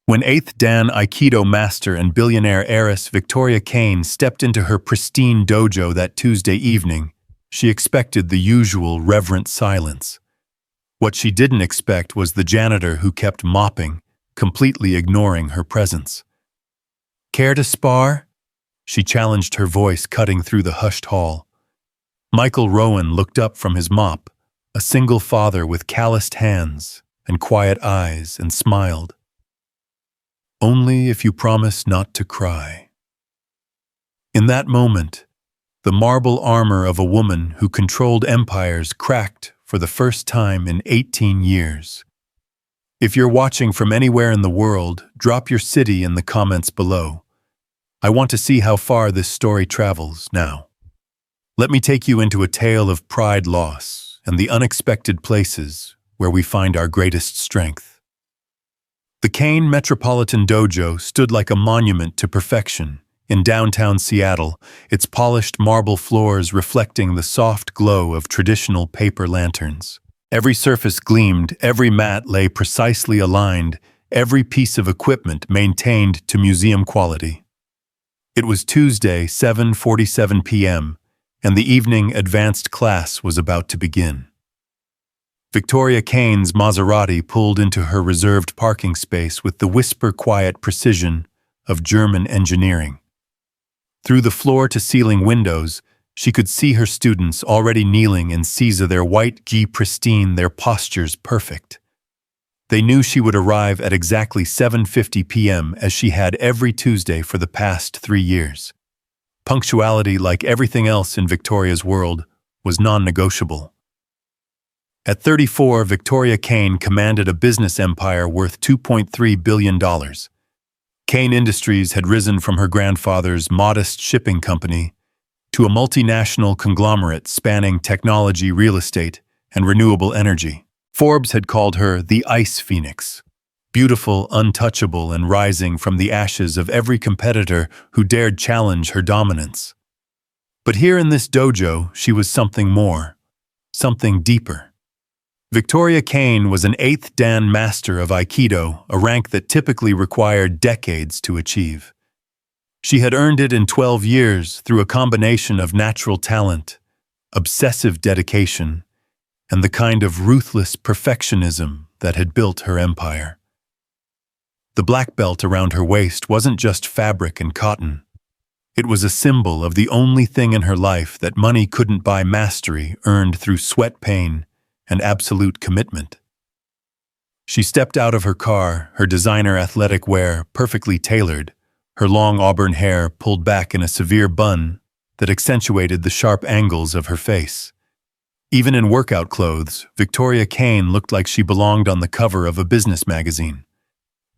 When 8th-Dan Aikido master and billionaire heiress Victoria Kane stepped into her pristine dojo that Tuesday evening, she expected the usual reverent silence. What she didn't expect was the janitor who kept mopping, completely ignoring her presence. "Care to spar?" she challenged, her voice cutting through the hushed hall. Michael Rowan looked up from his mop, a single father with calloused hands and quiet eyes, and smiled. "Only if you promise not to cry." In that moment, the marble armor of a woman who controlled empires cracked for the first time in 18 years. If you're watching from anywhere in the world, drop your city in the comments below. I want to see how far this story travels now. Let me take you into a tale of pride loss and the unexpected places where we find our greatest strength. The Kane Metropolitan Dojo stood like a monument to perfection in downtown Seattle, its polished marble floors reflecting the soft glow of traditional paper lanterns. Every surface gleamed, every mat lay precisely aligned, every piece of equipment maintained to museum quality. It was Tuesday, 7:47 p.m., and the evening advanced class was about to begin. Victoria Kane's Maserati pulled into her reserved parking space with the whisper-quiet precision of German engineering. Through the floor-to-ceiling windows, she could see her students already kneeling in Caesar, their white gi pristine, their postures perfect. They knew she would arrive at exactly 7:50 p.m. as she had every Tuesday for the past 3 years. Punctuality, like everything else in Victoria's world, was non-negotiable. At 34, Victoria Kane commanded a business empire worth $2.3 billion. Kane Industries had risen from her grandfather's modest shipping company to a multinational conglomerate spanning technology, real estate, and renewable energy. Forbes had called her the Ice Phoenix, beautiful, untouchable, and rising from the ashes of every competitor who dared challenge her dominance. But here in this dojo, she was something more, something deeper. Victoria Kane was an 8th-Dan master of Aikido, a rank that typically required decades to achieve. She had earned it in 12 years through a combination of natural talent, obsessive dedication, and the kind of ruthless perfectionism that had built her empire. The black belt around her waist wasn't just fabric and cotton. It was a symbol of the only thing in her life that money couldn't buy: mastery earned through sweat, pain, and absolute commitment. She stepped out of her car, her designer athletic wear perfectly tailored, her long auburn hair pulled back in a severe bun that accentuated the sharp angles of her face. Even in workout clothes, Victoria Kane looked like she belonged on the cover of a business magazine.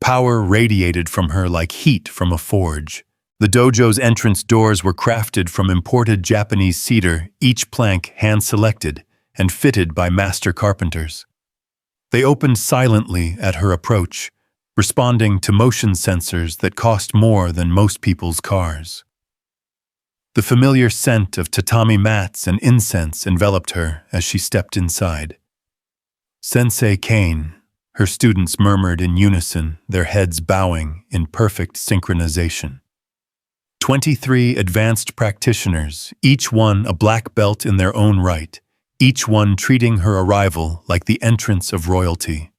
Power radiated from her like heat from a forge. The dojo's entrance doors were crafted from imported Japanese cedar, each plank hand-selected and fitted by master carpenters. They opened silently at her approach, responding to motion sensors that cost more than most people's cars. The familiar scent of tatami mats and incense enveloped her as she stepped inside. "Sensei Kane," her students murmured in unison, their heads bowing in perfect synchronization. 23 advanced practitioners, each one a black belt in their own right, each one treating her arrival like the entrance of royalty.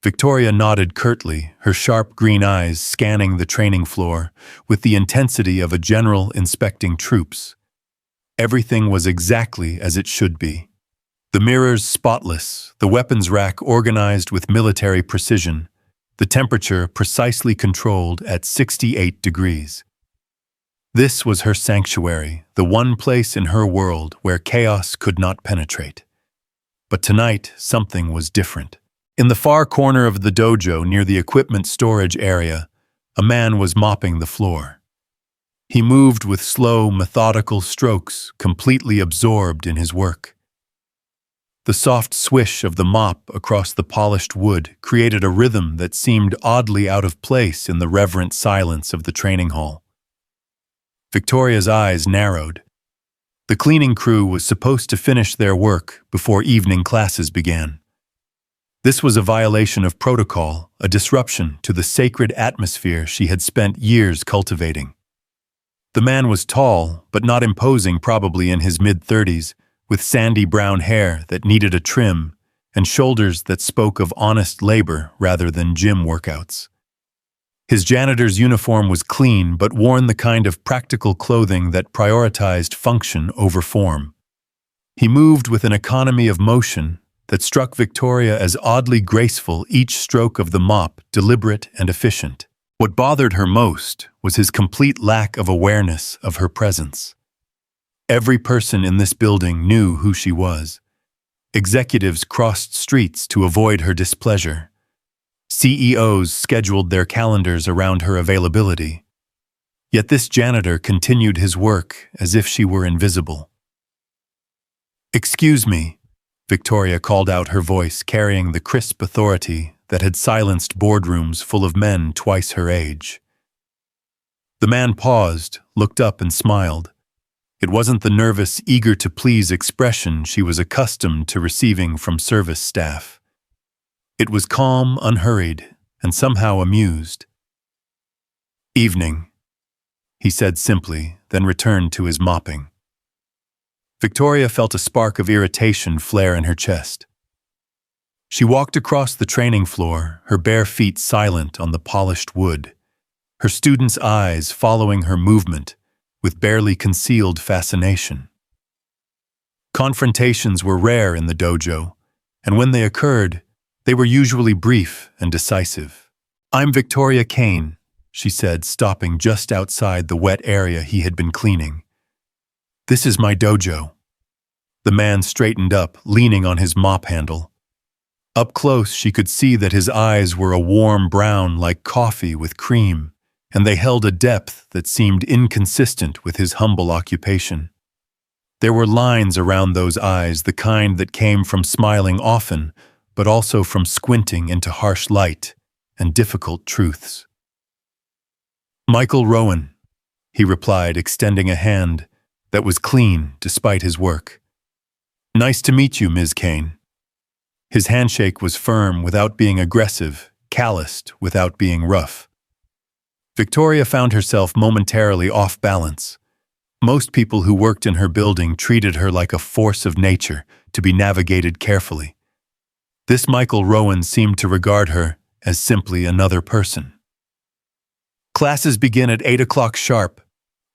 Victoria nodded curtly, her sharp green eyes scanning the training floor with the intensity of a general inspecting troops. Everything was exactly as it should be. The mirrors spotless, the weapons rack organized with military precision, the temperature precisely controlled at 68 degrees. This was her sanctuary, the one place in her world where chaos could not penetrate. But tonight, something was different. In the far corner of the dojo, near the equipment storage area, a man was mopping the floor. He moved with slow, methodical strokes, completely absorbed in his work. The soft swish of the mop across the polished wood created a rhythm that seemed oddly out of place in the reverent silence of the training hall. Victoria's eyes narrowed. The cleaning crew was supposed to finish their work before evening classes began. This was a violation of protocol, a disruption to the sacred atmosphere she had spent years cultivating. The man was tall, but not imposing, probably in his mid-30s, with sandy brown hair that needed a trim and shoulders that spoke of honest labor rather than gym workouts. His janitor's uniform was clean but worn the kind of practical clothing that prioritized function over form. He moved with an economy of motion that struck Victoria as oddly graceful, each stroke of the mop deliberate and efficient. What bothered her most was his complete lack of awareness of her presence. Every person in this building knew who she was. Executives crossed streets to avoid her displeasure. CEOs scheduled their calendars around her availability. Yet this janitor continued his work as if she were invisible. "Excuse me," Victoria called out, her voice carrying the crisp authority that had silenced boardrooms full of men twice her age. The man paused, looked up and smiled. It wasn't the nervous, eager-to-please expression she was accustomed to receiving from service staff. It was calm, unhurried, and somehow amused. "Evening," he said simply, then returned to his mopping. Victoria felt a spark of irritation flare in her chest. She walked across the training floor, her bare feet silent on the polished wood, her students' eyes following her movement with barely concealed fascination. Confrontations were rare in the dojo, and when they occurred, they were usually brief and decisive. "I'm Victoria Kane," she said, stopping just outside the wet area he had been cleaning. "This is my dojo." The man straightened up, leaning on his mop handle. Up close, she could see that his eyes were a warm brown like coffee with cream, and they held a depth that seemed inconsistent with his humble occupation. There were lines around those eyes, the kind that came from smiling often, but also from squinting into harsh light and difficult truths. "Michael Rowan," he replied, extending a hand that was clean despite his work. "Nice to meet you, Ms. Kane." His handshake was firm without being aggressive, calloused without being rough. Victoria found herself momentarily off balance. Most people who worked in her building treated her like a force of nature to be navigated carefully. This Michael Rowan seemed to regard her as simply another person. "Classes begin at 8 o'clock sharp,"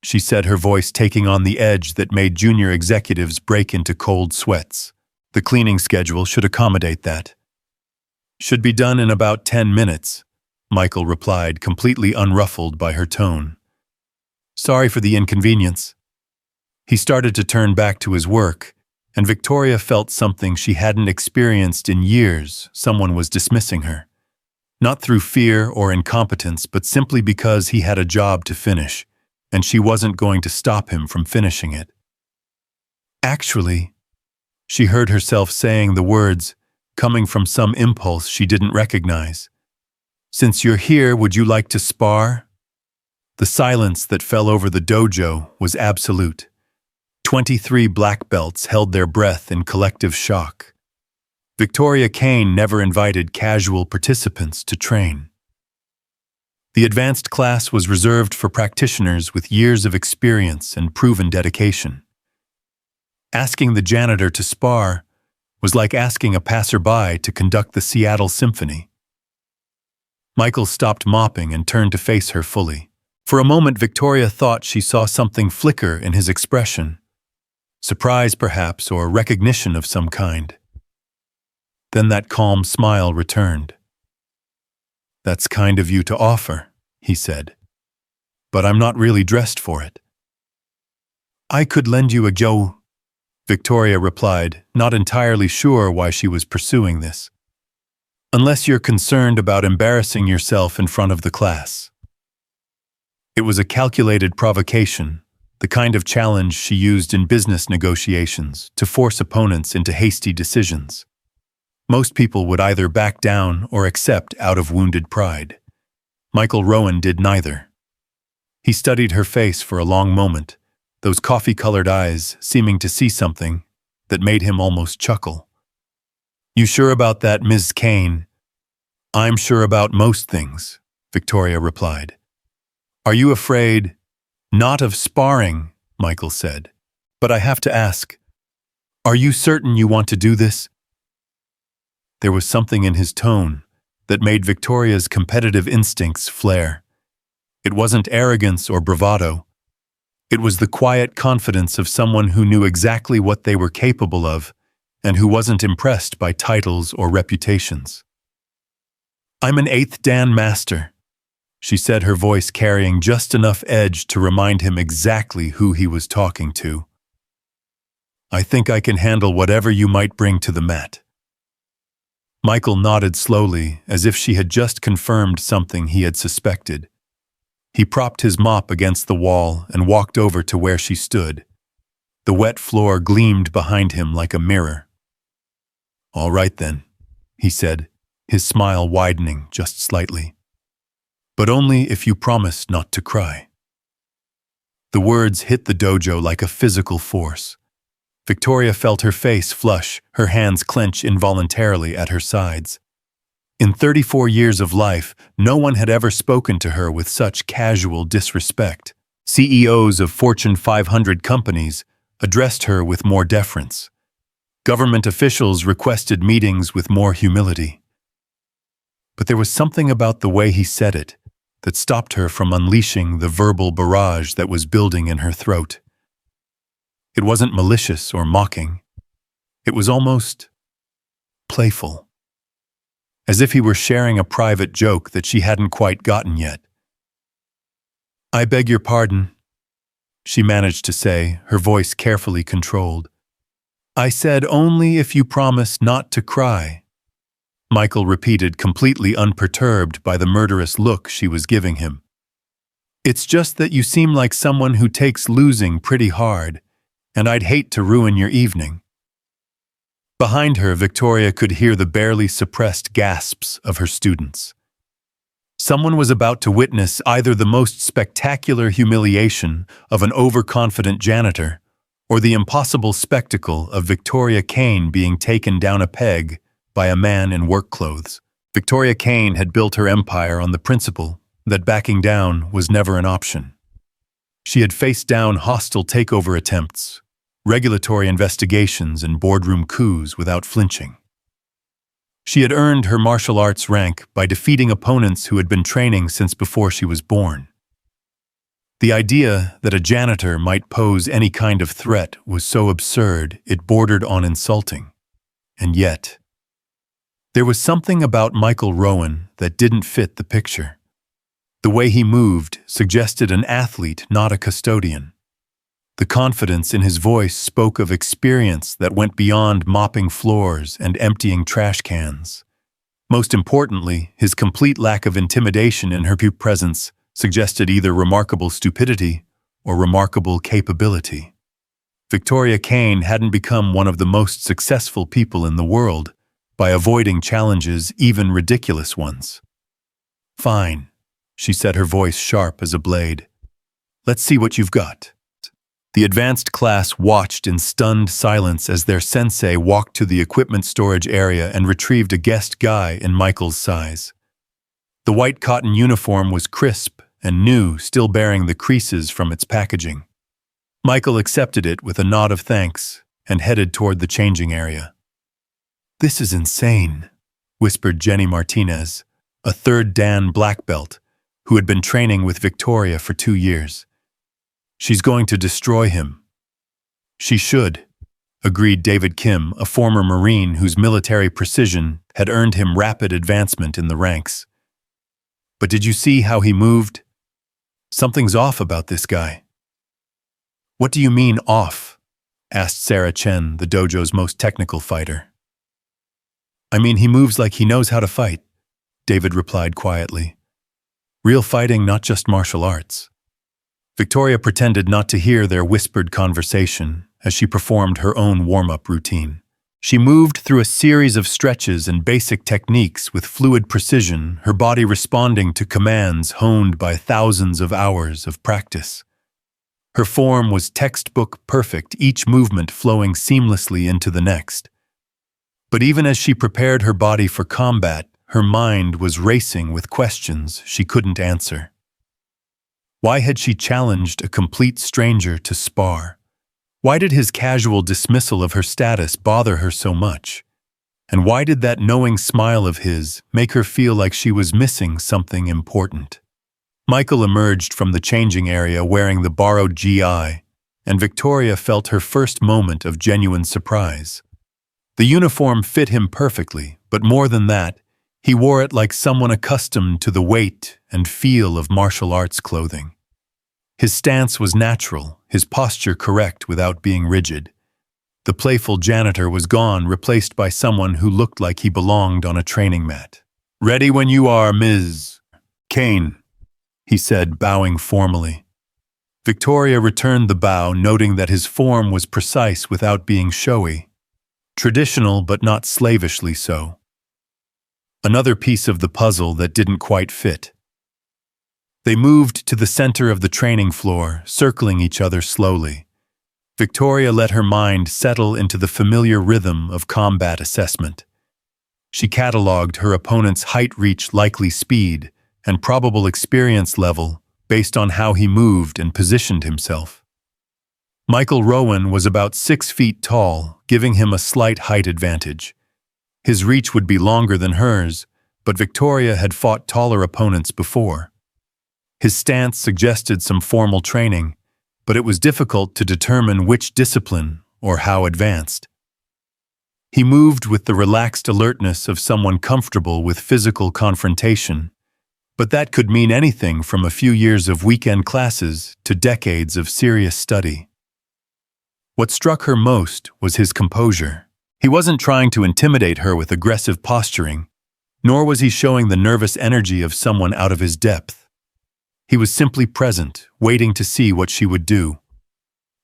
she said, her voice taking on the edge that made junior executives break into cold sweats. "The cleaning schedule should accommodate that." "Should be done in about 10 minutes, Michael replied, completely unruffled by her tone. "Sorry for the inconvenience." He started to turn back to his work, and Victoria felt something she hadn't experienced in years. Someone was dismissing her. Not through fear or incompetence, but simply because he had a job to finish, and she wasn't going to stop him from finishing it. "Actually," she heard herself saying the words, coming from some impulse she didn't recognize. "Since you're here, would you like to spar?" The silence that fell over the dojo was absolute. 23 black belts held their breath in collective shock. Victoria Kane never invited casual participants to train. The advanced class was reserved for practitioners with years of experience and proven dedication. Asking the janitor to spar was like asking a passerby to conduct the Seattle Symphony. Michael stopped mopping and turned to face her fully. For a moment, Victoria thought she saw something flicker in his expression. Surprise, perhaps, or recognition of some kind. Then that calm smile returned. "That's kind of you to offer," he said. "But I'm not really dressed for it." "I could lend you a jo," Victoria replied, not entirely sure why she was pursuing this. "Unless you're concerned about embarrassing yourself in front of the class." It was a calculated provocation, the kind of challenge she used in business negotiations to force opponents into hasty decisions. Most people would either back down or accept out of wounded pride. Michael Rowan did neither. He studied her face for a long moment, those coffee-colored eyes seeming to see something that made him almost chuckle. You sure about that, Ms. Kane? I'm sure about most things, Victoria replied. Are you afraid? Not of sparring, Michael said. But I have to ask, are you certain you want to do this? There was something in his tone that made Victoria's competitive instincts flare. It wasn't arrogance or bravado. It was the quiet confidence of someone who knew exactly what they were capable of and who wasn't impressed by titles or reputations. I'm an 8th-Dan master, she said, her voice carrying just enough edge to remind him exactly who he was talking to. I think I can handle whatever you might bring to the mat. Michael nodded slowly, as if she had just confirmed something he had suspected. He propped his mop against the wall and walked over to where she stood. The wet floor gleamed behind him like a mirror. All right then, he said, his smile widening just slightly. But only if you promise not to cry. The words hit the dojo like a physical force. Victoria felt her face flush, her hands clench involuntarily at her sides. In 34 years of life, no one had ever spoken to her with such casual disrespect. CEOs of Fortune 500 companies addressed her with more deference. Government officials requested meetings with more humility. But there was something about the way he said it that stopped her from unleashing the verbal barrage that was building in her throat. It wasn't malicious or mocking. It was almost playful, as if he were sharing a private joke that she hadn't quite gotten yet. I beg your pardon, she managed to say, her voice carefully controlled. I said only if you promise not to cry, Michael repeated, completely unperturbed by the murderous look she was giving him. It's just that you seem like someone who takes losing pretty hard, and I'd hate to ruin your evening. Behind her, Victoria could hear the barely suppressed gasps of her students. Someone was about to witness either the most spectacular humiliation of an overconfident janitor or the impossible spectacle of Victoria Kane being taken down a peg by a man in work clothes. Victoria Kane had built her empire on the principle that backing down was never an option. She had faced down hostile takeover attempts, regulatory investigations, and boardroom coups without flinching. She had earned her martial arts rank by defeating opponents who had been training since before she was born. The idea that a janitor might pose any kind of threat was so absurd it bordered on insulting. And yet, there was something about Michael Rowan that didn't fit the picture. The way he moved suggested an athlete, not a custodian. The confidence in his voice spoke of experience that went beyond mopping floors and emptying trash cans. Most importantly, his complete lack of intimidation in her presence suggested either remarkable stupidity or remarkable capability. Victoria Kane hadn't become one of the most successful people in the world by avoiding challenges, even ridiculous ones. Fine, she said, her voice sharp as a blade. Let's see what you've got. The advanced class watched in stunned silence as their sensei walked to the equipment storage area and retrieved a guest guy in Michael's size. The white cotton uniform was crisp and new, still bearing the creases from its packaging. Michael accepted it with a nod of thanks and headed toward the changing area. This is insane, whispered Jenny Martinez, a 3rd-Dan black belt, who had been training with Victoria for 2 years. She's going to destroy him. She should, agreed David Kim, a former Marine whose military precision had earned him rapid advancement in the ranks. But did you see how he moved? Something's off about this guy. What do you mean off? Asked Sarah Chen, the dojo's most technical fighter. I mean, he moves like he knows how to fight, David replied quietly. Real fighting, not just martial arts. Victoria pretended not to hear their whispered conversation as she performed her own warm-up routine. She moved through a series of stretches and basic techniques with fluid precision, her body responding to commands honed by thousands of hours of practice. Her form was textbook perfect, each movement flowing seamlessly into the next. But even as she prepared her body for combat, her mind was racing with questions she couldn't answer. Why had she challenged a complete stranger to spar? Why did his casual dismissal of her status bother her so much? And why did that knowing smile of his make her feel like she was missing something important? Michael emerged from the changing area wearing the borrowed GI, and Victoria felt her first moment of genuine surprise. The uniform fit him perfectly, but more than that, he wore it like someone accustomed to the weight and feel of martial arts clothing. His stance was natural, his posture correct without being rigid. The playful janitor was gone, replaced by someone who looked like he belonged on a training mat. "Ready when you are, Ms. Kane," he said, bowing formally. Victoria returned the bow, noting that his form was precise without being showy. Traditional, but not slavishly so. Another piece of the puzzle that didn't quite fit. They moved to the center of the training floor, circling each other slowly. Victoria let her mind settle into the familiar rhythm of combat assessment. She catalogued her opponent's height, reach, likely speed, and probable experience level based on how he moved and positioned himself. Michael Rowan was about 6 feet tall, giving him a slight height advantage. His reach would be longer than hers, but Victoria had fought taller opponents before. His stance suggested some formal training, but it was difficult to determine which discipline or how advanced. He moved with the relaxed alertness of someone comfortable with physical confrontation, but that could mean anything from a few years of weekend classes to decades of serious study. What struck her most was his composure. He wasn't trying to intimidate her with aggressive posturing, nor was he showing the nervous energy of someone out of his depth. He was simply present, waiting to see what she would do.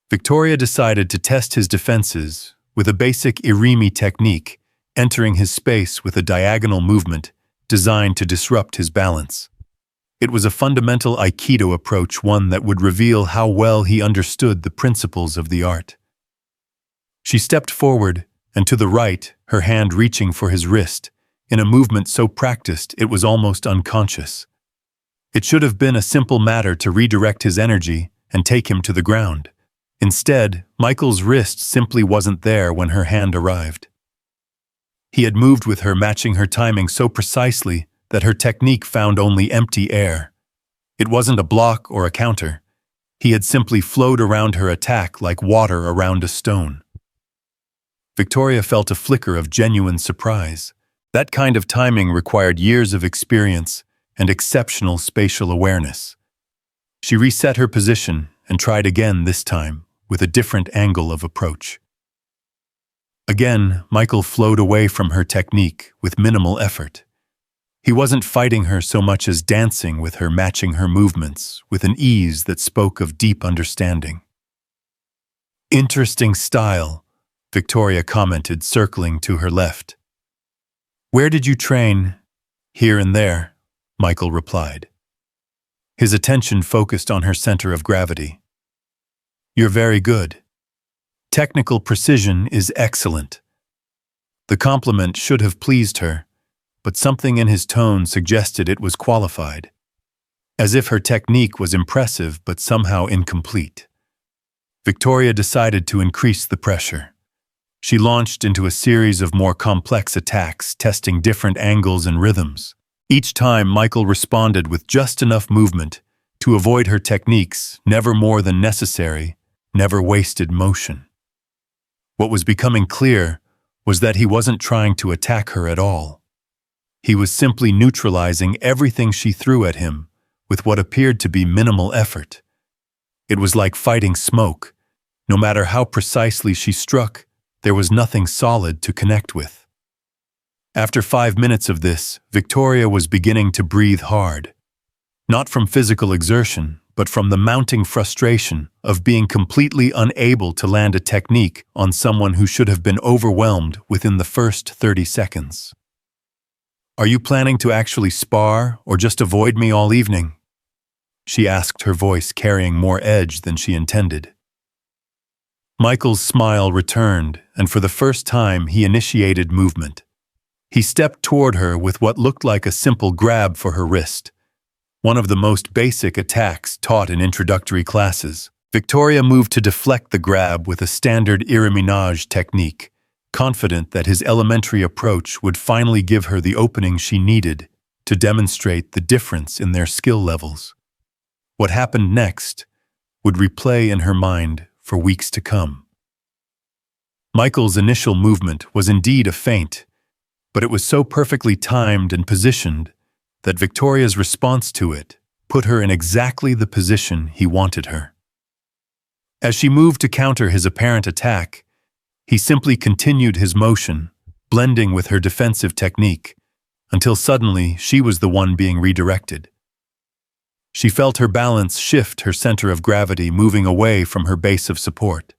Victoria decided to test his defenses with a basic irimi technique, entering his space with a diagonal movement designed to disrupt his balance. It was a fundamental Aikido approach, one that would reveal how well he understood the principles of the art. She stepped forward, and to the right, her hand reaching for his wrist, in a movement so practiced it was almost unconscious. It should have been a simple matter to redirect his energy and take him to the ground. Instead, Michael's wrist simply wasn't there when her hand arrived. He had moved with her, matching her timing so precisely that her technique found only empty air. It wasn't a block or a counter. He had simply flowed around her attack like water around a stone. Victoria felt a flicker of genuine surprise. That kind of timing required years of experience and exceptional spatial awareness. She reset her position and tried again, this time with a different angle of approach. Again, Michael flowed away from her technique with minimal effort. He wasn't fighting her so much as dancing with her, matching her movements with an ease that spoke of deep understanding. "Interesting style," Victoria commented, circling to her left. "Where did you train?" "Here and there," Michael replied. His attention focused on her center of gravity. "You're very good. Technical precision is excellent." The compliment should have pleased her, but something in his tone suggested it was qualified, as if her technique was impressive but somehow incomplete. Victoria decided to increase the pressure. She launched into a series of more complex attacks, testing different angles and rhythms. Each time, Michael responded with just enough movement to avoid her techniques, never more than necessary, never wasted motion. What was becoming clear was that he wasn't trying to attack her at all. He was simply neutralizing everything she threw at him with what appeared to be minimal effort. It was like fighting smoke. No matter how precisely she struck, there was nothing solid to connect with. After 5 minutes of this, Victoria was beginning to breathe hard. Not from physical exertion, but from the mounting frustration of being completely unable to land a technique on someone who should have been overwhelmed within the first 30 seconds. "Are you planning to actually spar or just avoid me all evening?" she asked, her voice carrying more edge than she intended. Michael's smile returned, and for the first time he initiated movement. He stepped toward her with what looked like a simple grab for her wrist, one of the most basic attacks taught in introductory classes. Victoria moved to deflect the grab with a standard iriminage technique, confident that his elementary approach would finally give her the opening she needed to demonstrate the difference in their skill levels. What happened next would replay in her mind for weeks to come. Michael's initial movement was indeed a feint, but it was so perfectly timed and positioned that Victoria's response to it put her in exactly the position he wanted her. As she moved to counter his apparent attack, he simply continued his motion, blending with her defensive technique, until suddenly she was the one being redirected. She felt her balance shift, her center of gravity moving away from her base of support.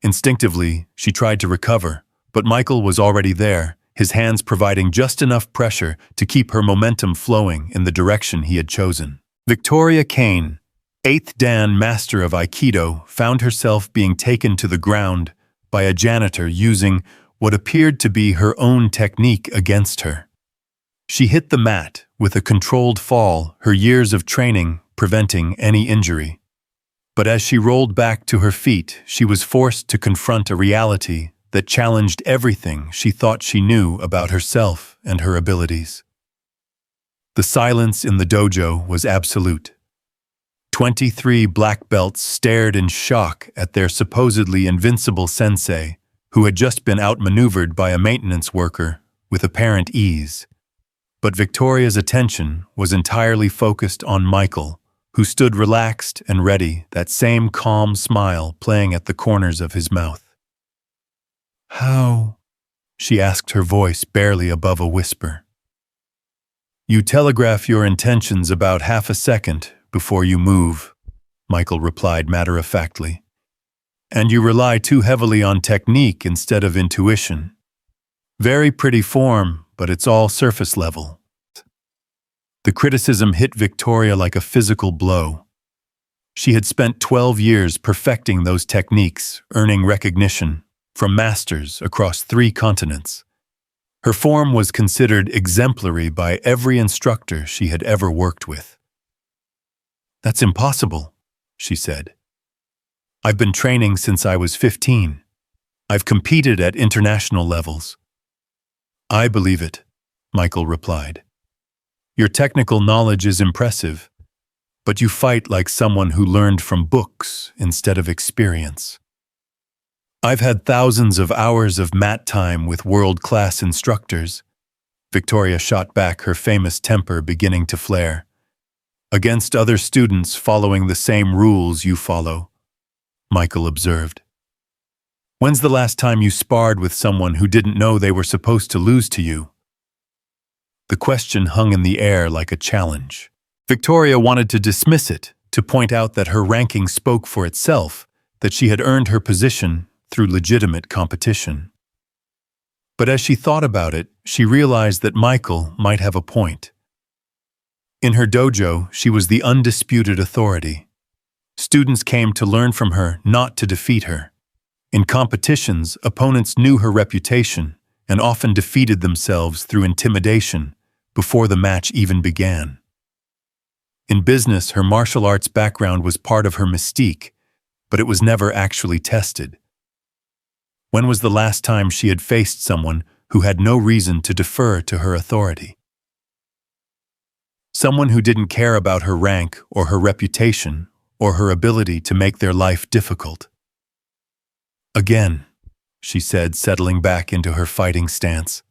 Instinctively, she tried to recover, but Michael was already there, his hands providing just enough pressure to keep her momentum flowing in the direction he had chosen. Victoria Kane, 8th-Dan master of Aikido, found herself being taken to the ground by a janitor using what appeared to be her own technique against her. She hit the mat with a controlled fall, her years of training preventing any injury. But as she rolled back to her feet, she was forced to confront a reality that challenged everything she thought she knew about herself and her abilities. The silence in the dojo was absolute. 23 black belts stared in shock at their supposedly invincible sensei, who had just been outmaneuvered by a maintenance worker with apparent ease. But Victoria's attention was entirely focused on Michael, who stood relaxed and ready, that same calm smile playing at the corners of his mouth. "How?" she asked, her voice barely above a whisper. "You telegraph your intentions about half a second before you move," Michael replied matter-of-factly. "And you rely too heavily on technique instead of intuition. Very pretty form, but it's all surface level." The criticism hit Victoria like a physical blow. She had spent 12 years perfecting those techniques, earning recognition from masters across 3 continents. Her form was considered exemplary by every instructor she had ever worked with. "That's impossible," she said. "I've been training since I was 15. I've competed at international levels." "I believe it," Michael replied. "Your technical knowledge is impressive, but you fight like someone who learned from books instead of experience. I've had thousands of hours of mat time with world-class instructors." Victoria shot back, her famous temper beginning to flare. "Against other students following the same rules you follow," Michael observed. "When's the last time you sparred with someone who didn't know they were supposed to lose to you?" The question hung in the air like a challenge. Victoria wanted to dismiss it, to point out that her ranking spoke for itself, that she had earned her position through legitimate competition. But as she thought about it, she realized that Michael might have a point. In her dojo, she was the undisputed authority. Students came to learn from her, not to defeat her. In competitions, opponents knew her reputation and often defeated themselves through intimidation before the match even began. In business, her martial arts background was part of her mystique, but it was never actually tested. When was the last time she had faced someone who had no reason to defer to her authority? Someone who didn't care about her rank or her reputation or her ability to make their life difficult. "Again," she said, settling back into her fighting stance.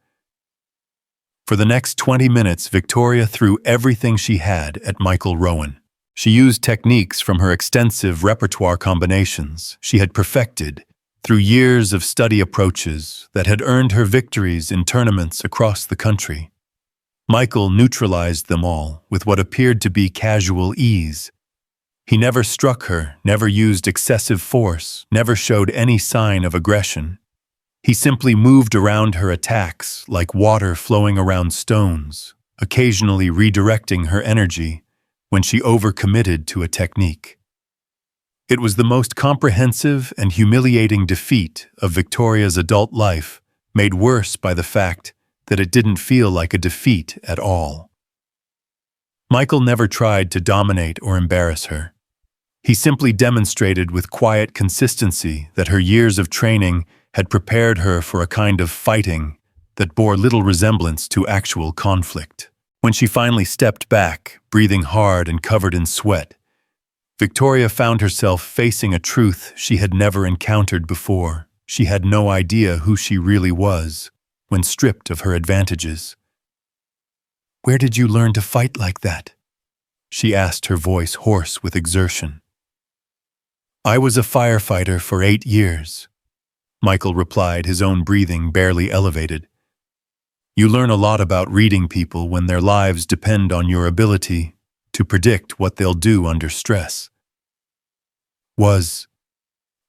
For the next 20 minutes, Victoria threw everything she had at Michael Rowan. She used techniques from her extensive repertoire combinations she had perfected through years of study approaches that had earned her victories in tournaments across the country. Michael neutralized them all with what appeared to be casual ease. He never struck her, never used excessive force, never showed any sign of aggression. He simply moved around her attacks like water flowing around stones, occasionally redirecting her energy when she overcommitted to a technique. It was the most comprehensive and humiliating defeat of Victoria's adult life, made worse by the fact that it didn't feel like a defeat at all. Michael never tried to dominate or embarrass her. He simply demonstrated with quiet consistency that her years of training had prepared her for a kind of fighting that bore little resemblance to actual conflict. When she finally stepped back, breathing hard and covered in sweat, Victoria found herself facing a truth she had never encountered before. She had no idea who she really was when stripped of her advantages. "Where did you learn to fight like that?" she asked, her voice hoarse with exertion. "I was a firefighter for 8 years," Michael replied, his own breathing barely elevated. "You learn a lot about reading people when their lives depend on your ability to predict what they'll do under stress."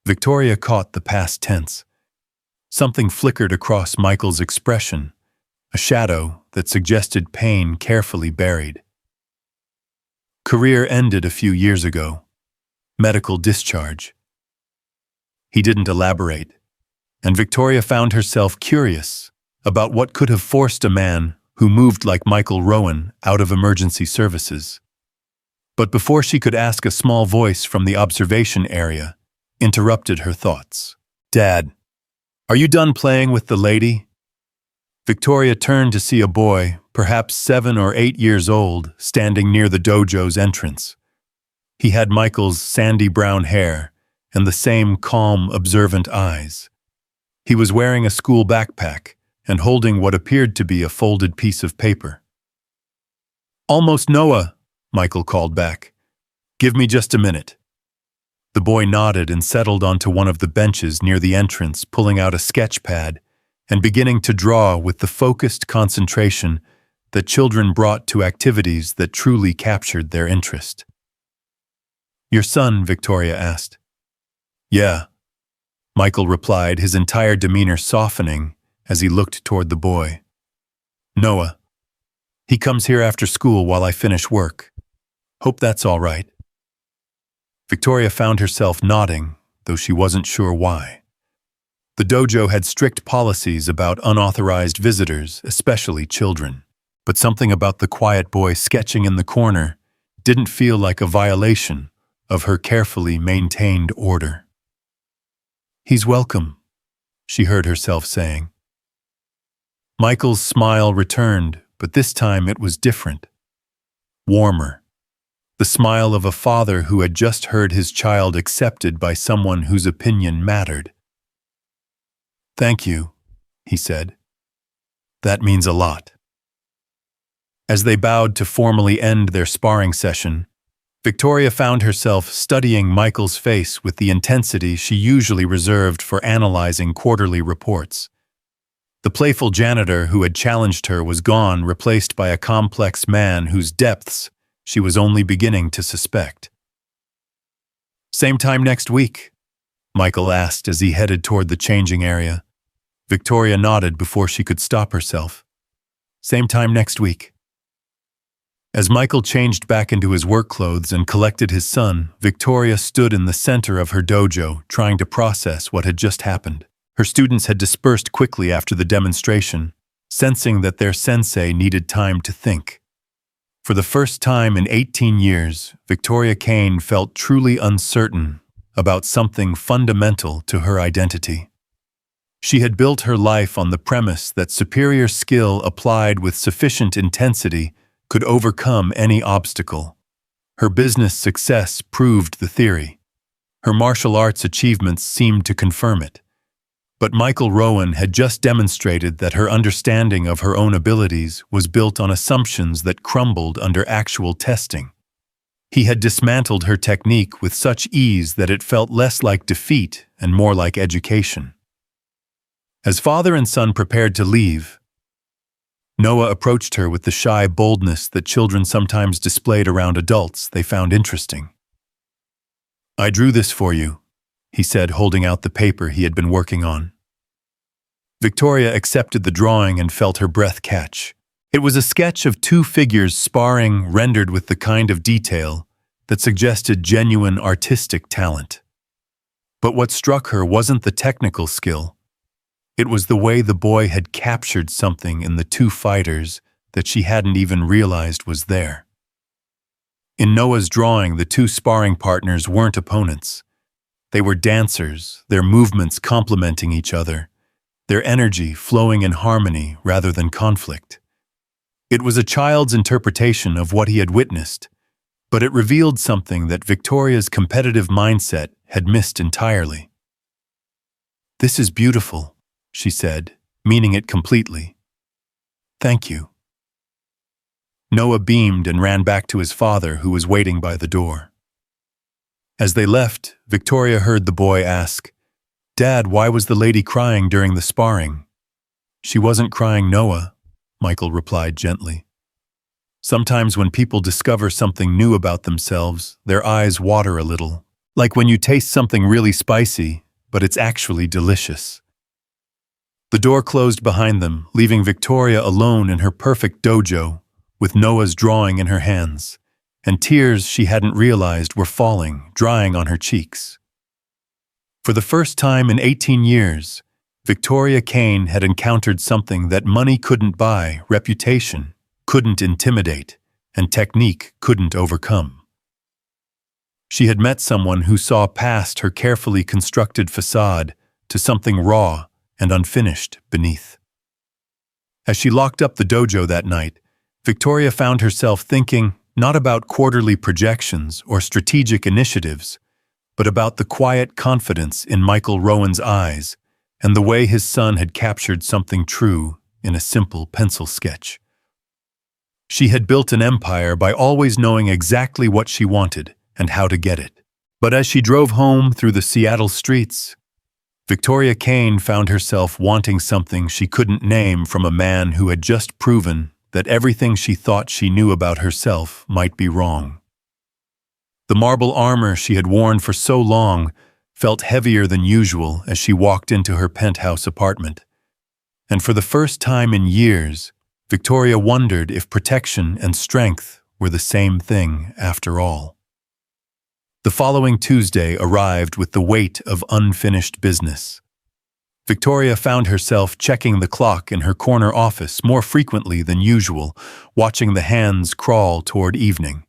Victoria caught the past tense. Something flickered across Michael's expression, a shadow that suggested pain carefully buried. "Career ended a few years ago. Medical discharge." He didn't elaborate, and Victoria found herself curious about what could have forced a man who moved like Michael Rowan out of emergency services. But before she could ask, a small voice from the observation area interrupted her thoughts. "Dad, are you done playing with the lady?" Victoria turned to see a boy, perhaps 7 or 8 years old, standing near the dojo's entrance. He had Michael's sandy brown hair and the same calm, observant eyes. He was wearing a school backpack and holding what appeared to be a folded piece of paper. "Almost Noah," Michael called back. "Give me just a minute." The boy nodded and settled onto one of the benches near the entrance, pulling out a sketch pad and beginning to draw with the focused concentration that children brought to activities that truly captured their interest. "Your son?" Victoria asked. "Yeah," Michael replied, his entire demeanor softening as he looked toward the boy. "Noah. He comes here after school while I finish work. Hope that's all right." Victoria found herself nodding, though she wasn't sure why. The dojo had strict policies about unauthorized visitors, especially children, but something about the quiet boy sketching in the corner didn't feel like a violation of her carefully maintained order. "He's welcome," she heard herself saying. Michael's smile returned, but this time it was different. Warmer. The smile of a father who had just heard his child accepted by someone whose opinion mattered. "Thank you," he said. "That means a lot." As they bowed to formally end their sparring session, Victoria found herself studying Michael's face with the intensity she usually reserved for analyzing quarterly reports. The playful janitor who had challenged her was gone, replaced by a complex man whose depths she was only beginning to suspect. "Same time next week?" Michael asked as he headed toward the changing area. Victoria nodded before she could stop herself. "Same time next week." As Michael changed back into his work clothes and collected his son, Victoria stood in the center of her dojo, trying to process what had just happened. Her students had dispersed quickly after the demonstration, sensing that their sensei needed time to think. For the first time in 18 years, Victoria Kane felt truly uncertain about something fundamental to her identity. She had built her life on the premise that superior skill applied with sufficient intensity could overcome any obstacle. Her business success proved the theory. Her martial arts achievements seemed to confirm it. But Michael Rowan had just demonstrated that her understanding of her own abilities was built on assumptions that crumbled under actual testing. He had dismantled her technique with such ease that it felt less like defeat and more like education. As father and son prepared to leave, Noah approached her with the shy boldness that children sometimes displayed around adults they found interesting. "I drew this for you," he said, holding out the paper he had been working on. Victoria accepted the drawing and felt her breath catch. It was a sketch of 2 figures sparring, rendered with the kind of detail that suggested genuine artistic talent. But what struck her wasn't the technical skill. It was the way the boy had captured something in the two fighters that she hadn't even realized was there. In Noah's drawing, the two sparring partners weren't opponents. They were dancers, their movements complementing each other, their energy flowing in harmony rather than conflict. It was a child's interpretation of what he had witnessed, but it revealed something that Victoria's competitive mindset had missed entirely. "This is beautiful," she said, meaning it completely. "Thank you." Noah beamed and ran back to his father, who was waiting by the door. As they left, Victoria heard the boy ask, "Dad, why was the lady crying during the sparring?" "She wasn't crying, Noah," Michael replied gently. "Sometimes when people discover something new about themselves, their eyes water a little, like when you taste something really spicy, but it's actually delicious." The door closed behind them, leaving Victoria alone in her perfect dojo, with Noah's drawing in her hands, and tears she hadn't realized were falling, drying on her cheeks. For the first time in 18 years, Victoria Kane had encountered something that money couldn't buy, reputation couldn't intimidate, and technique couldn't overcome. She had met someone who saw past her carefully constructed facade to something raw and unfinished beneath. As she locked up the dojo that night, Victoria found herself thinking not about quarterly projections or strategic initiatives, but about the quiet confidence in Michael Rowan's eyes and the way his son had captured something true in a simple pencil sketch. She had built an empire by always knowing exactly what she wanted and how to get it. But as she drove home through the Seattle streets, Victoria Kane found herself wanting something she couldn't name from a man who had just proven that everything she thought she knew about herself might be wrong. The marble armor she had worn for so long felt heavier than usual as she walked into her penthouse apartment. And for the first time in years, Victoria wondered if protection and strength were the same thing after all. The following Tuesday arrived with the weight of unfinished business. Victoria found herself checking the clock in her corner office more frequently than usual, watching the hands crawl toward evening.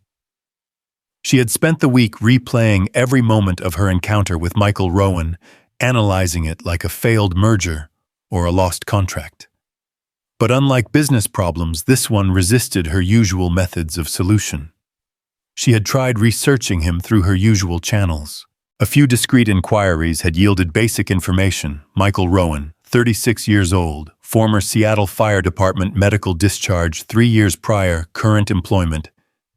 She had spent the week replaying every moment of her encounter with Michael Rowan, analyzing it like a failed merger or a lost contract. But unlike business problems, this one resisted her usual methods of solution. She had tried researching him through her usual channels. A few discreet inquiries had yielded basic information. Michael Rowan, 36 years old, former Seattle Fire Department medical discharge 3 years prior, current employment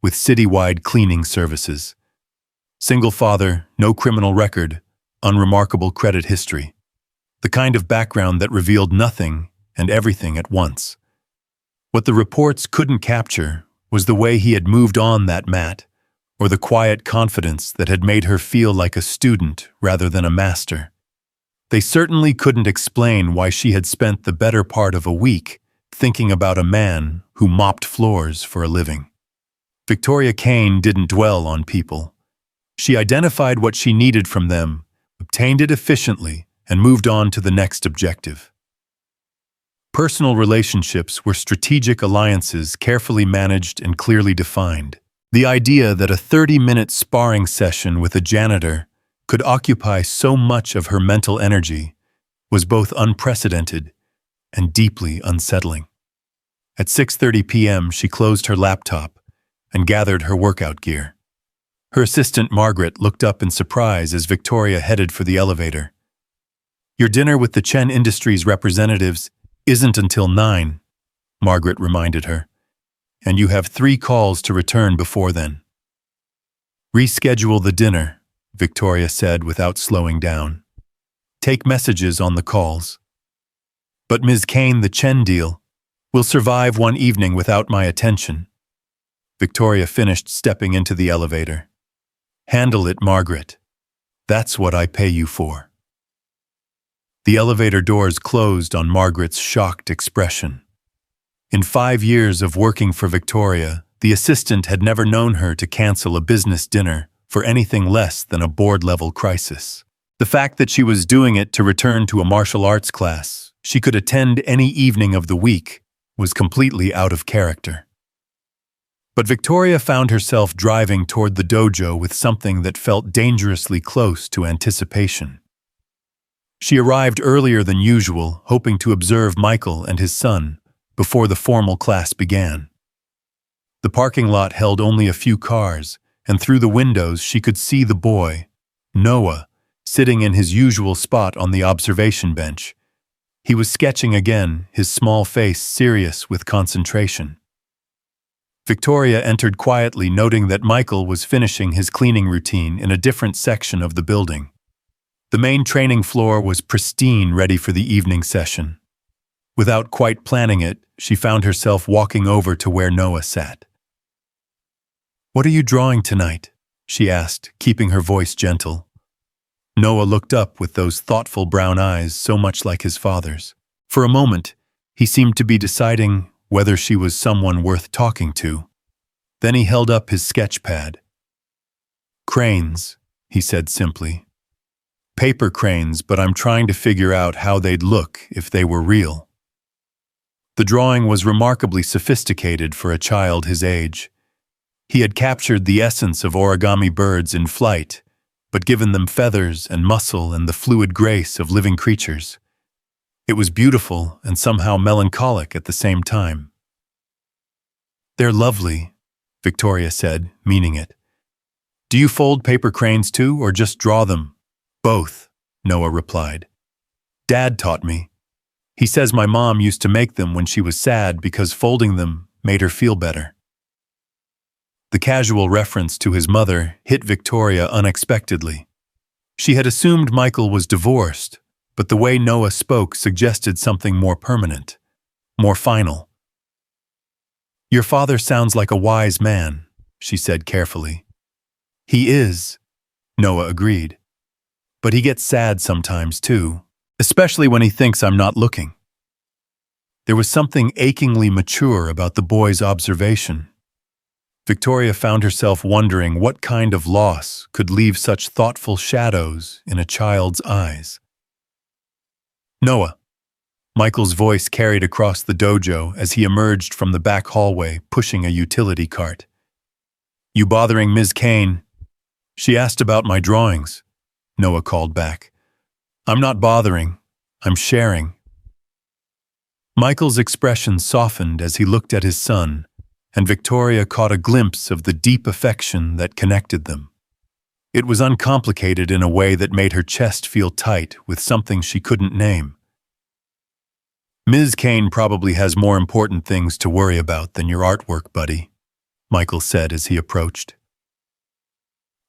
with citywide cleaning services. Single father, no criminal record, unremarkable credit history. The kind of background that revealed nothing and everything at once. What the reports couldn't capture was the way he had moved on that mat, or the quiet confidence that had made her feel like a student rather than a master. They certainly couldn't explain why she had spent the better part of a week thinking about a man who mopped floors for a living. Victoria Kane didn't dwell on people. She identified what she needed from them, obtained it efficiently, and moved on to the next objective. Personal relationships were strategic alliances carefully managed and clearly defined. The idea that a 30-minute sparring session with a janitor could occupy so much of her mental energy was both unprecedented and deeply unsettling. At 6:30 p.m., she closed her laptop and gathered her workout gear. Her assistant Margaret looked up in surprise as Victoria headed for the elevator. "Your dinner with the Chen Industries representatives isn't until 9, Margaret reminded her, "and you have 3 calls to return before then." "Reschedule the dinner," Victoria said without slowing down. "Take messages on the calls." "But Ms. Kane, the Chen deal will survive one evening without my attention." Victoria finished stepping into the elevator. "Handle it, Margaret. That's what I pay you for." The elevator doors closed on Margaret's shocked expression. In 5 years of working for Victoria, The assistant had never known her to cancel a business dinner for anything less than a board-level crisis. The fact that she was doing it to return to a martial arts class she could attend any evening of the week was completely out of character. But Victoria found herself driving toward the dojo with something that felt dangerously close to anticipation. She arrived earlier than usual, hoping to observe Michael and his son before the formal class began. The parking lot held only a few cars, and through the windows she could see the boy, Noah, sitting in his usual spot on the observation bench. He was sketching again, his small face serious with concentration. Victoria entered quietly, noting that Michael was finishing his cleaning routine in a different section of the building. The main training floor was pristine, ready for the evening session. Without quite planning it, she found herself walking over to where Noah sat. "What are you drawing tonight?" she asked, keeping her voice gentle. Noah looked up with those thoughtful brown eyes so much like his father's. For a moment, he seemed to be deciding whether she was someone worth talking to. Then he held up his sketch pad. "Cranes," he said simply. "Paper cranes, but I'm trying to figure out how they'd look if they were real." The drawing was remarkably sophisticated for a child his age. He had captured the essence of origami birds in flight, but given them feathers and muscle and the fluid grace of living creatures. It was beautiful and somehow melancholic at the same time. "They're lovely," Victoria said, meaning it. "Do you fold paper cranes too, or just draw them?" "Both," Noah replied. "Dad taught me. He says my mom used to make them when she was sad because folding them made her feel better." The casual reference to his mother hit Victoria unexpectedly. She had assumed Michael was divorced, but the way Noah spoke suggested something more permanent, more final. "Your father sounds like a wise man," she said carefully. "He is," Noah agreed. "But he gets sad sometimes too, especially when he thinks I'm not looking." There was something achingly mature about the boy's observation. Victoria found herself wondering what kind of loss could leave such thoughtful shadows in a child's eyes. "Noah," Michael's voice carried across the dojo as he emerged from the back hallway pushing a utility cart. "You bothering Ms. Kane?" "She asked about my drawings," Noah called back. "I'm not bothering, I'm sharing." Michael's expression softened as he looked at his son, and Victoria caught a glimpse of the deep affection that connected them. It was uncomplicated in a way that made her chest feel tight with something she couldn't name. "Ms. Kane probably has more important things to worry about than your artwork, buddy," Michael said as he approached.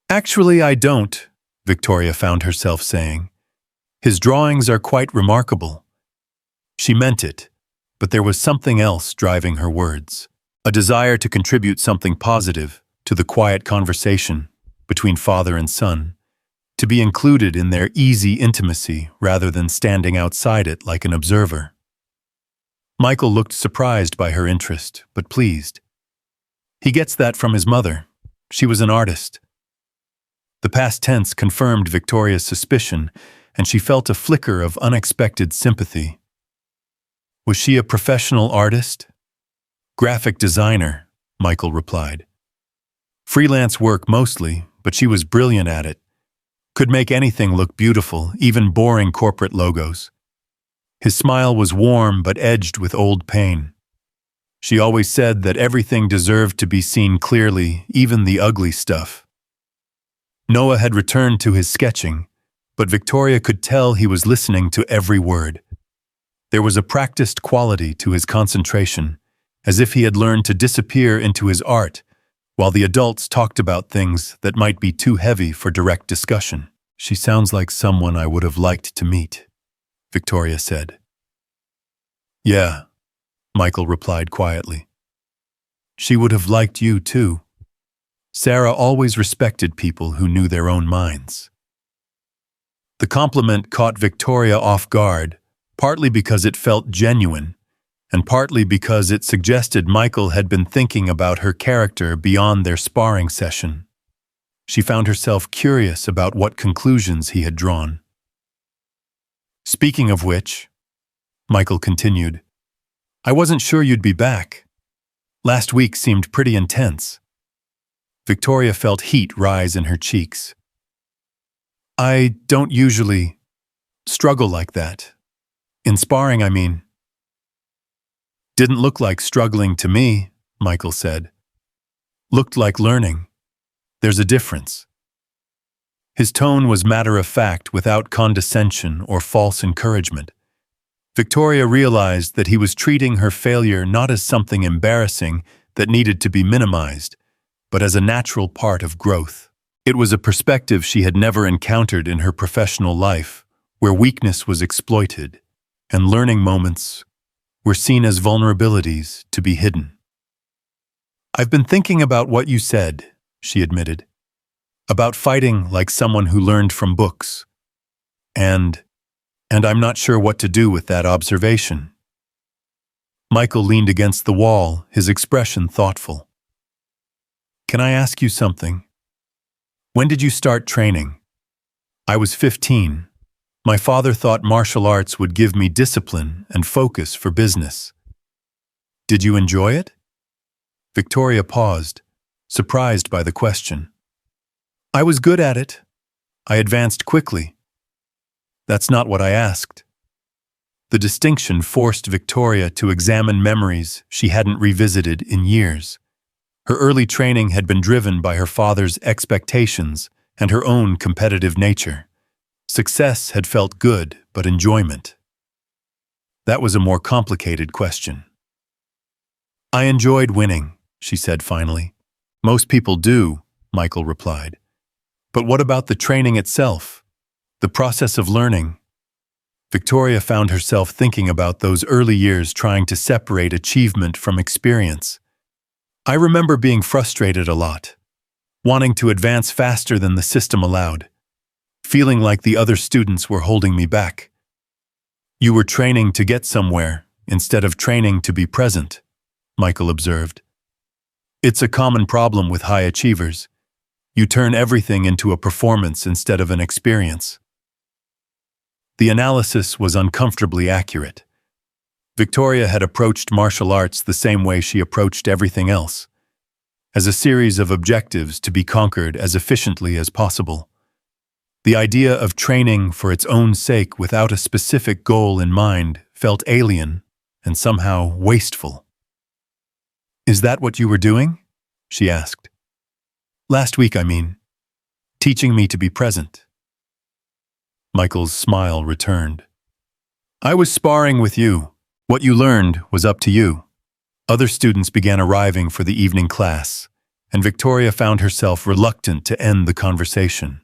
"Actually, I don't," Victoria found herself saying. "His drawings are quite remarkable." She meant it, but there was something else driving her words. A desire to contribute something positive to the quiet conversation between father and son, to be included in their easy intimacy rather than standing outside it like an observer. Michael looked surprised by her interest, but pleased. He gets that from his mother. She was an artist. The past tense confirmed Victoria's suspicion, and she felt a flicker of unexpected sympathy. Was she a professional artist? "Graphic designer," Michael replied. "Freelance work mostly, but she was brilliant at it. Could make anything look beautiful, even boring corporate logos." His smile was warm but edged with old pain. She always said that everything deserved to be seen clearly, even the ugly stuff. Noah had returned to his sketching, but Victoria could tell he was listening to every word. There was a practiced quality to his concentration, as if he had learned to disappear into his art, while the adults talked about things that might be too heavy for direct discussion. "She sounds like someone I would have liked to meet," Victoria said. "Yeah," Michael replied quietly. "She would have liked you too. Sarah always respected people who knew their own minds." The compliment caught Victoria off guard, partly because it felt genuine, and partly because it suggested Michael had been thinking about her character beyond their sparring session. She found herself curious about what conclusions he had drawn. "Speaking of which," Michael continued, "I wasn't sure you'd be back. Last week seemed pretty intense." Victoria felt heat rise in her cheeks. "I don't usually struggle like that. In sparring, I mean." "Didn't look like struggling to me," Michael said. "Looked like learning. There's a difference." His tone was matter-of-fact without condescension or false encouragement. Victoria realized that he was treating her failure not as something embarrassing that needed to be minimized, but as a natural part of growth. It was a perspective she had never encountered in her professional life, where weakness was exploited, and learning moments were seen as vulnerabilities to be hidden. "I've been thinking about what you said," she admitted, "about fighting like someone who learned from books. And I'm not sure what to do with that observation." Michael leaned against the wall, his expression thoughtful. "Can I ask you something? When did you start training?" "I was 15. My father thought martial arts would give me discipline and focus for business." "Did you enjoy it?" Victoria paused, surprised by the question. "I was good at it. I advanced quickly." "That's not what I asked." The distinction forced Victoria to examine memories she hadn't revisited in years. Her early training had been driven by her father's expectations and her own competitive nature. Success had felt good, but enjoyment. That was a more complicated question. "I enjoyed winning," she said finally. "Most people do," Michael replied. "But what about the training itself? The process of learning?" Victoria found herself thinking about those early years trying to separate achievement from experience. "I remember being frustrated a lot, wanting to advance faster than the system allowed, feeling like the other students were holding me back." "You were training to get somewhere instead of training to be present," Michael observed. "It's a common problem with high achievers. You turn everything into a performance instead of an experience." The analysis was uncomfortably accurate. Victoria had approached martial arts the same way she approached everything else, as a series of objectives to be conquered as efficiently as possible. The idea of training for its own sake without a specific goal in mind felt alien and somehow wasteful. "Is that what you were doing?" she asked. "Last week, I mean. Teaching me to be present." Michael's smile returned. "I was sparring with you. What you learned was up to you." Other students began arriving for the evening class, and Victoria found herself reluctant to end the conversation.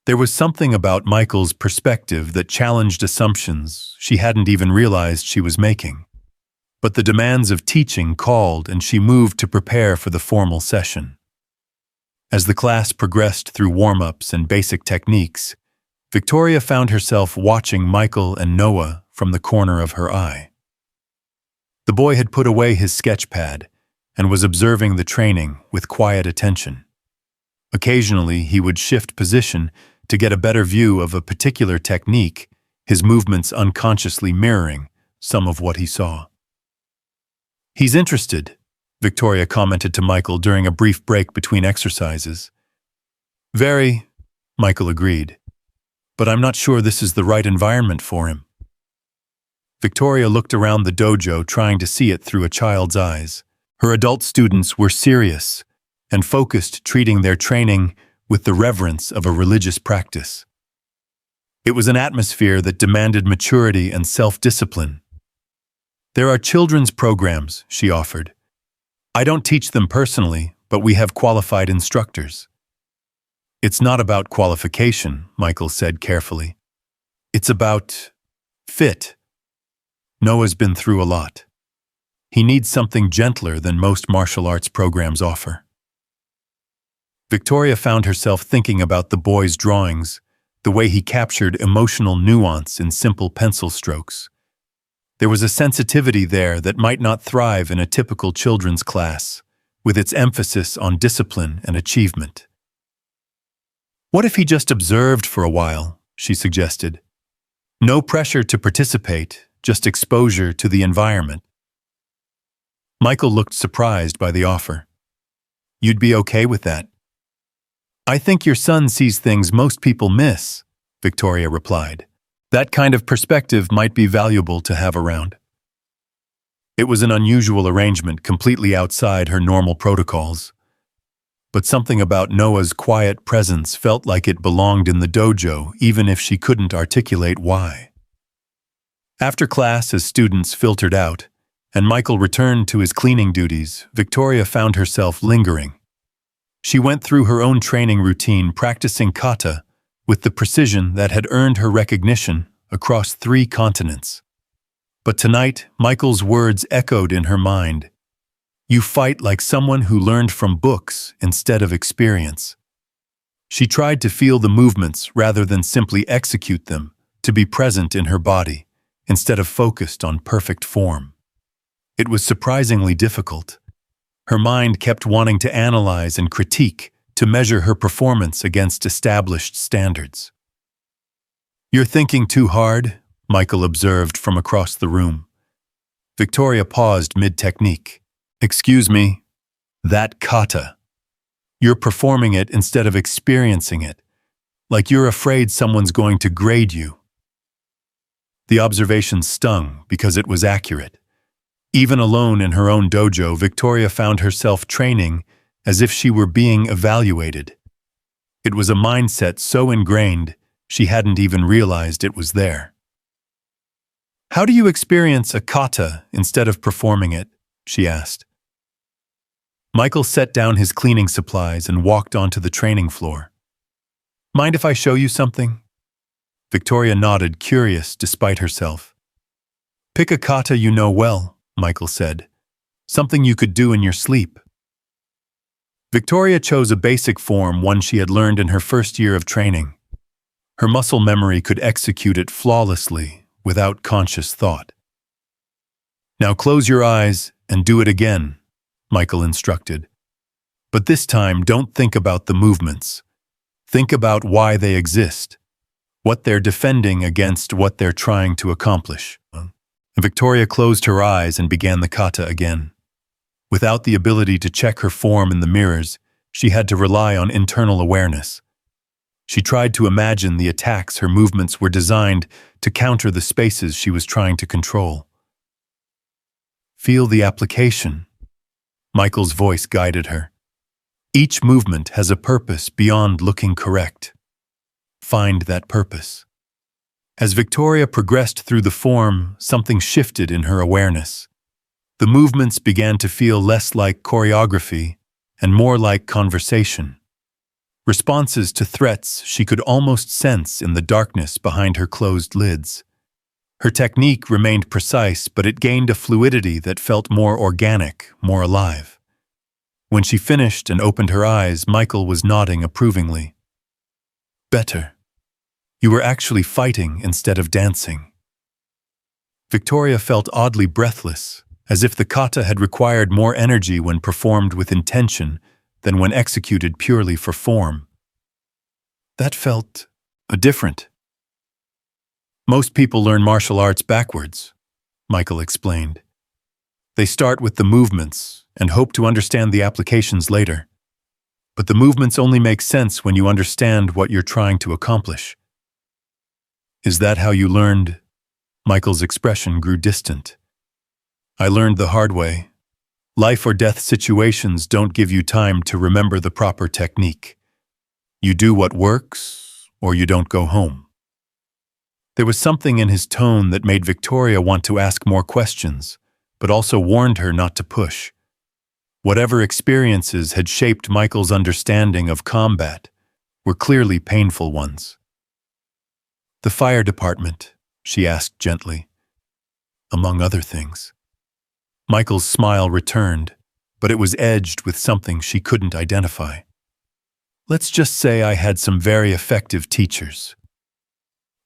There was something about Michael's perspective that challenged assumptions she hadn't even realized she was making. But the demands of teaching called, and she moved to prepare for the formal session. As the class progressed through warm-ups and basic techniques, Victoria found herself watching Michael and Noah from the corner of her eye. The boy had put away his sketch pad and was observing the training with quiet attention. Occasionally, he would shift position to get a better view of a particular technique, his movements unconsciously mirroring some of what he saw. "He's interested," Victoria commented to Michael during a brief break between exercises. "Very," Michael agreed. "But I'm not sure this is the right environment for him." Victoria looked around the dojo, trying to see it through a child's eyes. Her adult students were serious and focused, treating their training with the reverence of a religious practice. It was an atmosphere that demanded maturity and self-discipline. "There are children's programs," she offered. "I don't teach them personally, but we have qualified instructors." "It's not about qualification," Michael said carefully. "It's about fit. Noah's been through a lot. He needs something gentler than most martial arts programs offer." Victoria found herself thinking about the boy's drawings, the way he captured emotional nuance in simple pencil strokes. There was a sensitivity there that might not thrive in a typical children's class, with its emphasis on discipline and achievement. What if he just observed for a while, she suggested. No pressure to participate, just exposure to the environment. Michael looked surprised by the offer. You'd be okay with that? I think your son sees things most people miss, Victoria replied. That kind of perspective might be valuable to have around. It was an unusual arrangement completely outside her normal protocols. But something about Noah's quiet presence felt like it belonged in the dojo, even if she couldn't articulate why. After class, as students filtered out, and Michael returned to his cleaning duties, Victoria found herself lingering. She went through her own training routine, practicing kata with the precision that had earned her recognition across 3 continents. But tonight, Michael's words echoed in her mind. You fight like someone who learned from books instead of experience. She tried to feel the movements rather than simply execute them, to be present in her body, instead of focused on perfect form. It was surprisingly difficult. Her mind kept wanting to analyze and critique, to measure her performance against established standards. You're thinking too hard, Michael observed from across the room. Victoria paused mid-technique. Excuse me, that kata. You're performing it instead of experiencing it, like you're afraid someone's going to grade you. The observation stung because it was accurate. Even alone in her own dojo, Victoria found herself training as if she were being evaluated. It was a mindset so ingrained she hadn't even realized it was there. How do you experience a kata instead of performing it? She asked. Michael set down his cleaning supplies and walked onto the training floor. Mind if I show you something? Victoria nodded, curious despite herself. Pick a kata you know well, Michael said. Something you could do in your sleep. Victoria chose a basic form, one she had learned in her first year of training. Her muscle memory could execute it flawlessly, without conscious thought. Now close your eyes and do it again, Michael instructed. But this time, don't think about the movements. Think about why they exist, what they're defending against what they're trying to accomplish. Victoria closed her eyes and began the kata again. Without the ability to check her form in the mirrors, she had to rely on internal awareness. She tried to imagine the attacks her movements were designed to counter the spaces she was trying to control. Feel the application. Michael's voice guided her. Each movement has a purpose beyond looking correct. Find that purpose. As Victoria progressed through the form, something shifted in her awareness. The movements began to feel less like choreography and more like conversation. Responses to threats she could almost sense in the darkness behind her closed lids. Her technique remained precise, but it gained a fluidity that felt more organic, more alive. When she finished and opened her eyes, Michael was nodding approvingly. Better. You were actually fighting instead of dancing. Victoria felt oddly breathless, as if the kata had required more energy when performed with intention than when executed purely for form. That felt different. Most people learn martial arts backwards, Michael explained. They start with the movements and hope to understand the applications later. But the movements only make sense when you understand what you're trying to accomplish. Is that how you learned? Michael's expression grew distant. I learned the hard way. Life or death situations don't give you time to remember the proper technique. You do what works, or you don't go home. There was something in his tone that made Victoria want to ask more questions, but also warned her not to push. Whatever experiences had shaped Michael's understanding of combat were clearly painful ones. The fire department, she asked gently. Among other things. Michael's smile returned, but it was edged with something she couldn't identify. Let's just say I had some very effective teachers.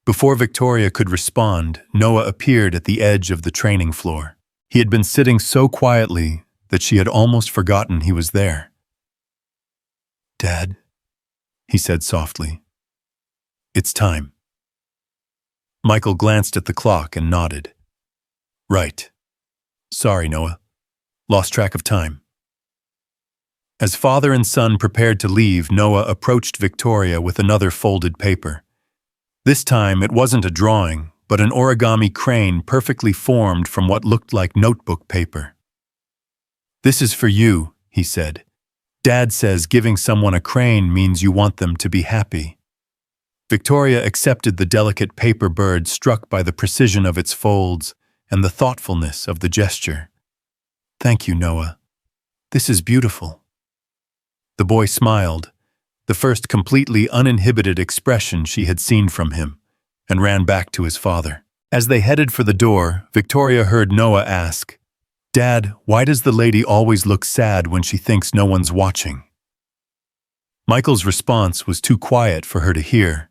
Before Victoria could respond, Noah appeared at the edge of the training floor. He had been sitting so quietly that she had almost forgotten he was there. "Dad," he said softly. "It's time." Michael glanced at the clock and nodded. "Right. Sorry, Noah. Lost track of time." As father and son prepared to leave, Noah approached Victoria with another folded paper. This time it wasn't a drawing, but an origami crane perfectly formed from what looked like notebook paper. "This is for you," he said. "Dad says giving someone a crane means you want them to be happy." Victoria accepted the delicate paper bird, struck by the precision of its folds and the thoughtfulness of the gesture. "Thank you, Noah. This is beautiful." The boy smiled, the first completely uninhibited expression she had seen from him, and ran back to his father. As they headed for the door, Victoria heard Noah ask, "Dad, why does the lady always look sad when she thinks no one's watching?" Michael's response was too quiet for her to hear,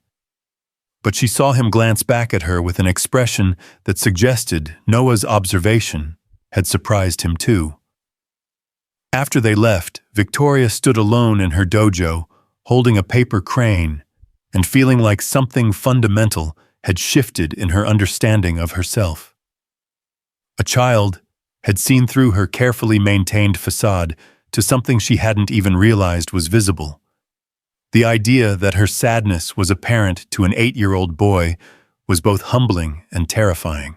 but she saw him glance back at her with an expression that suggested Noah's observation had surprised him too. After they left, Victoria stood alone in her dojo, holding a paper crane and feeling like something fundamental had shifted in her understanding of herself. A child had seen through her carefully maintained facade to something she hadn't even realized was visible. The idea that her sadness was apparent to an 8-year-old boy was both humbling and terrifying.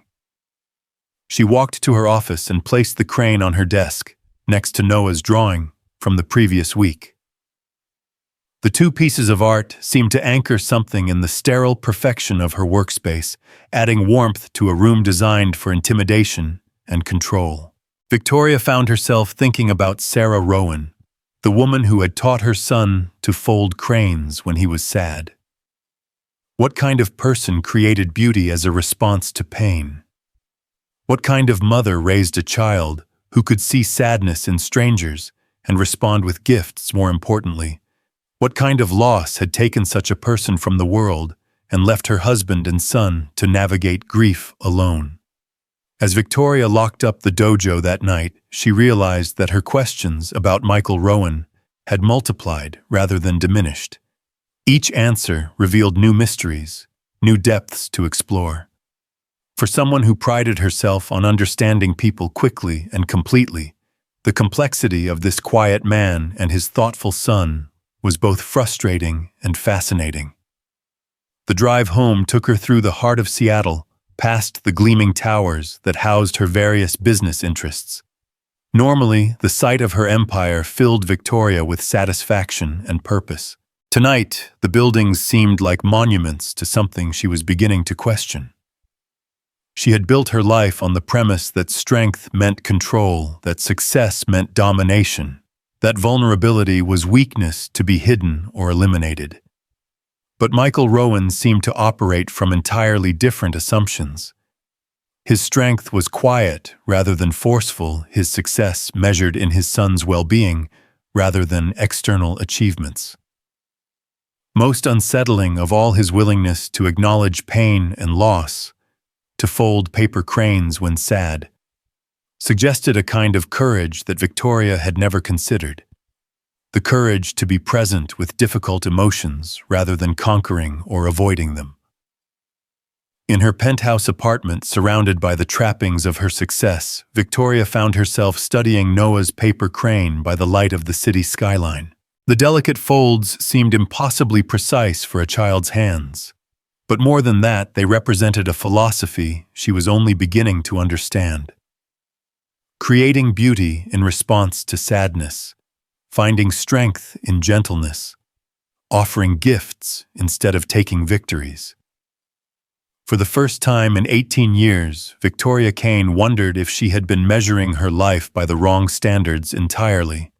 She walked to her office and placed the crane on her desk, next to Noah's drawing from the previous week. The two pieces of art seemed to anchor something in the sterile perfection of her workspace, adding warmth to a room designed for intimidation and control. Victoria found herself thinking about Sarah Rowan, the woman who had taught her son to fold cranes when he was sad. What kind of person created beauty as a response to pain? What kind of mother raised a child who could see sadness in strangers and respond with gifts, more importantly? What kind of loss had taken such a person from the world and left her husband and son to navigate grief alone? As Victoria locked up the dojo that night, she realized that her questions about Michael Rowan had multiplied rather than diminished. Each answer revealed new mysteries, new depths to explore. For someone who prided herself on understanding people quickly and completely, the complexity of this quiet man and his thoughtful son was both frustrating and fascinating. The drive home took her through the heart of Seattle, past the gleaming towers that housed her various business interests. Normally, the sight of her empire filled Victoria with satisfaction and purpose. Tonight, the buildings seemed like monuments to something she was beginning to question. She had built her life on the premise that strength meant control, that success meant domination, that vulnerability was weakness to be hidden or eliminated. But Michael Rowan seemed to operate from entirely different assumptions. His strength was quiet rather than forceful, his success measured in his son's well-being rather than external achievements. Most unsettling of all, his willingness to acknowledge pain and loss, to fold paper cranes when sad, suggested a kind of courage that Victoria had never considered. The courage to be present with difficult emotions rather than conquering or avoiding them. In her penthouse apartment, surrounded by the trappings of her success, Victoria found herself studying Noah's paper crane by the light of the city skyline. The delicate folds seemed impossibly precise for a child's hands. But more than that, they represented a philosophy she was only beginning to understand. Creating beauty in response to sadness, finding strength in gentleness, offering gifts instead of taking victories. For the first time in 18 years, Victoria Kane wondered if she had been measuring her life by the wrong standards entirely.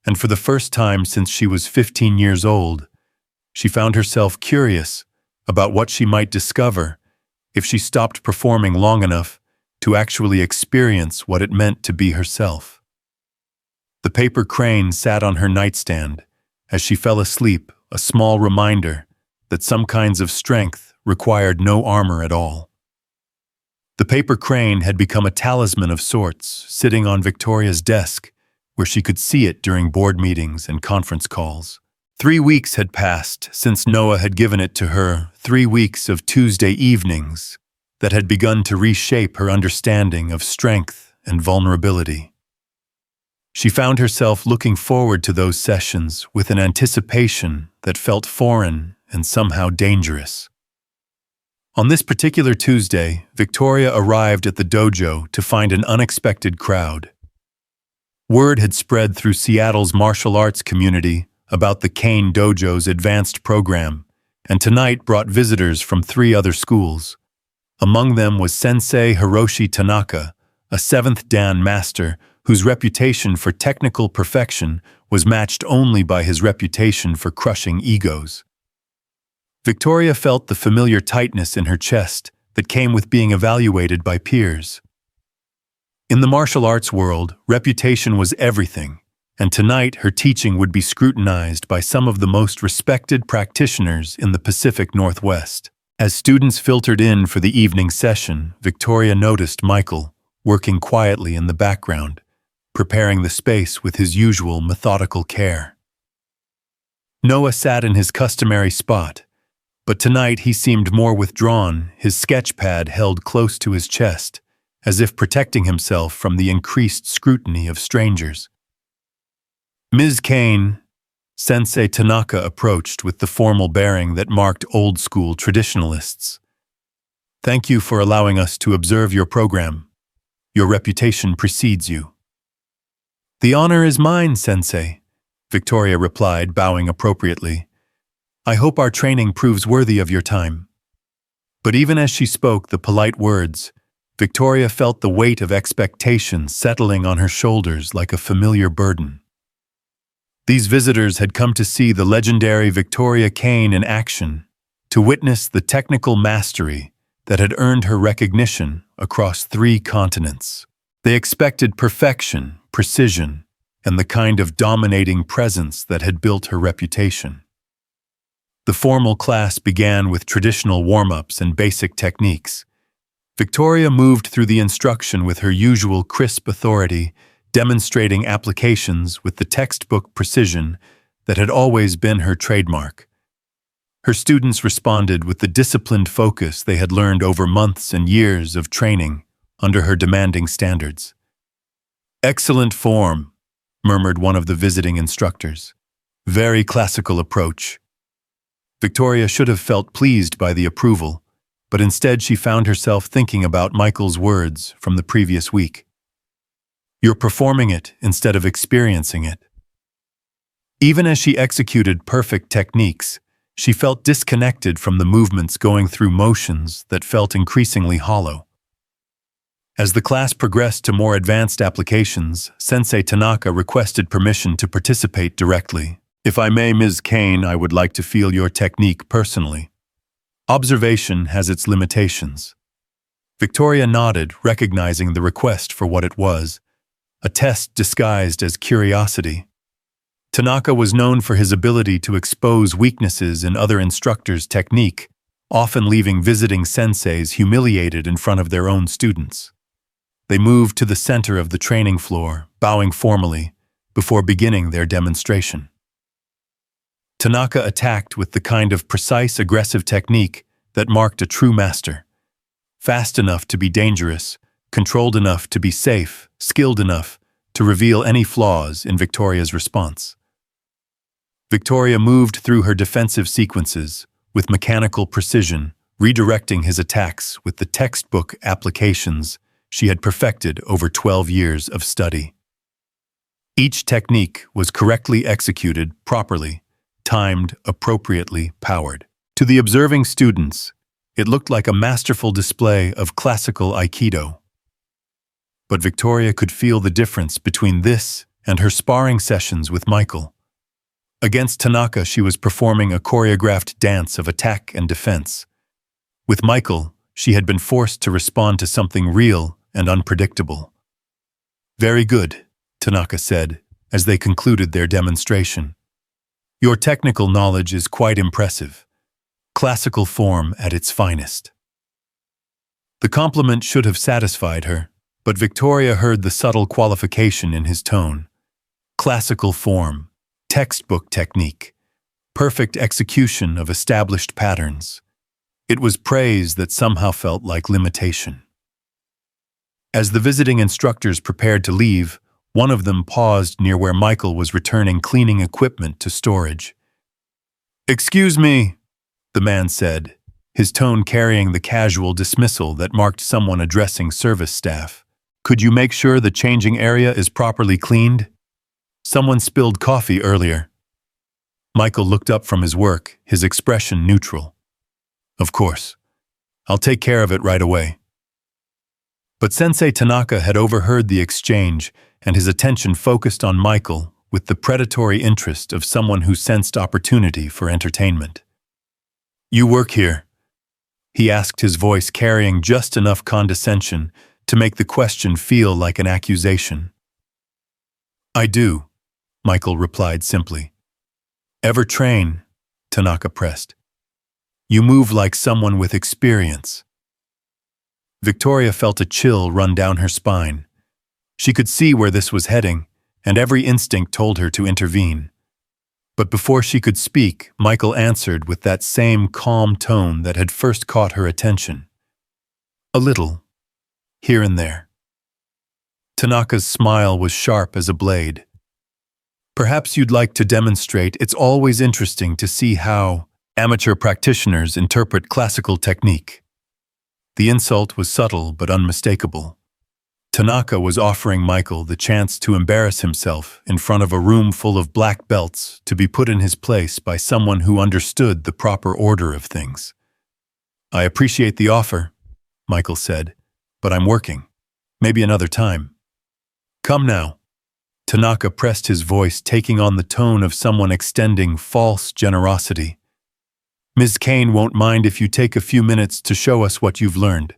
And for the first time since she was 15 years old, she found herself curious about what she might discover if she stopped performing long enough to actually experience what it meant to be herself. The paper crane sat on her nightstand as she fell asleep, a small reminder that some kinds of strength required no armor at all. The paper crane had become a talisman of sorts, sitting on Victoria's desk, where she could see it during board meetings and conference calls. 3 weeks had passed since Noah had given it to her, 3 weeks of Tuesday evenings that had begun to reshape her understanding of strength and vulnerability. She found herself looking forward to those sessions with an anticipation that felt foreign and somehow dangerous. On this particular Tuesday, Victoria arrived at the dojo to find an unexpected crowd. Word had spread through Seattle's martial arts community about the Kane Dojo's advanced program, and tonight brought visitors from 3 other schools. Among them was Sensei Hiroshi Tanaka, a 7th-Dan master whose reputation for technical perfection was matched only by his reputation for crushing egos. Victoria felt the familiar tightness in her chest that came with being evaluated by peers. In the martial arts world, reputation was everything, and tonight her teaching would be scrutinized by some of the most respected practitioners in the Pacific Northwest. As students filtered in for the evening session, Victoria noticed Michael working quietly in the background, preparing the space with his usual methodical care. Noah sat in his customary spot, but tonight he seemed more withdrawn, his sketch pad held close to his chest, as if protecting himself from the increased scrutiny of strangers. "Ms. Kane," Sensei Tanaka approached with the formal bearing that marked old-school traditionalists. "Thank you for allowing us to observe your program. Your reputation precedes you." "The honor is mine, Sensei," Victoria replied, bowing appropriately. "I hope our training proves worthy of your time." But even as she spoke the polite words, Victoria felt the weight of expectation settling on her shoulders like a familiar burden. These visitors had come to see the legendary Victoria Kane in action, to witness the technical mastery that had earned her recognition across 3 continents. They expected perfection, precision, and the kind of dominating presence that had built her reputation. The formal class began with traditional warm-ups and basic techniques. Victoria moved through the instruction with her usual crisp authority, demonstrating applications with the textbook precision that had always been her trademark. Her students responded with the disciplined focus they had learned over months and years of training under her demanding standards. "Excellent form," murmured one of the visiting instructors. "Very classical approach." Victoria should have felt pleased by the approval, but instead she found herself thinking about Michael's words from the previous week. "You're performing it instead of experiencing it." Even as she executed perfect techniques, she felt disconnected from the movements, going through motions that felt increasingly hollow. As the class progressed to more advanced applications, Sensei Tanaka requested permission to participate directly. "If I may, Ms. Kane, I would like to feel your technique personally. Observation has its limitations." Victoria nodded, recognizing the request for what it was, a test disguised as curiosity. Tanaka was known for his ability to expose weaknesses in other instructors' technique, often leaving visiting senseis humiliated in front of their own students. They moved to the center of the training floor, bowing formally, before beginning their demonstration. Tanaka attacked with the kind of precise, aggressive technique that marked a true master. Fast enough to be dangerous, controlled enough to be safe, skilled enough to reveal any flaws in Victoria's response. Victoria moved through her defensive sequences with mechanical precision, redirecting his attacks with the textbook applications she had perfected over 12 years of study. Each technique was correctly executed, properly, timed, appropriately powered. To the observing students, it looked like a masterful display of classical Aikido. But Victoria could feel the difference between this and her sparring sessions with Michael. Against Tanaka, she was performing a choreographed dance of attack and defense. With Michael, she had been forced to respond to something real and unpredictable. "Very good," Tanaka said, as they concluded their demonstration. "Your technical knowledge is quite impressive. classical form at its finest. The compliment should have satisfied her, but Victoria heard the subtle qualification in his tone. Classical form, textbook technique, perfect execution of established patterns. It was praise that somehow felt like limitation. As the visiting instructors prepared to leave, one of them paused near where Michael was returning cleaning equipment to storage. "Excuse me," the man said, his tone carrying the casual dismissal that marked someone addressing service staff. "Could you make sure the changing area is properly cleaned? Someone spilled coffee earlier." Michael looked up from his work, his expression neutral. "Of course. I'll take care of it right away." But Sensei Tanaka had overheard the exchange, and his attention focused on Michael with the predatory interest of someone who sensed opportunity for entertainment. "You work here?" he asked, his voice carrying just enough condescension to make the question feel like an accusation. "I do," Michael replied simply. "Ever train?" Tanaka pressed. "You move like someone with experience." Victoria felt a chill run down her spine. She could see where this was heading, and every instinct told her to intervene. But before she could speak, Michael answered with that same calm tone that had first caught her attention. "A little, here and there." Tanaka's smile was sharp as a blade. "Perhaps you'd like to demonstrate. It's always interesting to see how amateur practitioners interpret classical technique." The insult was subtle but unmistakable. Tanaka was offering Michael the chance to embarrass himself in front of a room full of black belts to be put in his place by someone who understood the proper order of things. "I appreciate the offer," Michael said, "but I'm working. Maybe another time." "Come now." Tanaka pressed his voice, taking on the tone of someone extending false generosity. "Ms. Kane won't mind if you take a few minutes to show us what you've learned.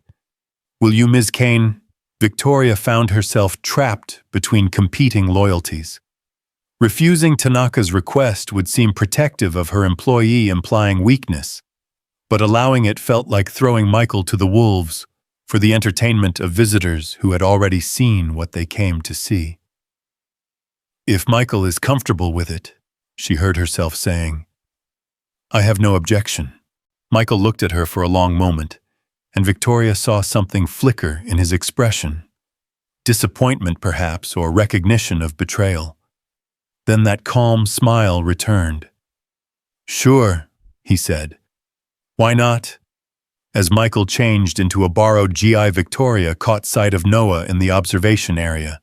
Will you, Ms. Kane?" Victoria found herself trapped between competing loyalties. Refusing Tanaka's request would seem protective of her employee, implying weakness, but allowing it felt like throwing Michael to the wolves for the entertainment of visitors who had already seen what they came to see. "If Michael is comfortable with it," she heard herself saying. "I have no objection." Michael looked at her for a long moment, and Victoria saw something flicker in his expression. Disappointment, perhaps, or recognition of betrayal. Then that calm smile returned. "Sure," he said. "Why not?" As Michael changed into a borrowed GI, Victoria caught sight of Noah in the observation area.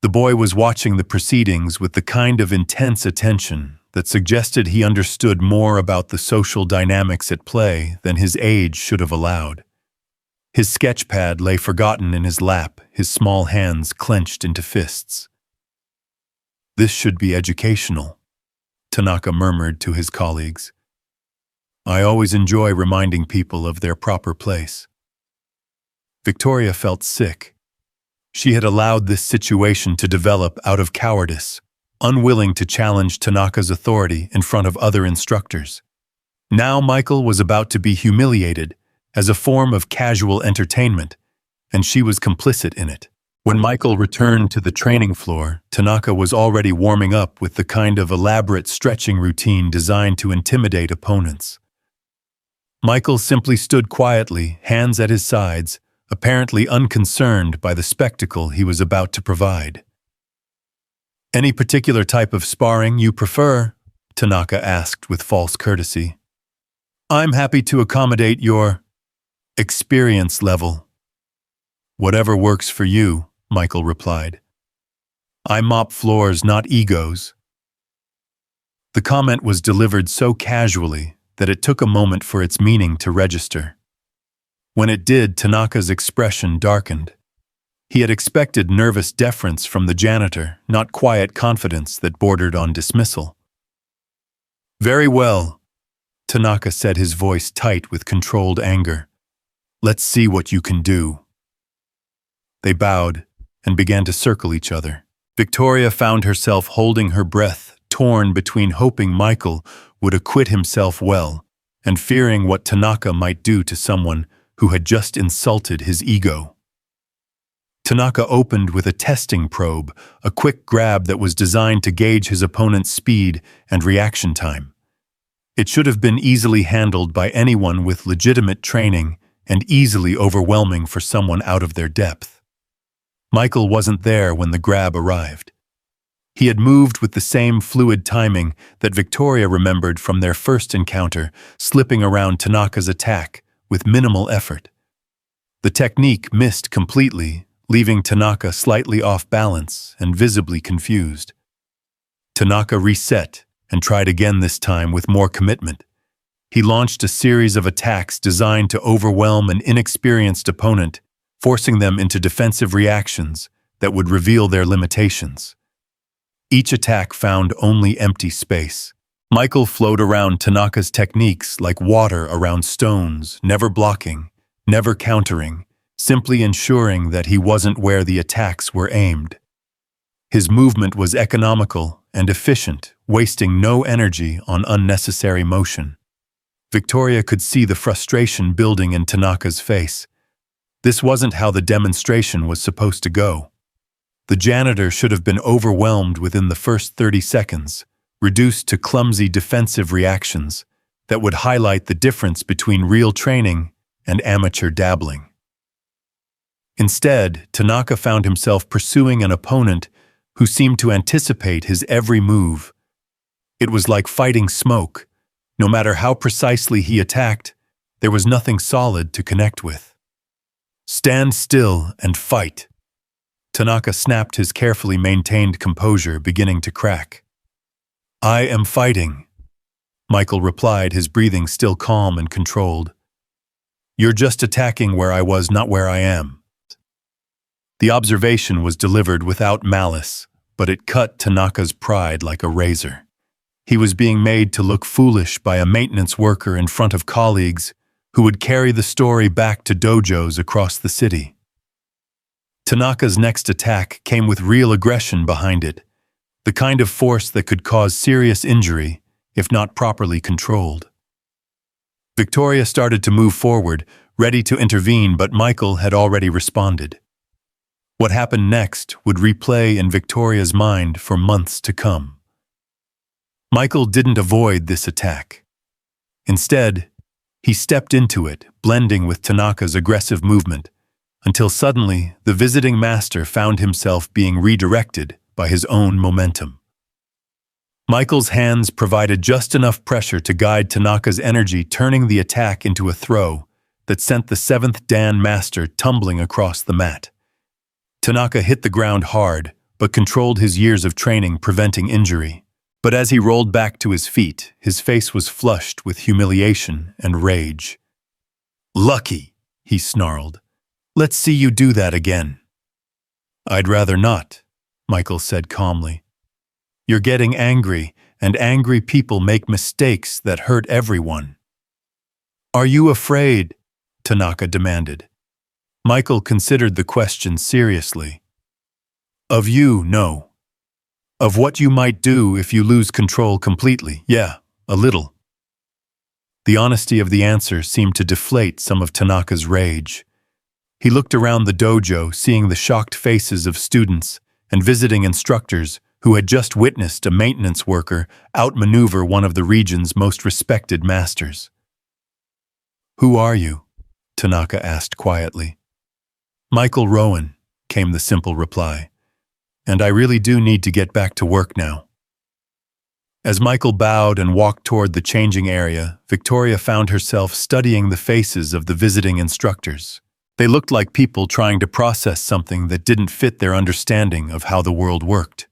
The boy was watching the proceedings with the kind of intense attention that suggested he understood more about the social dynamics at play than his age should have allowed. His sketchpad lay forgotten in his lap, his small hands clenched into fists. "This should be educational," Tanaka murmured to his colleagues. "I always enjoy reminding people of their proper place." Victoria felt sick. She had allowed this situation to develop out of cowardice, unwilling to challenge Tanaka's authority in front of other instructors. Now Michael was about to be humiliated as a form of casual entertainment, and she was complicit in it. When Michael returned to the training floor, Tanaka was already warming up with the kind of elaborate stretching routine designed to intimidate opponents. Michael simply stood quietly, hands at his sides, apparently unconcerned by the spectacle he was about to provide. "Any particular type of sparring you prefer?" Tanaka asked with false courtesy. "I'm happy to accommodate your experience level." "Whatever works for you," Michael replied. "I mop floors, not egos." The comment was delivered so casually that it took a moment for its meaning to register. When it did, Tanaka's expression darkened. He had expected nervous deference from the janitor, not quiet confidence that bordered on dismissal. "Very well," Tanaka said, his voice tight with controlled anger. "Let's see what you can do." They bowed and began to circle each other. Victoria found herself holding her breath, torn between hoping Michael would acquit himself well and fearing what Tanaka might do to someone who had just insulted his ego. Tanaka opened with a testing probe, a quick grab that was designed to gauge his opponent's speed and reaction time. It should have been easily handled by anyone with legitimate training and easily overwhelming for someone out of their depth. Michael wasn't there when the grab arrived. He had moved with the same fluid timing that Victoria remembered from their first encounter, slipping around Tanaka's attack with minimal effort. The technique missed completely, leaving Tanaka slightly off balance and visibly confused. Tanaka reset and tried again, this time with more commitment. He launched a series of attacks designed to overwhelm an inexperienced opponent, forcing them into defensive reactions that would reveal their limitations. Each attack found only empty space. Michael flowed around Tanaka's techniques like water around stones, never blocking, never countering, simply ensuring that he wasn't where the attacks were aimed. His movement was economical and efficient, wasting no energy on unnecessary motion. Victoria could see the frustration building in Tanaka's face. This wasn't how the demonstration was supposed to go. The janitor should have been overwhelmed within the first 30 seconds, reduced to clumsy defensive reactions that would highlight the difference between real training and amateur dabbling. Instead, Tanaka found himself pursuing an opponent who seemed to anticipate his every move. It was like fighting smoke. No matter how precisely he attacked, there was nothing solid to connect with. "Stand still and fight." Tanaka snapped, his carefully maintained composure beginning to crack. "I am fighting," Michael replied, his breathing still calm and controlled. "You're just attacking where I was, not where I am." The observation was delivered without malice, but it cut Tanaka's pride like a razor. He was being made to look foolish by a maintenance worker in front of colleagues who would carry the story back to dojos across the city. Tanaka's next attack came with real aggression behind it, the kind of force that could cause serious injury if not properly controlled. Victoria started to move forward, ready to intervene, but Michael had already responded. What happened next would replay in Victoria's mind for months to come. Michael didn't avoid this attack. Instead, he stepped into it, blending with Tanaka's aggressive movement, until suddenly the visiting master found himself being redirected by his own momentum. Michael's hands provided just enough pressure to guide Tanaka's energy, turning the attack into a throw that sent the 7th-Dan master tumbling across the mat. Tanaka hit the ground hard, but controlled his years of training, preventing injury. But as he rolled back to his feet, his face was flushed with humiliation and rage. "Lucky," he snarled. "Let's see you do that again." "I'd rather not," Michael said calmly. "You're getting angry, and angry people make mistakes that hurt everyone." "Are you afraid?" Tanaka demanded. Michael considered the question seriously. "Of you, no. Of what you might do if you lose control completely, yeah, a little." The honesty of the answer seemed to deflate some of Tanaka's rage. He looked around the dojo, seeing the shocked faces of students and visiting instructors who had just witnessed a maintenance worker outmaneuver one of the region's most respected masters. "Who are you?" Tanaka asked quietly. "Michael Rowan," came the simple reply. "And I really do need to get back to work now." As Michael bowed and walked toward the changing area, Victoria found herself studying the faces of the visiting instructors. They looked like people trying to process something that didn't fit their understanding of how the world worked.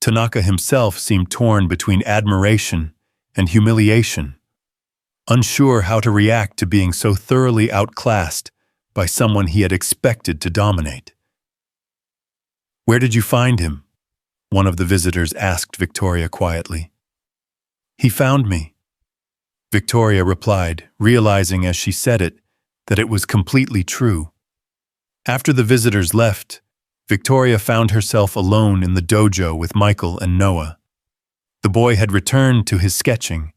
Tanaka himself seemed torn between admiration and humiliation, unsure how to react to being so thoroughly outclassed by someone he had expected to dominate. "Where did you find him?" one of the visitors asked Victoria quietly. "He found me," Victoria replied, realizing as she said it that it was completely true. After the visitors left, Victoria found herself alone in the dojo with Michael and Noah. The boy had returned to his sketching,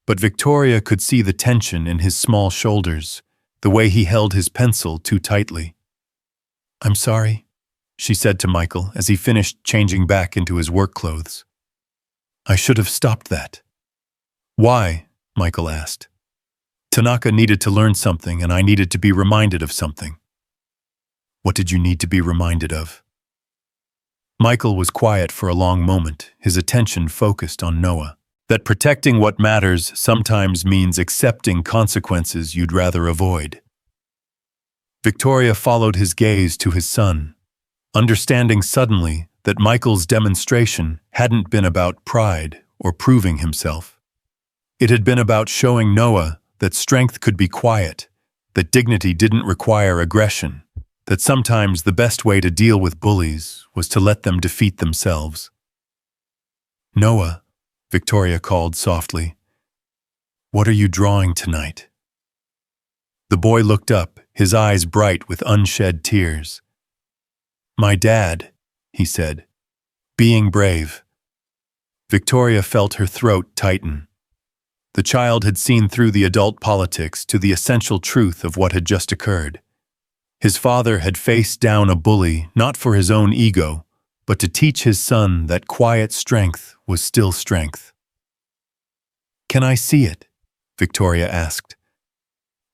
But Victoria could see the tension in his small shoulders, the way he held his pencil too tightly. "I'm sorry," she said to Michael as he finished changing back into his work clothes. "I should have stopped that." "Why?" Michael asked. "Tanaka needed to learn something and I needed to be reminded of something." "What did you need to be reminded of?" Michael was quiet for a long moment, his attention focused on Noah. That protecting what matters sometimes means accepting consequences you'd rather avoid. Victoria followed his gaze to his son, understanding suddenly that Michael's demonstration hadn't been about pride or proving himself. It had been about showing Noah that strength could be quiet, that dignity didn't require aggression, that sometimes the best way to deal with bullies was to let them defeat themselves. "Noah," Victoria called softly, "what are you drawing tonight?" The boy looked up, his eyes bright with unshed tears. "My dad," he said, "being brave." Victoria felt her throat tighten. The child had seen through the adult politics to the essential truth of what had just occurred. His father had faced down a bully not for his own ego, but to teach his son that quiet strength was still strength. "Can I see it?" Victoria asked.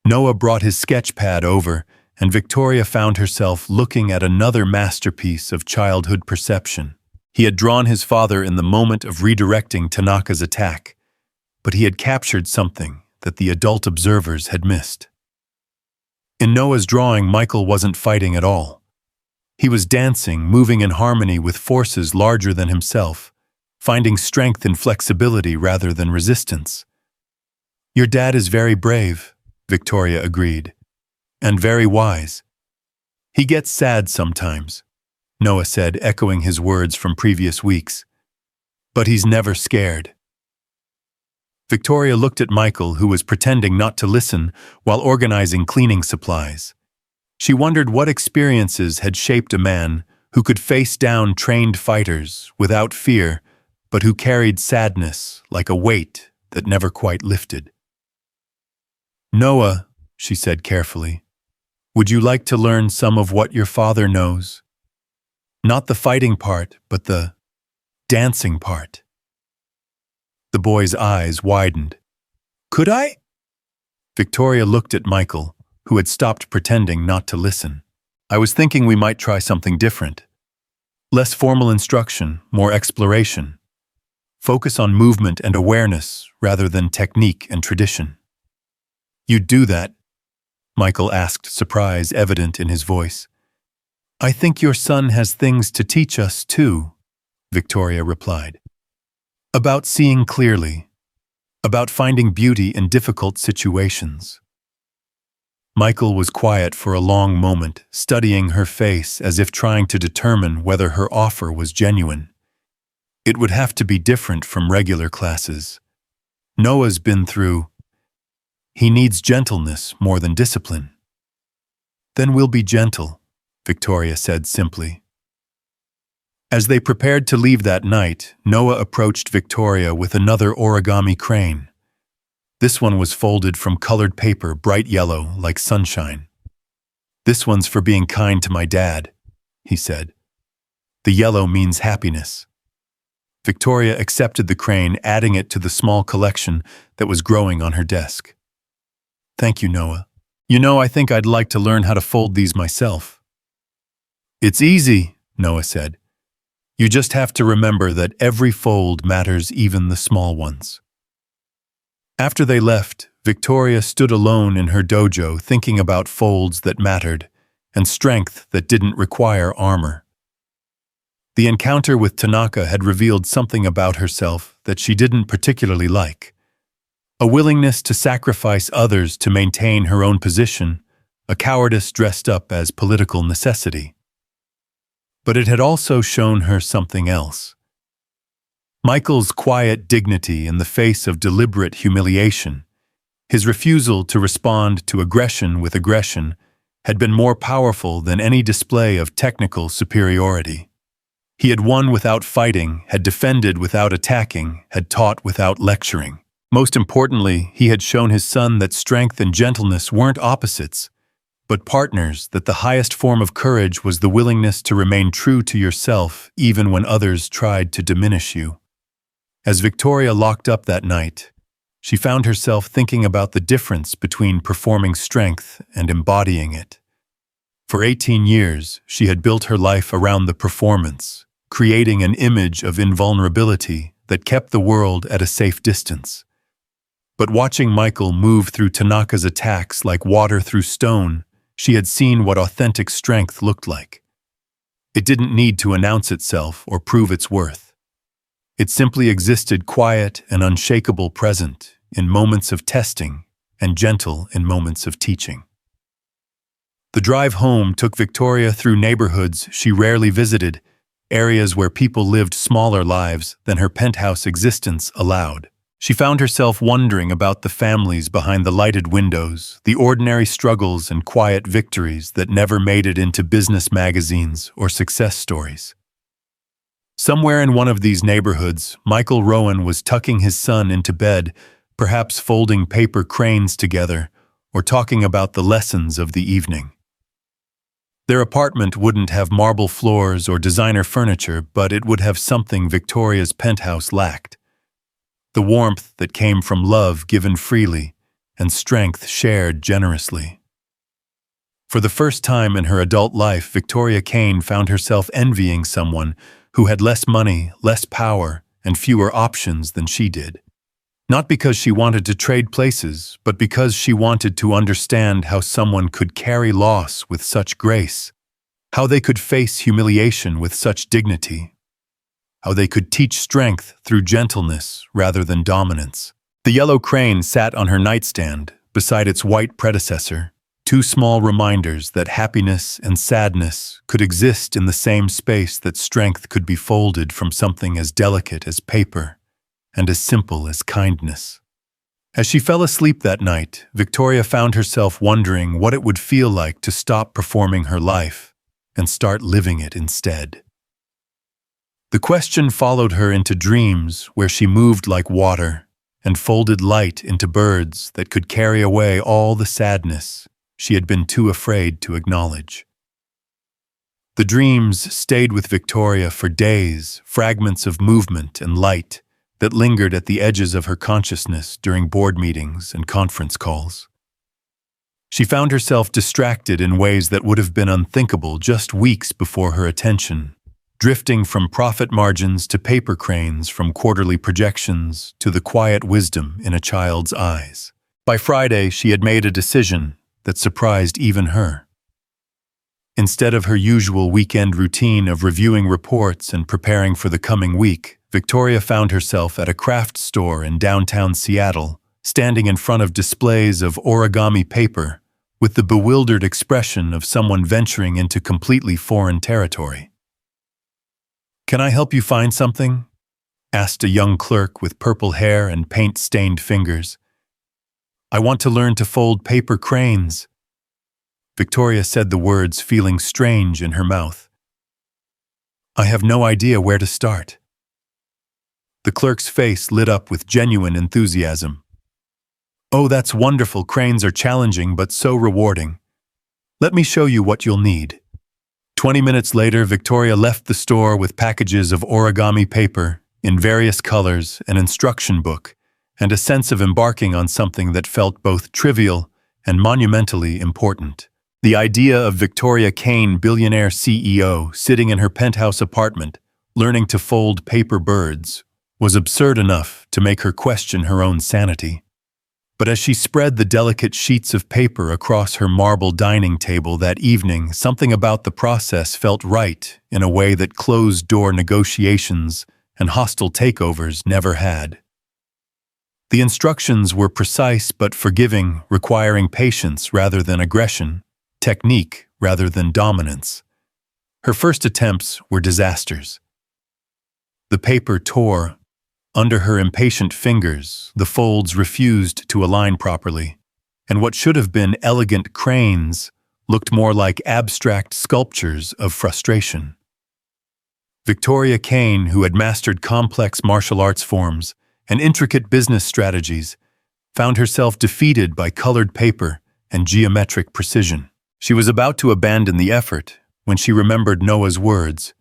Noah brought his sketch pad over, and Victoria found herself looking at another masterpiece of childhood perception. He had drawn his father in the moment of redirecting Tanaka's attack, but he had captured something that the adult observers had missed. In Noah's drawing, Michael wasn't fighting at all. He was dancing, moving in harmony with forces larger than himself, finding strength in flexibility rather than resistance. "Your dad is very brave," Victoria agreed, "and very wise. He gets sad sometimes," Noah said, echoing his words from previous weeks. "But he's never scared." Victoria looked at Michael, who was pretending not to listen while organizing cleaning supplies. She wondered what experiences had shaped a man who could face down trained fighters without fear, but who carried sadness like a weight that never quite lifted. "Noah," she said carefully, "would you like to learn some of what your father knows? Not the fighting part, but the dancing part." The boy's eyes widened. "Could I?" Victoria looked at Michael, who had stopped pretending not to listen. "I was thinking we might try something different. Less formal instruction, more exploration. Focus on movement and awareness rather than technique and tradition." "You'd do that?" Michael asked, surprise evident in his voice. "I think your son has things to teach us too," Victoria replied. "About seeing clearly, about finding beauty in difficult situations." Michael was quiet for a long moment, studying her face as if trying to determine whether her offer was genuine. It would have to be different from regular classes. Noah's been through. He needs gentleness more than discipline. "Then we'll be gentle," Victoria said simply. As they prepared to leave that night, Noah approached Victoria with another origami crane. This one was folded from colored paper, bright yellow, like sunshine. "This one's for being kind to my dad," he said. "The yellow means happiness." Victoria accepted the crane, adding it to the small collection that was growing on her desk. "Thank you, Noah. You know, I think I'd like to learn how to fold these myself." "It's easy," Noah said. "You just have to remember that every fold matters, even the small ones." After they left, Victoria stood alone in her dojo thinking about folds that mattered and strength that didn't require armor. The encounter with Tanaka had revealed something about herself that she didn't particularly like. A willingness to sacrifice others to maintain her own position, a cowardice dressed up as political necessity. But it had also shown her something else. Michael's quiet dignity in the face of deliberate humiliation, his refusal to respond to aggression with aggression, had been more powerful than any display of technical superiority. He had won without fighting, had defended without attacking, had taught without lecturing. Most importantly, he had shown his son that strength and gentleness weren't opposites, but partners, that the highest form of courage was the willingness to remain true to yourself even when others tried to diminish you. As Victoria locked up that night, she found herself thinking about the difference between performing strength and embodying it. For 18 years, she had built her life around the performance, creating an image of invulnerability that kept the world at a safe distance. But watching Michael move through Tanaka's attacks like water through stone, she had seen what authentic strength looked like. It didn't need to announce itself or prove its worth. It simply existed quiet and unshakable, present in moments of testing and gentle in moments of teaching. The drive home took Victoria through neighborhoods she rarely visited, areas where people lived smaller lives than her penthouse existence allowed. She found herself wondering about the families behind the lighted windows, the ordinary struggles and quiet victories that never made it into business magazines or success stories. Somewhere in one of these neighborhoods, Michael Rowan was tucking his son into bed, perhaps folding paper cranes together or talking about the lessons of the evening. Their apartment wouldn't have marble floors or designer furniture, but it would have something Victoria's penthouse lacked: the warmth that came from love given freely and strength shared generously. For the first time in her adult life, Victoria Kane found herself envying someone who had less money, less power, and fewer options than she did. Not because she wanted to trade places, but because she wanted to understand how someone could carry loss with such grace, how they could face humiliation with such dignity, how they could teach strength through gentleness rather than dominance. The yellow crane sat on her nightstand beside its white predecessor, two small reminders that happiness and sadness could exist in the same space, that strength could be folded from something as delicate as paper and as simple as kindness. As she fell asleep that night, Victoria found herself wondering what it would feel like to stop performing her life and start living it instead. The question followed her into dreams where she moved like water and folded light into birds that could carry away all the sadness she had been too afraid to acknowledge. The dreams stayed with Victoria for days, fragments of movement and light that lingered at the edges of her consciousness during board meetings and conference calls. She found herself distracted in ways that would have been unthinkable just weeks before her attention, drifting from profit margins to paper cranes, from quarterly projections to the quiet wisdom in a child's eyes. By Friday, she had made a decision that surprised even her. Instead of her usual weekend routine of reviewing reports and preparing for the coming week, Victoria found herself at a craft store in downtown Seattle, standing in front of displays of origami paper with the bewildered expression of someone venturing into completely foreign territory. "Can I help you find something?" asked a young clerk with purple hair and paint-stained fingers. "I want to learn to fold paper cranes." Victoria said the words, feeling strange in her mouth. "I have no idea where to start." The clerk's face lit up with genuine enthusiasm. "Oh, that's wonderful. Cranes are challenging but so rewarding. Let me show you what you'll need." 20 minutes later, Victoria left the store with packages of origami paper in various colors, an instruction book, and a sense of embarking on something that felt both trivial and monumentally important. The idea of Victoria Kane, billionaire CEO, sitting in her penthouse apartment, learning to fold paper birds, was absurd enough to make her question her own sanity. But as she spread the delicate sheets of paper across her marble dining table that evening, something about the process felt right in a way that closed-door negotiations and hostile takeovers never had. The instructions were precise but forgiving, requiring patience rather than aggression, technique rather than dominance. Her first attempts were disasters. The paper tore under her impatient fingers, the folds refused to align properly, and what should have been elegant cranes looked more like abstract sculptures of frustration. Victoria Kane, who had mastered complex martial arts forms, and intricate business strategies, found herself defeated by colored paper and geometric precision. She was about to abandon the effort when she remembered Noah's words.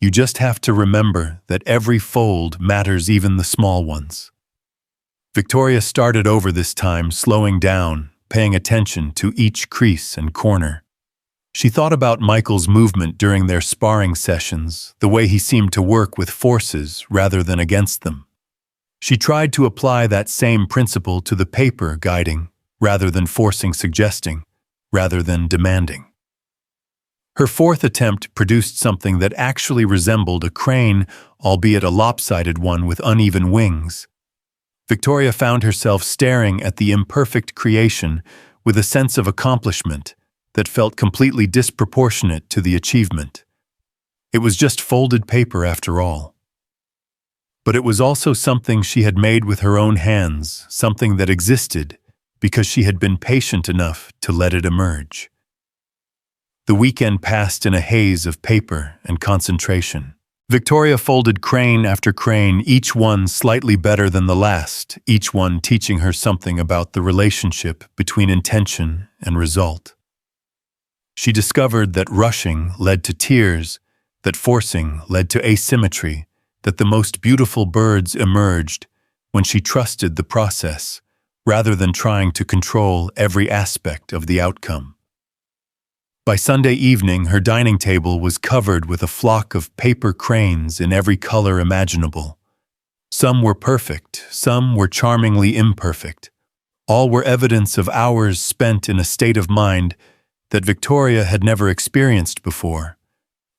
You just have to remember that every fold matters, even the small ones. Victoria started over this time, slowing down, paying attention to each crease and corner. She thought about Michael's movement during their sparring sessions, the way he seemed to work with forces rather than against them. She tried to apply that same principle to the paper, guiding rather than forcing, suggesting rather than demanding. Her fourth attempt produced something that actually resembled a crane, albeit a lopsided one with uneven wings. Victoria found herself staring at the imperfect creation with a sense of accomplishment that felt completely disproportionate to the achievement. It was just folded paper after all. But it was also something she had made with her own hands, something that existed because she had been patient enough to let it emerge. The weekend passed in a haze of paper and concentration. Victoria folded crane after crane, each one slightly better than the last, each one teaching her something about the relationship between intention and result. She discovered that rushing led to tears, that forcing led to asymmetry, that the most beautiful birds emerged when she trusted the process, rather than trying to control every aspect of the outcome. By Sunday evening, her dining table was covered with a flock of paper cranes in every color imaginable. Some were perfect, some were charmingly imperfect. All were evidence of hours spent in a state of mind that Victoria had never experienced before.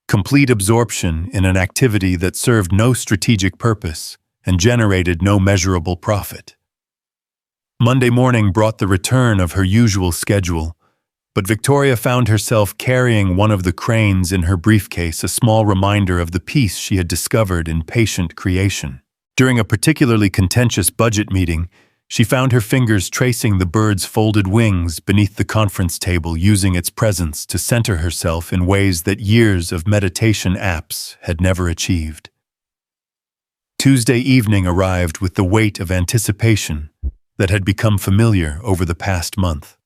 Complete absorption in an activity that served no strategic purpose and generated no measurable profit. Monday morning brought the return of her usual schedule, but Victoria found herself carrying one of the cranes in her briefcase, a small reminder of the peace she had discovered in patient creation. During a particularly contentious budget meeting, she found her fingers tracing the bird's folded wings beneath the conference table, using its presence to center herself in ways that years of meditation apps had never achieved. Tuesday evening arrived with the weight of anticipation that had become familiar over the past month.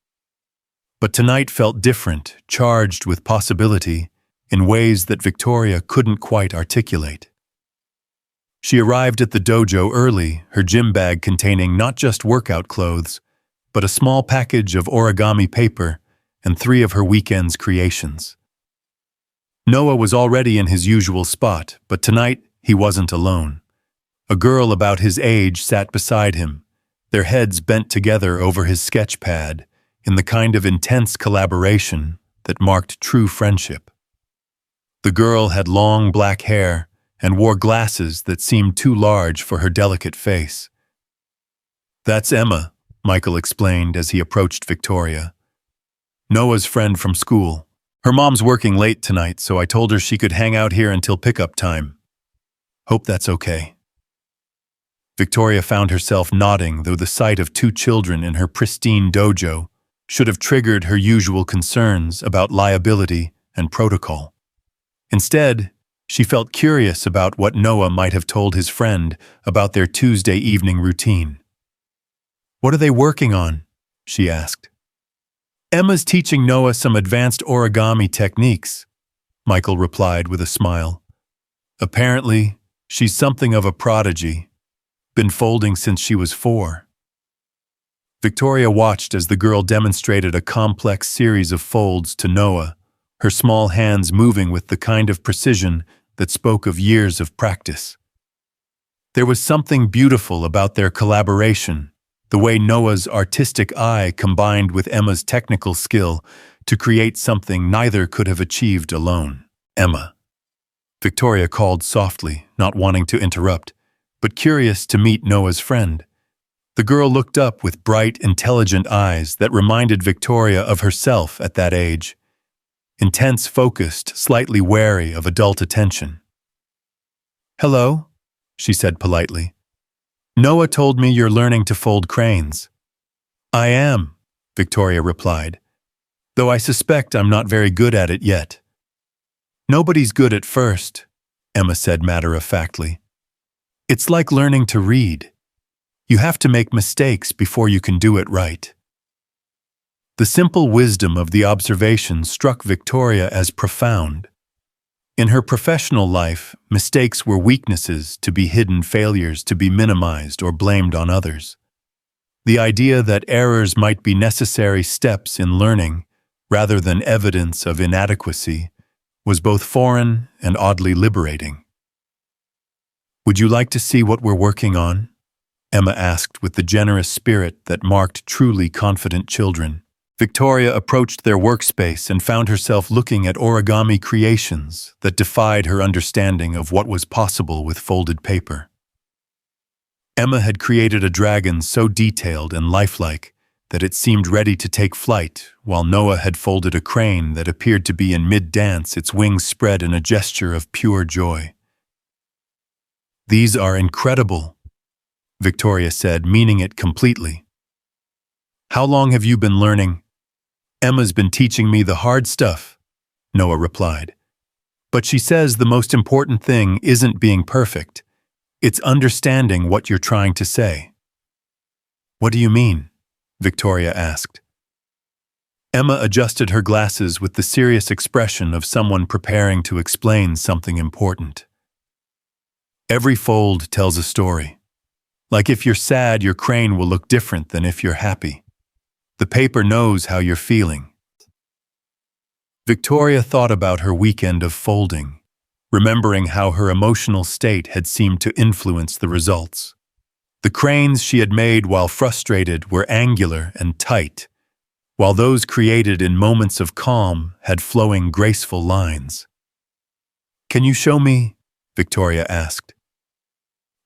But tonight felt different, charged with possibility, in ways that Victoria couldn't quite articulate. She arrived at the dojo early, her gym bag containing not just workout clothes, but a small package of origami paper and 3 of her weekend's creations. Noah was already in his usual spot, but tonight he wasn't alone. A girl about his age sat beside him, their heads bent together over his sketch pad, in the kind of intense collaboration that marked true friendship. The girl had long black hair and wore glasses that seemed too large for her delicate face. That's Emma, Michael explained as he approached Victoria. Noah's friend from school. Her mom's working late tonight, so I told her she could hang out here until pickup time. Hope that's okay. Victoria found herself nodding, though the sight of 2 children in her pristine dojo should have triggered her usual concerns about liability and protocol. Instead, she felt curious about what Noah might have told his friend about their Tuesday evening routine. What are they working on? She asked. Emma's teaching Noah some advanced origami techniques, Michael replied with a smile. Apparently, she's something of a prodigy. Been folding since she was 4. Victoria watched as the girl demonstrated a complex series of folds to Noah, her small hands moving with the kind of precision that spoke of years of practice. There was something beautiful about their collaboration, the way Noah's artistic eye combined with Emma's technical skill to create something neither could have achieved alone. Emma. Victoria called softly, not wanting to interrupt, but curious to meet Noah's friend. The girl looked up with bright, intelligent eyes that reminded Victoria of herself at that age. Intense, focused, slightly wary of adult attention. Hello, she said politely. Noah told me you're learning to fold cranes. I am, Victoria replied, though I suspect I'm not very good at it yet. Nobody's good at first, Emma said matter-of-factly. It's like learning to read. You have to make mistakes before you can do it right. The simple wisdom of the observation struck Victoria as profound. In her professional life, mistakes were weaknesses to be hidden, failures to be minimized or blamed on others. The idea that errors might be necessary steps in learning, rather than evidence of inadequacy, was both foreign and oddly liberating. "Would you like to see what we're working on?" Emma asked with the generous spirit that marked truly confident children. Victoria approached their workspace and found herself looking at origami creations that defied her understanding of what was possible with folded paper. Emma had created a dragon so detailed and lifelike that it seemed ready to take flight, while Noah had folded a crane that appeared to be in mid-dance, its wings spread in a gesture of pure joy. "These are incredible," Victoria said, meaning it completely. "How long have you been learning?" "Emma's been teaching me the hard stuff," Noah replied. "But she says the most important thing isn't being perfect. It's understanding what you're trying to say." "What do you mean?" Victoria asked. Emma adjusted her glasses with the serious expression of someone preparing to explain something important. "Every fold tells a story. Like if you're sad, your crane will look different than if you're happy. The paper knows how you're feeling." Victoria thought about her weekend of folding, remembering how her emotional state had seemed to influence the results. The cranes she had made while frustrated were angular and tight, while those created in moments of calm had flowing, graceful lines. "Can you show me?" Victoria asked.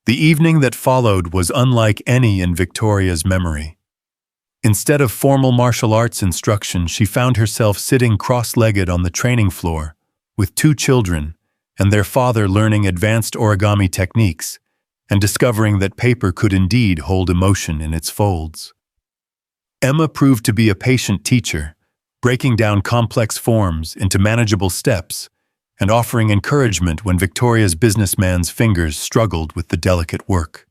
The evening that followed was unlike any in Victoria's memory. Instead of formal martial arts instruction, she found herself sitting cross-legged on the training floor with two children and their father, learning advanced origami techniques and discovering that paper could indeed hold emotion in its folds. Emma proved to be a patient teacher, breaking down complex forms into manageable steps and offering encouragement when Victoria's businessman's fingers struggled with the delicate work.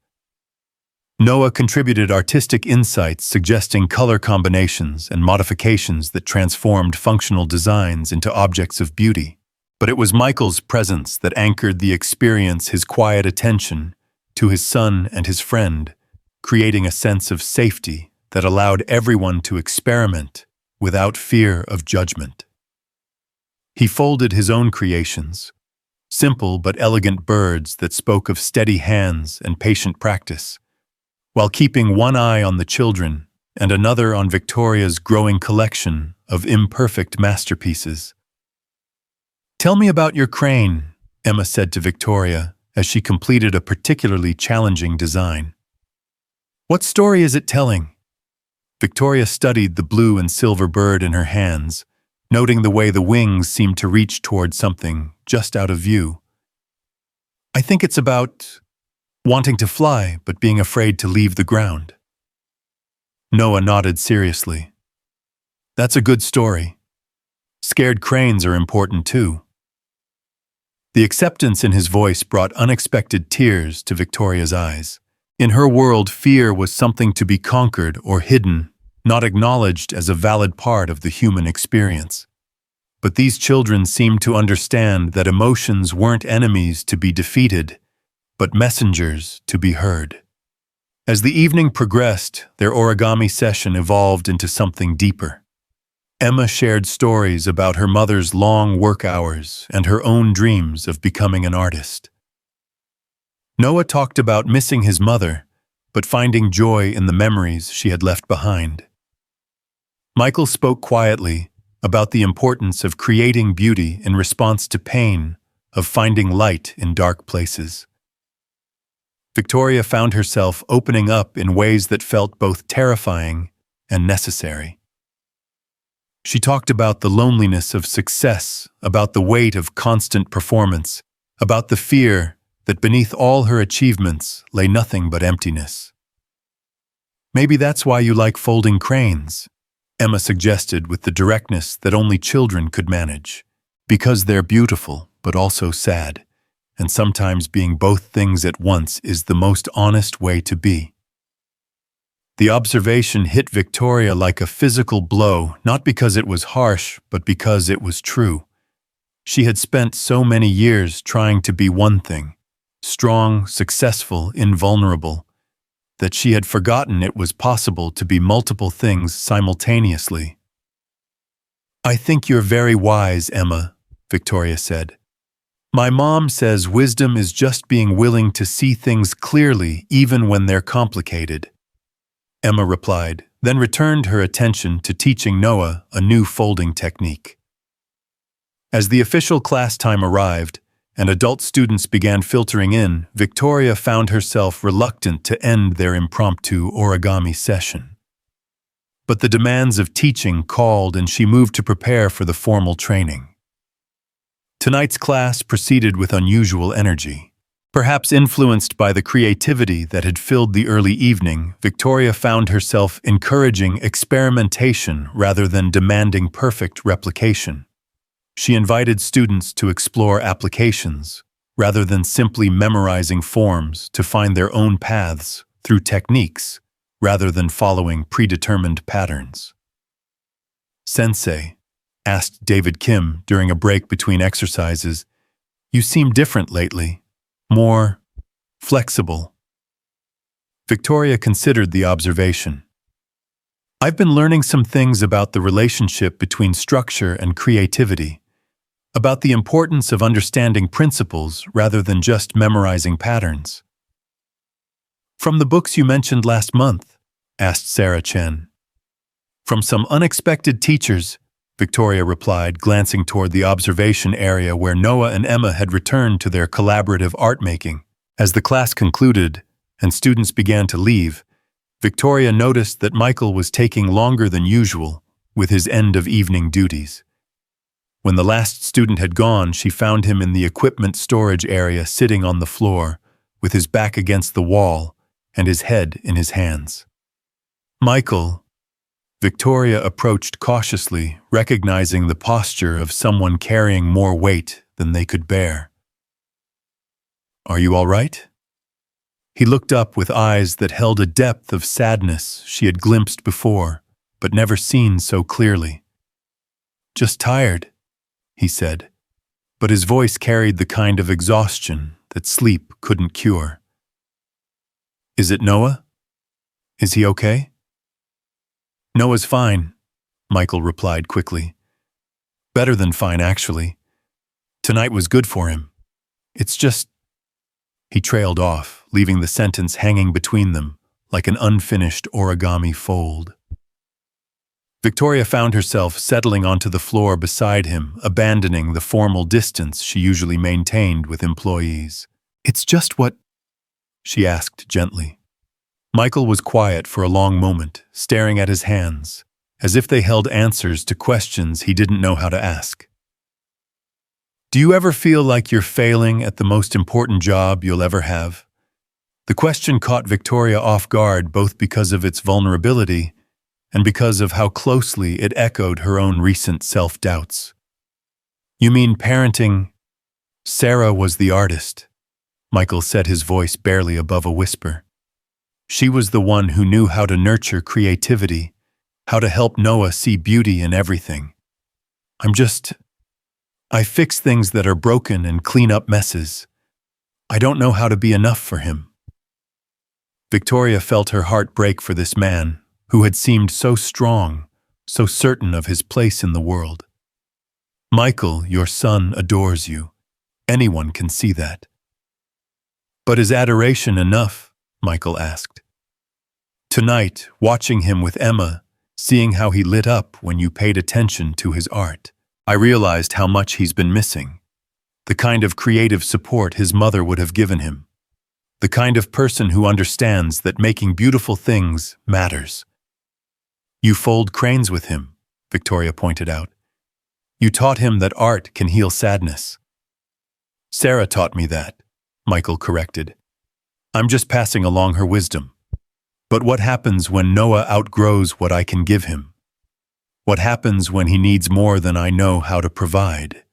Noah contributed artistic insights, suggesting color combinations and modifications that transformed functional designs into objects of beauty. But it was Michael's presence that anchored the experience, his quiet attention to his son and his friend, creating a sense of safety that allowed everyone to experiment without fear of judgment. He folded his own creations, simple but elegant birds that spoke of steady hands and patient practice, while keeping one eye on the children and another on Victoria's growing collection of imperfect masterpieces. "Tell me about your crane," Emma said to Victoria as she completed a particularly challenging design. "What story is it telling?" Victoria studied the blue and silver bird in her hands, noting the way the wings seemed to reach toward something just out of view. "I think it's about wanting to fly, but being afraid to leave the ground." Noah nodded seriously. "That's a good story. Scared cranes are important too." The acceptance in his voice brought unexpected tears to Victoria's eyes. In her world, fear was something to be conquered or hidden, not acknowledged as a valid part of the human experience. But these children seemed to understand that emotions weren't enemies to be defeated, but messengers to be heard. As the evening progressed, their origami session evolved into something deeper. Emma shared stories about her mother's long work hours and her own dreams of becoming an artist. Noah talked about missing his mother, but finding joy in the memories she had left behind. Michael spoke quietly about the importance of creating beauty in response to pain, of finding light in dark places. Victoria found herself opening up in ways that felt both terrifying and necessary. She talked about the loneliness of success, about the weight of constant performance, about the fear that beneath all her achievements lay nothing but emptiness. "Maybe that's why you like folding cranes," Emma suggested with the directness that only children could manage. "Because they're beautiful, but also sad, and sometimes being both things at once is the most honest way to be. The observation hit Victoria like a physical blow, not because it was harsh, but because it was true. She had spent so many years trying to be one thing, strong, successful, invulnerable, that she had forgotten it was possible to be multiple things simultaneously. "I think you're very wise, Emma," Victoria said. "My mom says wisdom is just being willing to see things clearly even when they're complicated." Emma replied, then returned her attention to teaching Noah a new folding technique. As the official class time arrived, and adult students began filtering in, Victoria found herself reluctant to end their impromptu origami session. But the demands of teaching called and she moved to prepare for the formal training. Tonight's class proceeded with unusual energy. Perhaps influenced by the creativity that had filled the early evening, Victoria found herself encouraging experimentation rather than demanding perfect replication. She invited students to explore applications, rather than simply memorizing forms to find their own paths through techniques, rather than following predetermined patterns. "Sensei," asked David Kim during a break between exercises, "you seem different lately, more flexible." Victoria considered the observation. "I've been learning some things about the relationship between structure and creativity, about the importance of understanding principles rather than just memorizing patterns." "From the books you mentioned last month?" asked Sarah Chen. "From some unexpected teachers," Victoria replied, glancing toward the observation area where Noah and Emma had returned to their collaborative art-making. As the class concluded and students began to leave, Victoria noticed that Michael was taking longer than usual with his end-of-evening duties. When the last student had gone, she found him in the equipment storage area sitting on the floor, with his back against the wall and his head in his hands. "Michael," Victoria approached cautiously, recognizing the posture of someone carrying more weight than they could bear. "Are you all right?" He looked up with eyes that held a depth of sadness she had glimpsed before, but never seen so clearly. "Just tired," he said, but his voice carried the kind of exhaustion that sleep couldn't cure. "Is it Noah? Is he okay?" "Noah's fine," Michael replied quickly. "Better than fine, actually. Tonight was good for him. It's just—" He trailed off, leaving the sentence hanging between them like an unfinished origami fold. Victoria found herself settling onto the floor beside him, abandoning the formal distance she usually maintained with employees. "It's just what?" she asked gently. Michael was quiet for a long moment, staring at his hands, as if they held answers to questions he didn't know how to ask. "Do you ever feel like you're failing at the most important job you'll ever have?" The question caught Victoria off guard both because of its vulnerability and because of how closely it echoed her own recent self-doubts. "You mean parenting?" "Sarah was the artist," Michael said, his voice barely above a whisper. "She was the one who knew how to nurture creativity, how to help Noah see beauty in everything. I fix things that are broken and clean up messes. I don't know how to be enough for him." Victoria felt her heart break for this man, who had seemed so strong, so certain of his place in the world. "Michael, your son adores you. Anyone can see that." "But is adoration enough?" Michael asked. "Tonight, watching him with Emma, seeing how he lit up when you paid attention to his art, I realized how much he's been missing. The kind of creative support his mother would have given him. The kind of person who understands that making beautiful things matters." "You fold cranes with him," Victoria pointed out. "You taught him that art can heal sadness." "Sarah taught me that," Michael corrected. "I'm just passing along her wisdom. But what happens when Noah outgrows what I can give him? What happens when he needs more than I know how to provide?"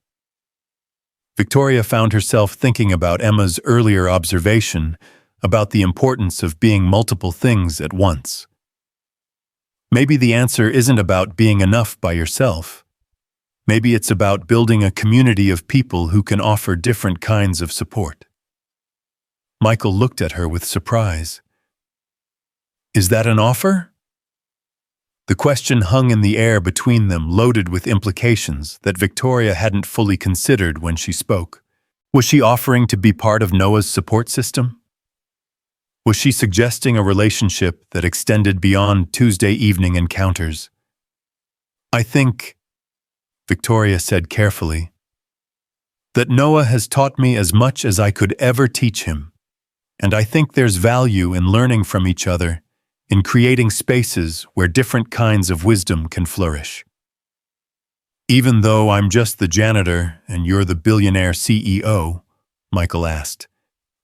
Victoria found herself thinking about Emma's earlier observation about the importance of being multiple things at once. Maybe the answer isn't about being enough by yourself. Maybe it's about building a community of people who can offer different kinds of support. Michael looked at her with surprise. Is that an offer? The question hung in the air between them, loaded with implications that Victoria hadn't fully considered when she spoke. Was she offering to be part of Noah's support system? Was she suggesting a relationship that extended beyond Tuesday evening encounters? I think, Victoria said carefully, that Noah has taught me as much as I could ever teach him, and I think there's value in learning from each other, in creating spaces where different kinds of wisdom can flourish. Even though I'm just the janitor and you're the billionaire CEO, Michael asked,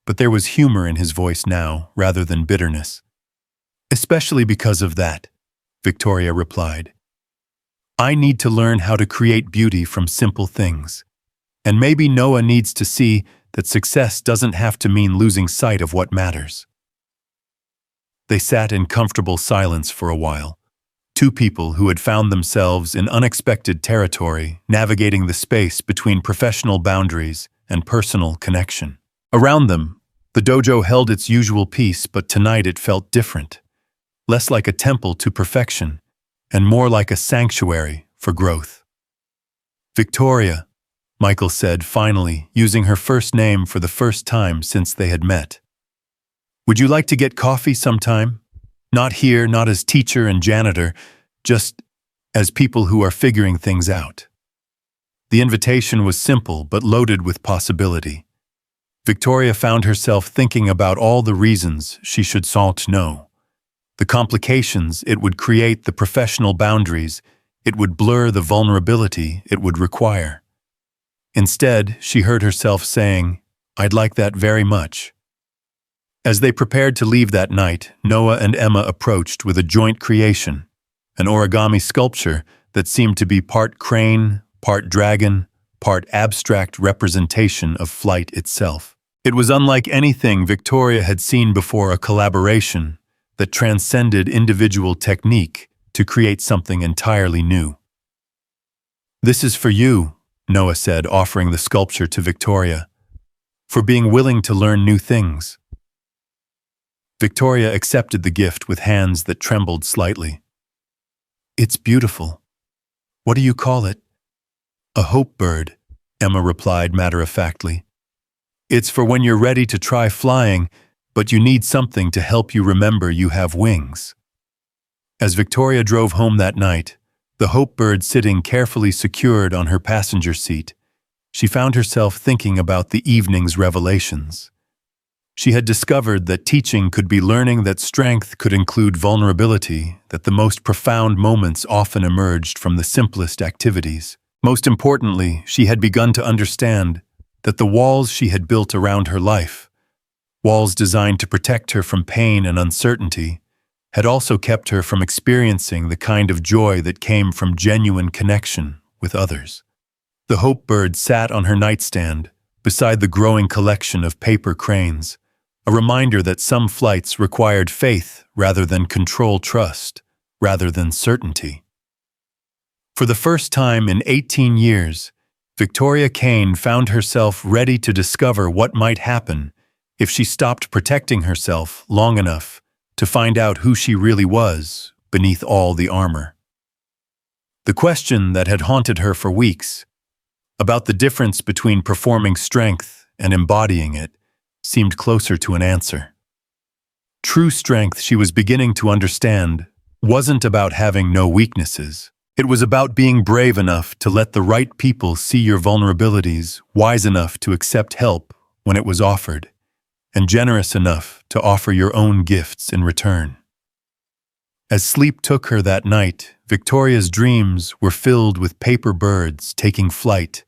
but there was humor in his voice now rather than bitterness. Especially because of that, Victoria replied. I need to learn how to create beauty from simple things, and maybe Noah needs to see that success doesn't have to mean losing sight of what matters. They sat in comfortable silence for a while, two people who had found themselves in unexpected territory, navigating the space between professional boundaries and personal connection. Around them, the dojo held its usual peace, but tonight it felt different, less like a temple to perfection, and more like a sanctuary for growth. Victoria, Michael said finally, using her first name for the first time since they had met. Would you like to get coffee sometime? Not here, not as teacher and janitor, just as people who are figuring things out. The invitation was simple but loaded with possibility. Victoria found herself thinking about all the reasons she should salt no. The complications it would create, the professional boundaries it would blur, the vulnerability it would require. Instead, she heard herself saying, I'd like that very much. As they prepared to leave that night, Noah and Emma approached with a joint creation, an origami sculpture that seemed to be part crane, part dragon, part abstract representation of flight itself. It was unlike anything Victoria had seen before, a collaboration that transcended individual technique to create something entirely new. This is for you, Noah said, offering the sculpture to Victoria, for being willing to learn new things. Victoria accepted the gift with hands that trembled slightly. It's beautiful. What do you call it? A hope bird, Emma replied matter-of-factly. It's for when you're ready to try flying, but you need something to help you remember you have wings. As Victoria drove home that night, the hope bird sitting carefully secured on her passenger seat, she found herself thinking about the evening's revelations. She had discovered that teaching could be learning, that strength could include vulnerability, that the most profound moments often emerged from the simplest activities. Most importantly, she had begun to understand that the walls she had built around her life, walls designed to protect her from pain and uncertainty, had also kept her from experiencing the kind of joy that came from genuine connection with others. The hope bird sat on her nightstand, beside the growing collection of paper cranes, a reminder that some flights required faith rather than control, trust rather than certainty. For the first time in 18 years, Victoria Kane found herself ready to discover what might happen if she stopped protecting herself long enough to find out who she really was beneath all the armor. The question that had haunted her for weeks, about the difference between performing strength and embodying it, seemed closer to an answer. True strength, she was beginning to understand, wasn't about having no weaknesses. It was about being brave enough to let the right people see your vulnerabilities, wise enough to accept help when it was offered, and generous enough to offer your own gifts in return. As sleep took her that night, Victoria's dreams were filled with paper birds taking flight,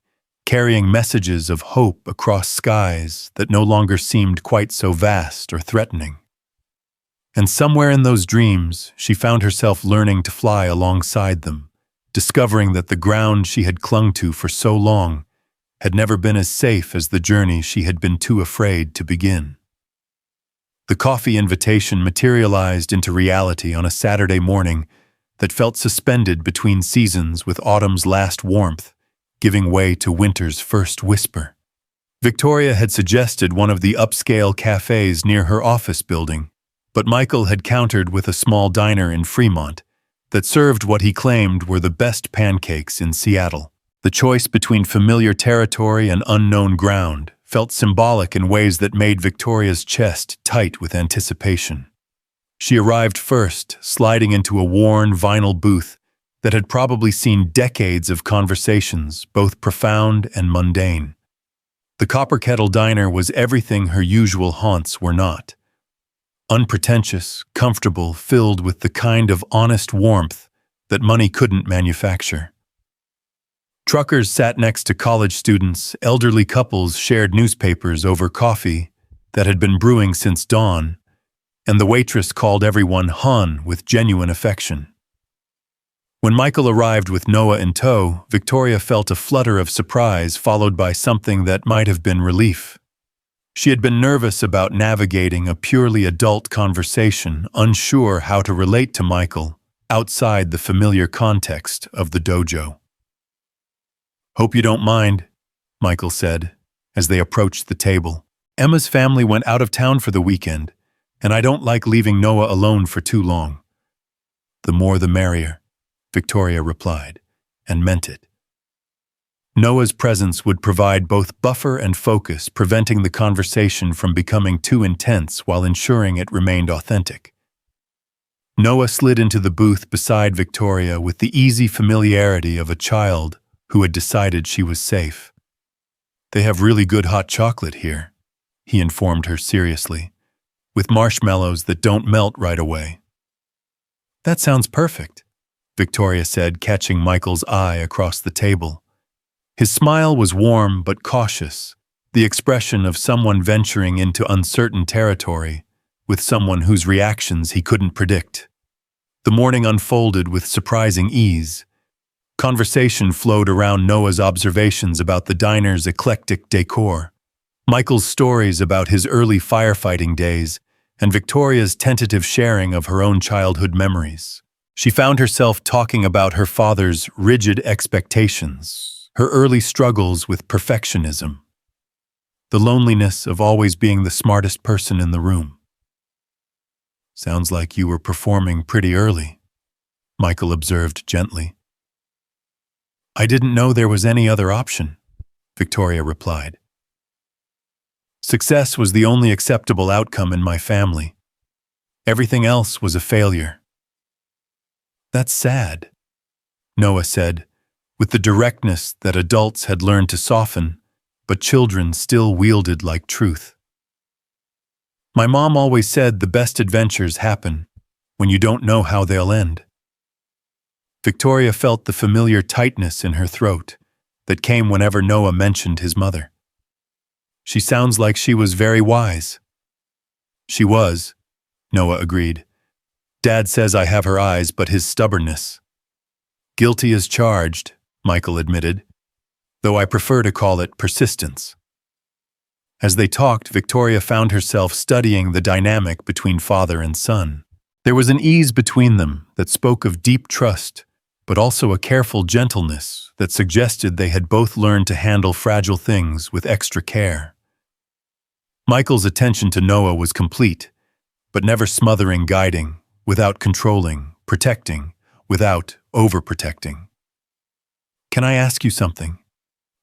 carrying messages of hope across skies that no longer seemed quite so vast or threatening. And somewhere in those dreams, she found herself learning to fly alongside them, discovering that the ground she had clung to for so long had never been as safe as the journey she had been too afraid to begin. The coffee invitation materialized into reality on a Saturday morning that felt suspended between seasons, with autumn's last warmth giving way to winter's first whisper. Victoria had suggested one of the upscale cafes near her office building, but Michael had countered with a small diner in Fremont that served what he claimed were the best pancakes in Seattle. The choice between familiar territory and unknown ground felt symbolic in ways that made Victoria's chest tight with anticipation. She arrived first, sliding into a worn vinyl booth that had probably seen decades of conversations, both profound and mundane. The Copper Kettle Diner was everything her usual haunts were not. Unpretentious, comfortable, filled with the kind of honest warmth that money couldn't manufacture. Truckers sat next to college students, elderly couples shared newspapers over coffee that had been brewing since dawn, and the waitress called everyone "hon" with genuine affection. When Michael arrived with Noah in tow, Victoria felt a flutter of surprise followed by something that might have been relief. She had been nervous about navigating a purely adult conversation, unsure how to relate to Michael outside the familiar context of the dojo. "Hope you don't mind," Michael said, as they approached the table. "Emma's family went out of town for the weekend, and I don't like leaving Noah alone for too long." "The more the merrier," Victoria replied, and meant it. Noah's presence would provide both buffer and focus, preventing the conversation from becoming too intense while ensuring it remained authentic. Noah slid into the booth beside Victoria with the easy familiarity of a child who had decided she was safe. "They have really good hot chocolate here," he informed her seriously, "with marshmallows that don't melt right away." "That sounds perfect," Victoria said, catching Michael's eye across the table. His smile was warm but cautious, the expression of someone venturing into uncertain territory with someone whose reactions he couldn't predict. The morning unfolded with surprising ease. Conversation flowed around Noah's observations about the diner's eclectic decor, Michael's stories about his early firefighting days, and Victoria's tentative sharing of her own childhood memories. She found herself talking about her father's rigid expectations, her early struggles with perfectionism, the loneliness of always being the smartest person in the room. "Sounds like you were performing pretty early," Michael observed gently. "I didn't know there was any other option," Victoria replied. "Success was the only acceptable outcome in my family. Everything else was a failure." "That's sad," Noah said, with the directness that adults had learned to soften, but children still wielded like truth. "My mom always said the best adventures happen when you don't know how they'll end." Victoria felt the familiar tightness in her throat that came whenever Noah mentioned his mother. "She sounds like she was very wise." "She was," Noah agreed. "Dad says I have her eyes, but his stubbornness." "Guilty as charged," Michael admitted, though I prefer to call it persistence. As they talked, Victoria found herself studying the dynamic between father and son. There was an ease between them that spoke of deep trust, but also a careful gentleness that suggested they had both learned to handle fragile things with extra care. Michael's attention to Noah was complete, but never smothering, guiding, without controlling, protecting, without overprotecting. "Can I ask you something?"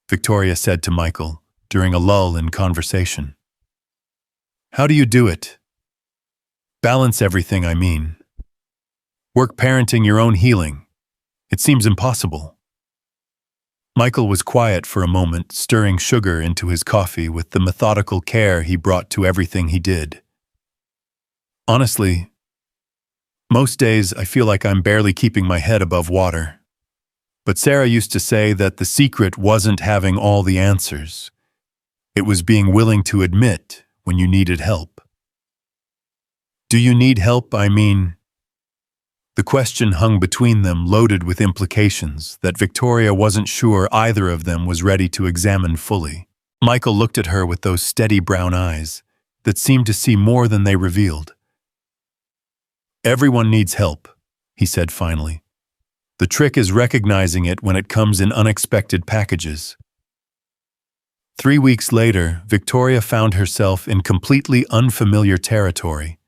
Victoria said to Michael during a lull in conversation. "How do you do it? Balance everything, I mean. Work, parenting, your own healing. It seems impossible." Michael was quiet for a moment, stirring sugar into his coffee with the methodical care he brought to everything he did. "Honestly, most days I feel like I'm barely keeping my head above water. But Sarah used to say that the secret wasn't having all the answers. It was being willing to admit when you needed help." "Do you need help, I mean?" The question hung between them, loaded with implications that Victoria wasn't sure either of them was ready to examine fully. Michael looked at her with those steady brown eyes that seemed to see more than they revealed. "Everyone needs help," he said finally. "The trick is recognizing it when it comes in unexpected packages." 3 weeks later, Victoria found herself in completely unfamiliar territory.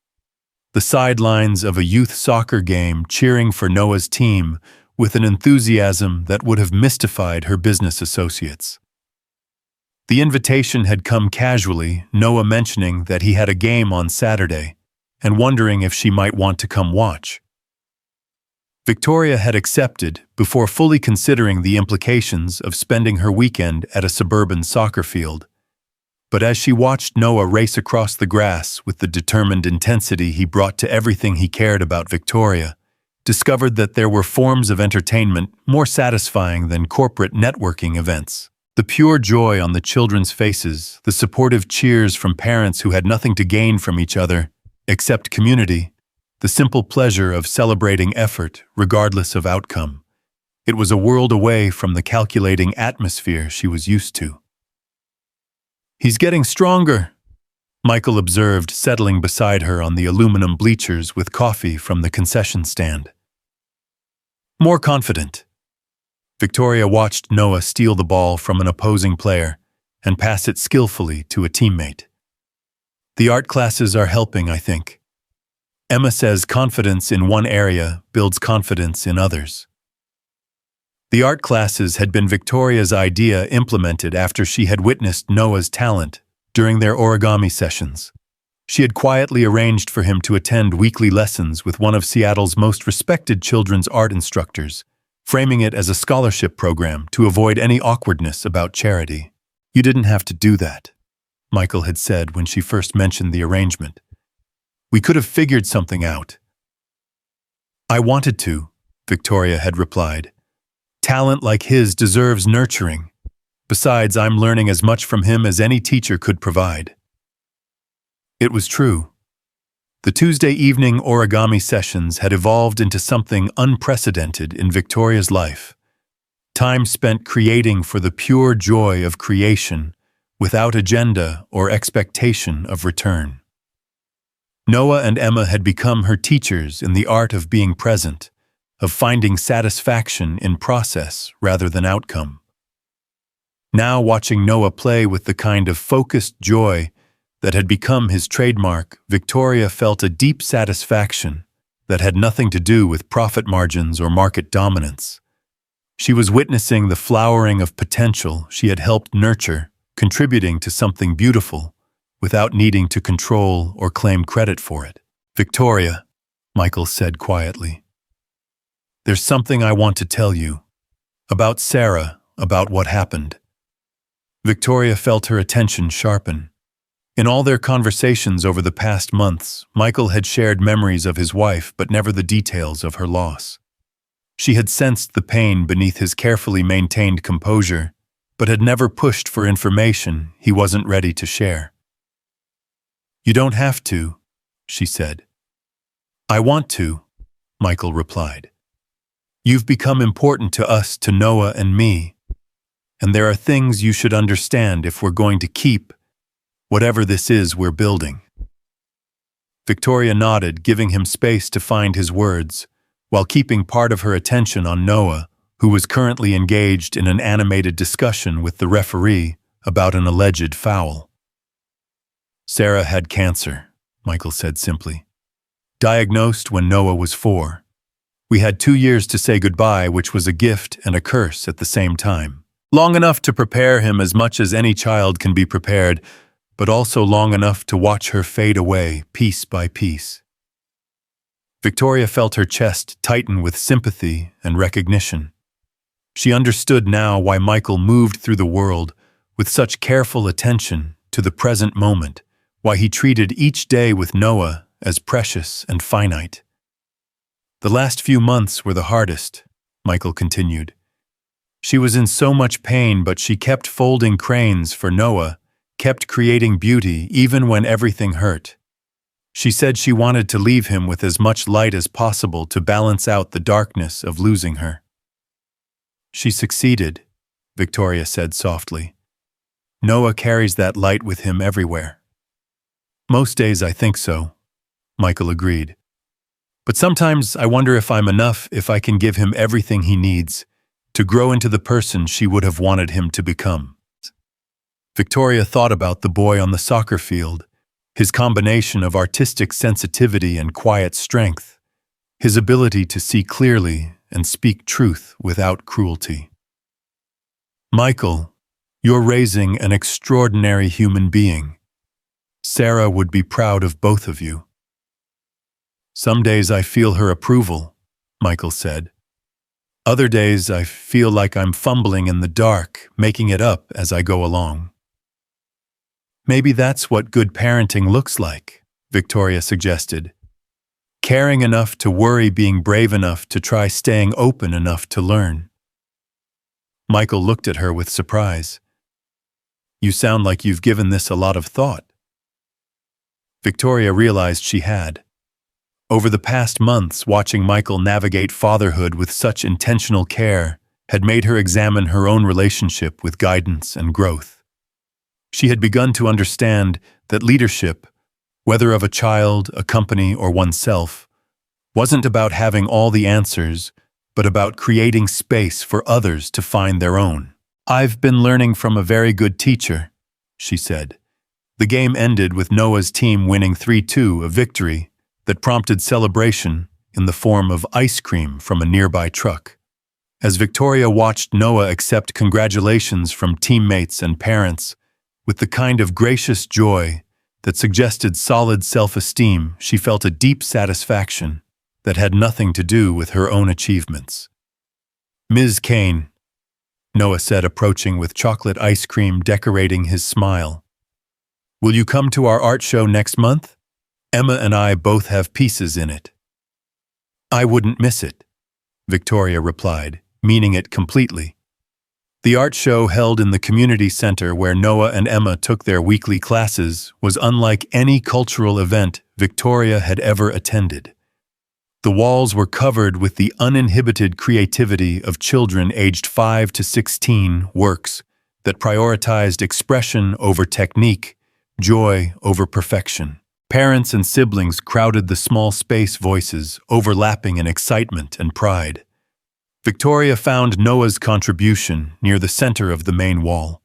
The sidelines of a youth soccer game, cheering for Noah's team with an enthusiasm that would have mystified her business associates. The invitation had come casually, Noah mentioning that he had a game on Saturday and wondering if she might want to come watch. Victoria had accepted before fully considering the implications of spending her weekend at a suburban soccer field. But as she watched Noah race across the grass with the determined intensity he brought to everything he cared about, Victoria discovered that there were forms of entertainment more satisfying than corporate networking events. The pure joy on the children's faces, the supportive cheers from parents who had nothing to gain from each other except community, the simple pleasure of celebrating effort regardless of outcome. It was a world away from the calculating atmosphere she was used to. "He's getting stronger," Michael observed, settling beside her on the aluminum bleachers with coffee from the concession stand. "More confident." Victoria watched Noah steal the ball from an opposing player and pass it skillfully to a teammate. "The art classes are helping, I think. Emma says confidence in one area builds confidence in others." The art classes had been Victoria's idea, implemented after she had witnessed Noah's talent during their origami sessions. She had quietly arranged for him to attend weekly lessons with one of Seattle's most respected children's art instructors, framing it as a scholarship program to avoid any awkwardness about charity. "You didn't have to do that," Michael had said when she first mentioned the arrangement. "We could have figured something out." "I wanted to," Victoria had replied. "Talent like his deserves nurturing. Besides, I'm learning as much from him as any teacher could provide." It was true. The Tuesday evening origami sessions had evolved into something unprecedented in Victoria's life. Time spent creating for the pure joy of creation, without agenda or expectation of return. Noah and Emma had become her teachers in the art of being present, of finding satisfaction in process rather than outcome. Now, watching Noah play with the kind of focused joy that had become his trademark, Victoria felt a deep satisfaction that had nothing to do with profit margins or market dominance. She was witnessing the flowering of potential she had helped nurture, contributing to something beautiful, without needing to control or claim credit for it. "Victoria," Michael said quietly, "there's something I want to tell you. About Sarah, about what happened." Victoria felt her attention sharpen. In all their conversations over the past months, Michael had shared memories of his wife, but never the details of her loss. She had sensed the pain beneath his carefully maintained composure, but had never pushed for information he wasn't ready to share. "You don't have to," she said. "I want to," Michael replied. "You've become important to us, to Noah and me, and there are things you should understand if we're going to keep whatever this is we're building." Victoria nodded, giving him space to find his words, while keeping part of her attention on Noah, who was currently engaged in an animated discussion with the referee about an alleged foul. "Sarah had cancer," Michael said simply. "Diagnosed when Noah was 4. We had 2 years to say goodbye, which was a gift and a curse at the same time. Long enough to prepare him as much as any child can be prepared, but also long enough to watch her fade away piece by piece." Victoria felt her chest tighten with sympathy and recognition. She understood now why Michael moved through the world with such careful attention to the present moment, why he treated each day with Noah as precious and finite. "The last few months were the hardest," Michael continued. "She was in so much pain, but she kept folding cranes for Noah, kept creating beauty even when everything hurt. She said she wanted to leave him with as much light as possible to balance out the darkness of losing her. She succeeded, Victoria said softly. Noah carries that light with him everywhere. Most days I think so, Michael agreed. But sometimes I wonder if I'm enough, if I can give him everything he needs to grow into the person she would have wanted him to become. Victoria thought about the boy on the soccer field, his combination of artistic sensitivity and quiet strength, his ability to see clearly and speak truth without cruelty. Michael, you're raising an extraordinary human being. Sarah would be proud of both of you. Some days I feel her approval, Michael said. Other days I feel like I'm fumbling in the dark, making it up as I go along. Maybe that's what good parenting looks like, Victoria suggested. Caring enough to worry, being brave enough to try, staying open enough to learn. Michael looked at her with surprise. You sound like you've given this a lot of thought. Victoria realized she had. Over the past months, watching Michael navigate fatherhood with such intentional care had made her examine her own relationship with guidance and growth. She had begun to understand that leadership, whether of a child, a company, or oneself, wasn't about having all the answers, but about creating space for others to find their own. I've been learning from a very good teacher, she said. The game ended with Noah's team winning 3-2, a victory that prompted celebration in the form of ice cream from a nearby truck. As Victoria watched Noah accept congratulations from teammates and parents with the kind of gracious joy that suggested solid self-esteem, she felt a deep satisfaction that had nothing to do with her own achievements. Ms. Kane, Noah said, approaching with chocolate ice cream decorating his smile. Will you come to our art show next month? Emma and I both have pieces in it. I wouldn't miss it, Victoria replied, meaning it completely. The art show held in the community center where Noah and Emma took their weekly classes was unlike any cultural event Victoria had ever attended. The walls were covered with the uninhibited creativity of children aged 5 to 16 works that prioritized expression over technique, joy over perfection. Parents and siblings crowded the small space, voices overlapping in excitement and pride. Victoria found Noah's contribution near the center of the main wall,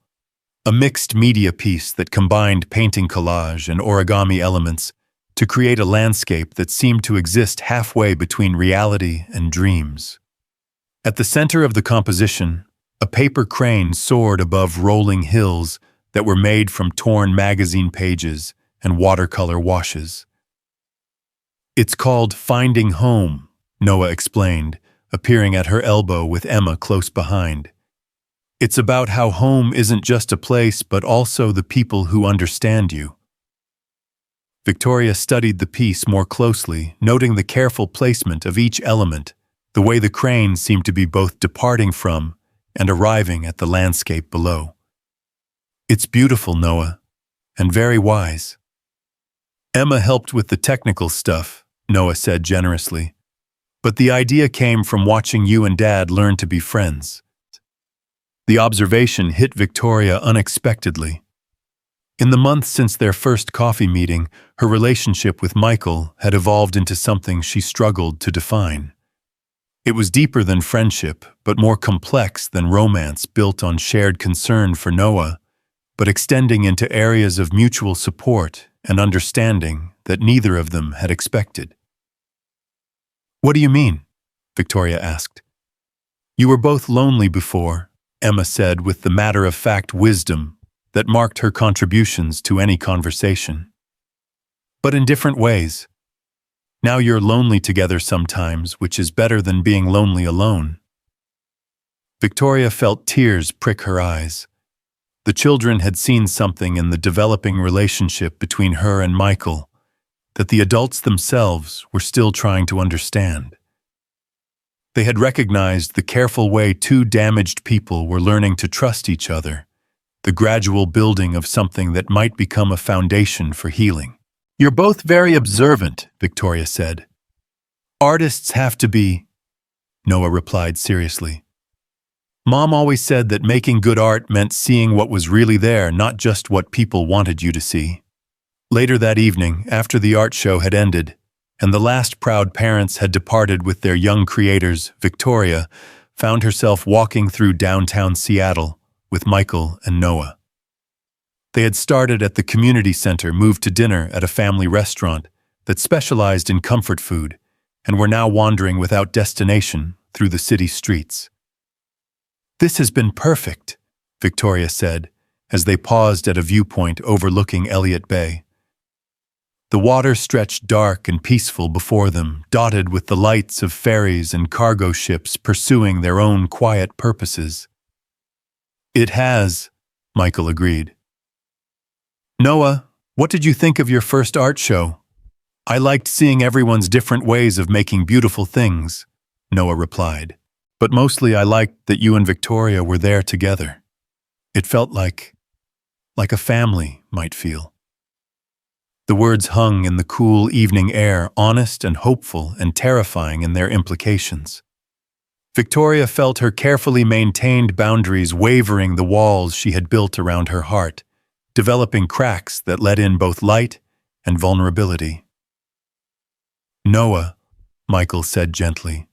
a mixed media piece that combined painting, collage, and origami elements to create a landscape that seemed to exist halfway between reality and dreams. At the center of the composition, a paper crane soared above rolling hills that were made from torn magazine pages and watercolor washes. It's called Finding Home, Noah explained, appearing at her elbow with Emma close behind. It's about how home isn't just a place, but also the people who understand you. Victoria studied the piece more closely, noting the careful placement of each element, the way the crane seemed to be both departing from and arriving at the landscape below. It's beautiful, Noah, and very wise. Emma helped with the technical stuff, Noah said generously. But the idea came from watching you and Dad learn to be friends. The observation hit Victoria unexpectedly. In the months since their first coffee meeting, her relationship with Michael had evolved into something she struggled to define. It was deeper than friendship, but more complex than romance, built on shared concern for Noah, but extending into areas of mutual support and understanding that neither of them had expected. What do you mean? Victoria asked. You were both lonely before, Emma said with the matter-of-fact wisdom that marked her contributions to any conversation. But in different ways. Now you're lonely together sometimes, which is better than being lonely alone. Victoria felt tears prick her eyes. The children had seen something in the developing relationship between her and Michael that the adults themselves were still trying to understand. They had recognized the careful way two damaged people were learning to trust each other, the gradual building of something that might become a foundation for healing. You're both very observant, Victoria said. Artists have to be, Noah replied seriously. Mom always said that making good art meant seeing what was really there, not just what people wanted you to see. Later that evening, after the art show had ended, and the last proud parents had departed with their young creators, Victoria found herself walking through downtown Seattle with Michael and Noah. They had started at the community center, moved to dinner at a family restaurant that specialized in comfort food, and were now wandering without destination through the city streets. This has been perfect, Victoria said, as they paused at a viewpoint overlooking Elliott Bay. The water stretched dark and peaceful before them, dotted with the lights of ferries and cargo ships pursuing their own quiet purposes. It has, Michael agreed. Noah, what did you think of your first art show? I liked seeing everyone's different ways of making beautiful things, Noah replied. But mostly I liked that you and Victoria were there together. It felt like a family might feel. The words hung in the cool evening air, honest and hopeful and terrifying in their implications. Victoria felt her carefully maintained boundaries wavering the walls she had built around her heart, developing cracks that let in both light and vulnerability. Noah, Michael said gently.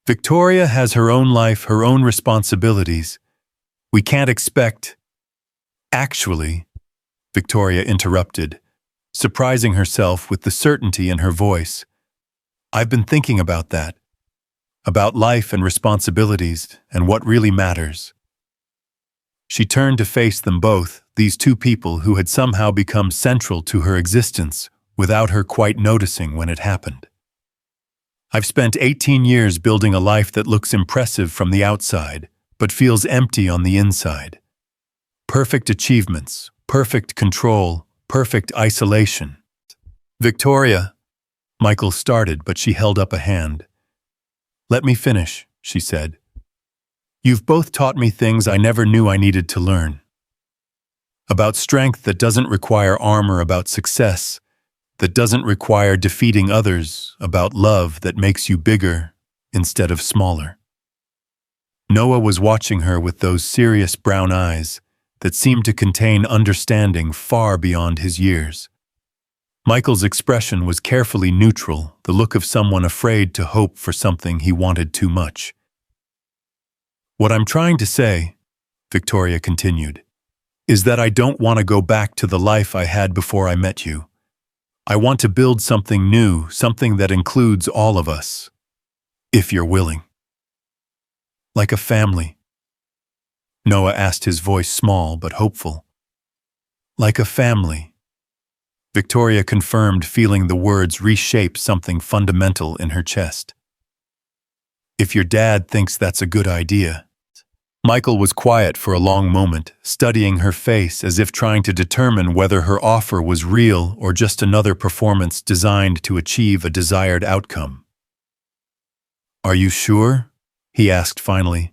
Victoria has her own life, her own responsibilities. We can't expect... Actually, Victoria interrupted, surprising herself with the certainty in her voice. I've been thinking about that, about life and responsibilities and what really matters. She turned to face them both, these two people who had somehow become central to her existence without her quite noticing when it happened. I've spent 18 years building a life that looks impressive from the outside, but feels empty on the inside. Perfect achievements, perfect control, perfect isolation. Victoria, Michael started, but she held up a hand. Let me finish, she said. You've both taught me things I never knew I needed to learn. About strength that doesn't require armor, about success that doesn't require defeating others, about love that makes you bigger instead of smaller. Noah was watching her with those serious brown eyes that seemed to contain understanding far beyond his years. Michael's expression was carefully neutral, the look of someone afraid to hope for something he wanted too much. What I'm trying to say, Victoria continued, is that I don't want to go back to the life I had before I met you. I want to build something new, something that includes all of us, if you're willing. Like a family. Noah asked, his voice small but hopeful. Like a family. Victoria confirmed, feeling the words reshape something fundamental in her chest. If your dad thinks that's a good idea. Michael was quiet for a long moment, studying her face as if trying to determine whether her offer was real or just another performance designed to achieve a desired outcome. Are you sure? He asked finally.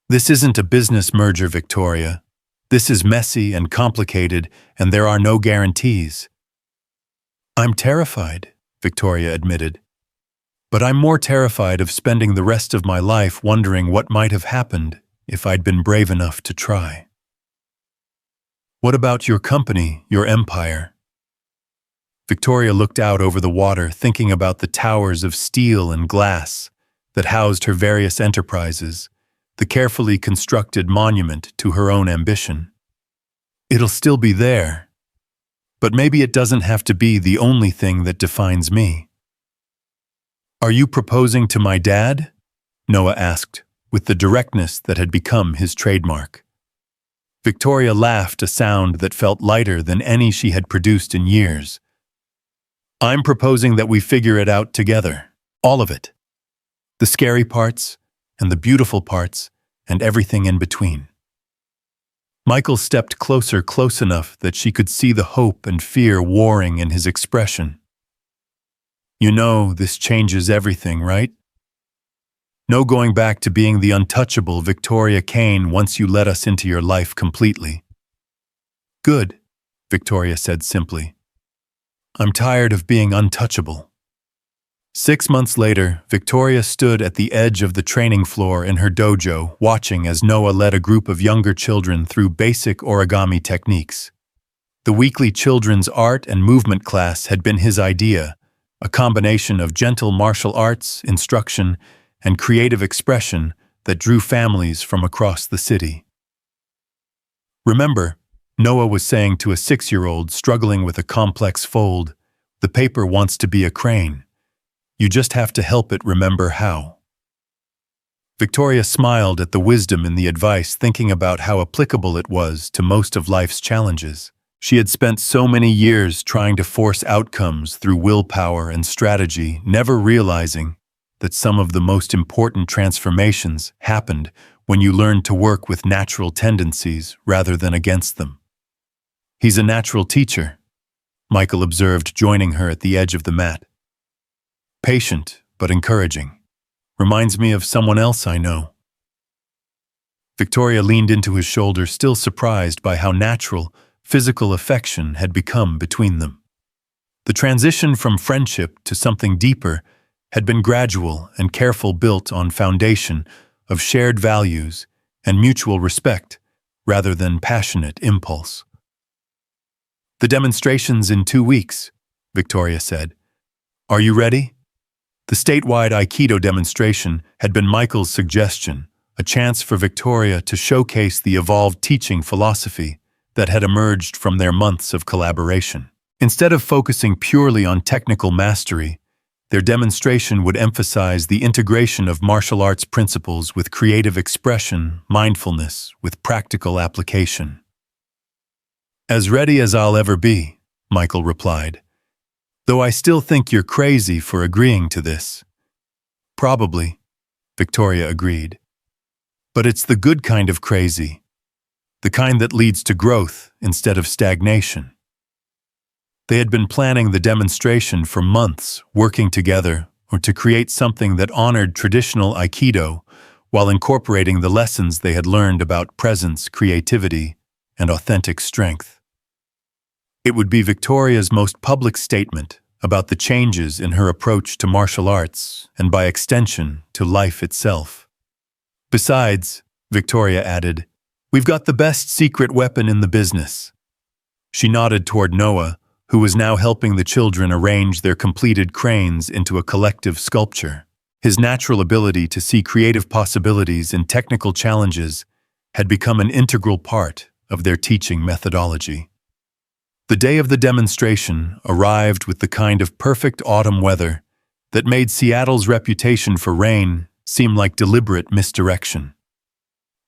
This isn't a business merger, Victoria. This is messy and complicated, and there are no guarantees. I'm terrified, Victoria admitted. But I'm more terrified of spending the rest of my life wondering what might have happened if I'd been brave enough to try. What about your company, your empire? Victoria looked out over the water, thinking about the towers of steel and glass that housed her various enterprises, the carefully constructed monument to her own ambition. It'll still be there, but maybe it doesn't have to be the only thing that defines me. Are you proposing to my dad? Noah asked, with the directness that had become his trademark. Victoria laughed, a sound that felt lighter than any she had produced in years. I'm proposing that we figure it out together, all of it. The scary parts, and the beautiful parts, and everything in between. Michael stepped closer, close enough that she could see the hope and fear warring in his expression. You know, this changes everything, right? No going back to being the untouchable Victoria Kane once you let us into your life completely. Good, Victoria said simply. I'm tired of being untouchable." 6 months later, Victoria stood at the edge of the training floor in her dojo, watching as Noah led a group of younger children through basic origami techniques. The weekly children's art and movement class had been his idea, a combination of gentle martial arts, instruction, and creative expression that drew families from across the city. "Remember," Noah was saying to a 6-year-old struggling with a complex fold, "the paper wants to be a crane. You just have to help it remember how." Victoria smiled at the wisdom in the advice, thinking about how applicable it was to most of life's challenges. She had spent so many years trying to force outcomes through willpower and strategy, never realizing that some of the most important transformations happened when you learned to work with natural tendencies rather than against them. "He's a natural teacher," Michael observed, joining her at the edge of the mat. "Patient, but encouraging. Reminds me of someone else I know." Victoria leaned into his shoulder, still surprised by how natural physical affection had become between them. The transition from friendship to something deeper had been gradual and careful, built on foundation of shared values and mutual respect rather than passionate impulse. "The demonstration's in 2 weeks," Victoria said. "Are you ready?" The statewide Aikido demonstration had been Michael's suggestion, a chance for Victoria to showcase the evolved teaching philosophy that had emerged from their months of collaboration. Instead of focusing purely on technical mastery, their demonstration would emphasize the integration of martial arts principles with creative expression, mindfulness with practical application. "As ready as I'll ever be," Michael replied. "Though I still think you're crazy for agreeing to this." "Probably," Victoria agreed. "But it's the good kind of crazy. The kind that leads to growth instead of stagnation." They had been planning the demonstration for months, working together to create something that honored traditional Aikido while incorporating the lessons they had learned about presence, creativity, and authentic strength. It would be Victoria's most public statement about the changes in her approach to martial arts and, by extension, to life itself. "Besides," Victoria added, "we've got the best secret weapon in the business." She nodded toward Noah, who was now helping the children arrange their completed cranes into a collective sculpture. His natural ability to see creative possibilities in technical challenges had become an integral part of their teaching methodology. The day of the demonstration arrived with the kind of perfect autumn weather that made Seattle's reputation for rain seem like deliberate misdirection.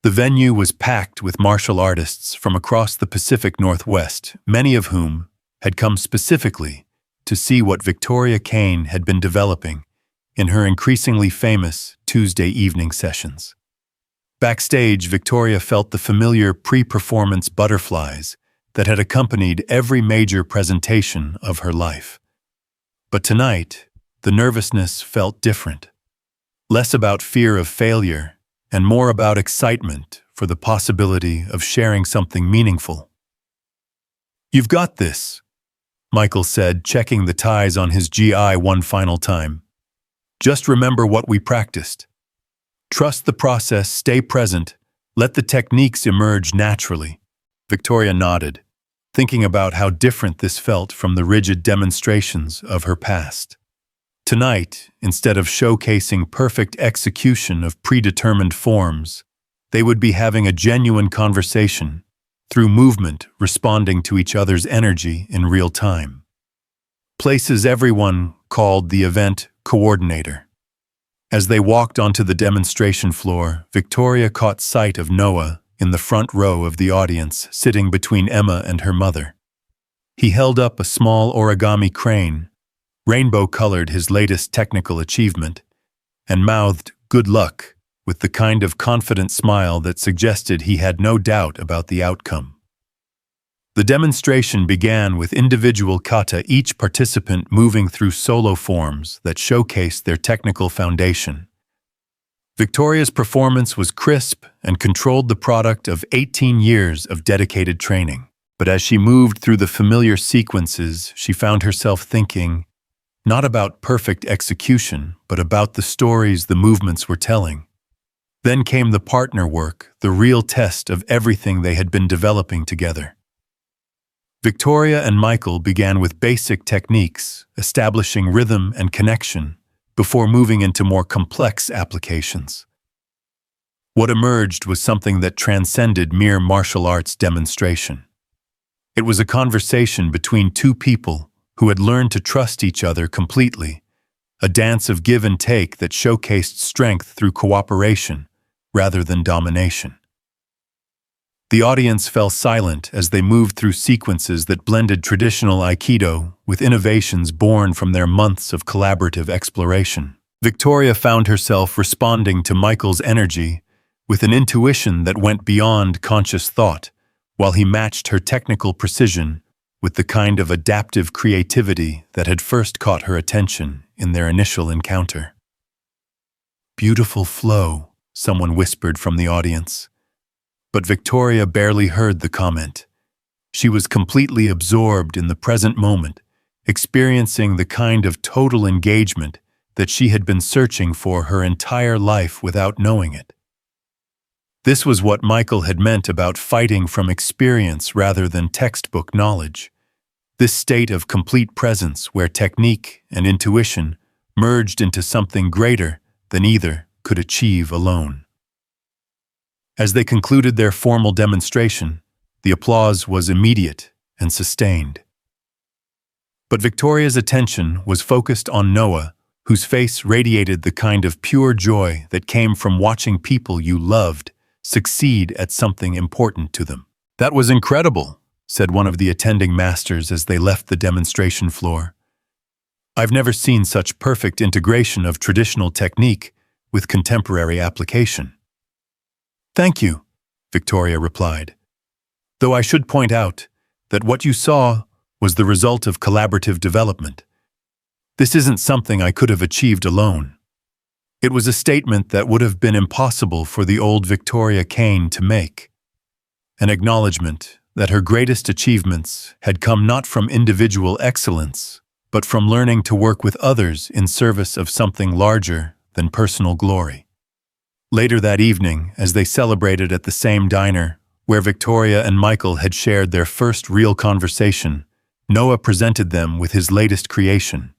The venue was packed with martial artists from across the Pacific Northwest, many of whom had come specifically to see what Victoria Kane had been developing in her increasingly famous Tuesday evening sessions. Backstage, Victoria felt the familiar pre-performance butterflies that had accompanied every major presentation of her life. But tonight, the nervousness felt different. Less about fear of failure and more about excitement for the possibility of sharing something meaningful. "You've got this," Michael said, checking the ties on his GI one final time. "Just remember what we practiced. Trust the process, stay present, let the techniques emerge naturally." Victoria nodded, thinking about how different this felt from the rigid demonstrations of her past. Tonight, instead of showcasing perfect execution of predetermined forms, they would be having a genuine conversation, through movement responding to each other's energy in real time. Places everyone called the event coordinator. As they walked onto the demonstration floor, Victoria caught sight of Noah in the front row of the audience, sitting between Emma and her mother. He held up a small origami crane, rainbow-colored his latest technical achievement, and mouthed "good luck" with the kind of confident smile that suggested he had no doubt about the outcome. The demonstration began with individual kata, each participant moving through solo forms that showcased their technical foundation. Victoria's performance was crisp and controlled the product of 18 years of dedicated training. But as she moved through the familiar sequences, she found herself thinking, not about perfect execution, but about the stories the movements were telling. Then came the partner work, the real test of everything they had been developing together. Victoria and Michael began with basic techniques, establishing rhythm and connection, before moving into more complex applications. What emerged was something that transcended mere martial arts demonstration. It was a conversation between two people who had learned to trust each other completely, a dance of give and take that showcased strength through cooperation rather than domination. The audience fell silent as they moved through sequences that blended traditional Aikido with innovations born from their months of collaborative exploration. Victoria found herself responding to Michael's energy with an intuition that went beyond conscious thought, while he matched her technical precision with the kind of adaptive creativity that had first caught her attention in their initial encounter. "Beautiful flow," someone whispered from the audience. But Victoria barely heard the comment. She was completely absorbed in the present moment, experiencing the kind of total engagement that she had been searching for her entire life without knowing it. This was what Michael had meant about fighting from experience rather than textbook knowledge. This state of complete presence where technique and intuition merged into something greater than either could achieve alone. As they concluded their formal demonstration, the applause was immediate and sustained. But Victoria's attention was focused on Noah, whose face radiated the kind of pure joy that came from watching people you loved succeed at something important to them. "That was incredible," said one of the attending masters as they left the demonstration floor. "I've never seen such perfect integration of traditional technique with contemporary application." "Thank you," Victoria replied. "Though I should point out that what you saw was the result of collaborative development. This isn't something I could have achieved alone. It was a statement that would have been impossible for the old Victoria Kane to make. An acknowledgement that her greatest achievements had come not from individual excellence, but from learning to work with others in service of something larger than personal glory." Later that evening, as they celebrated at the same diner where Victoria and Michael had shared their first real conversation, Noah presented them with his latest creation,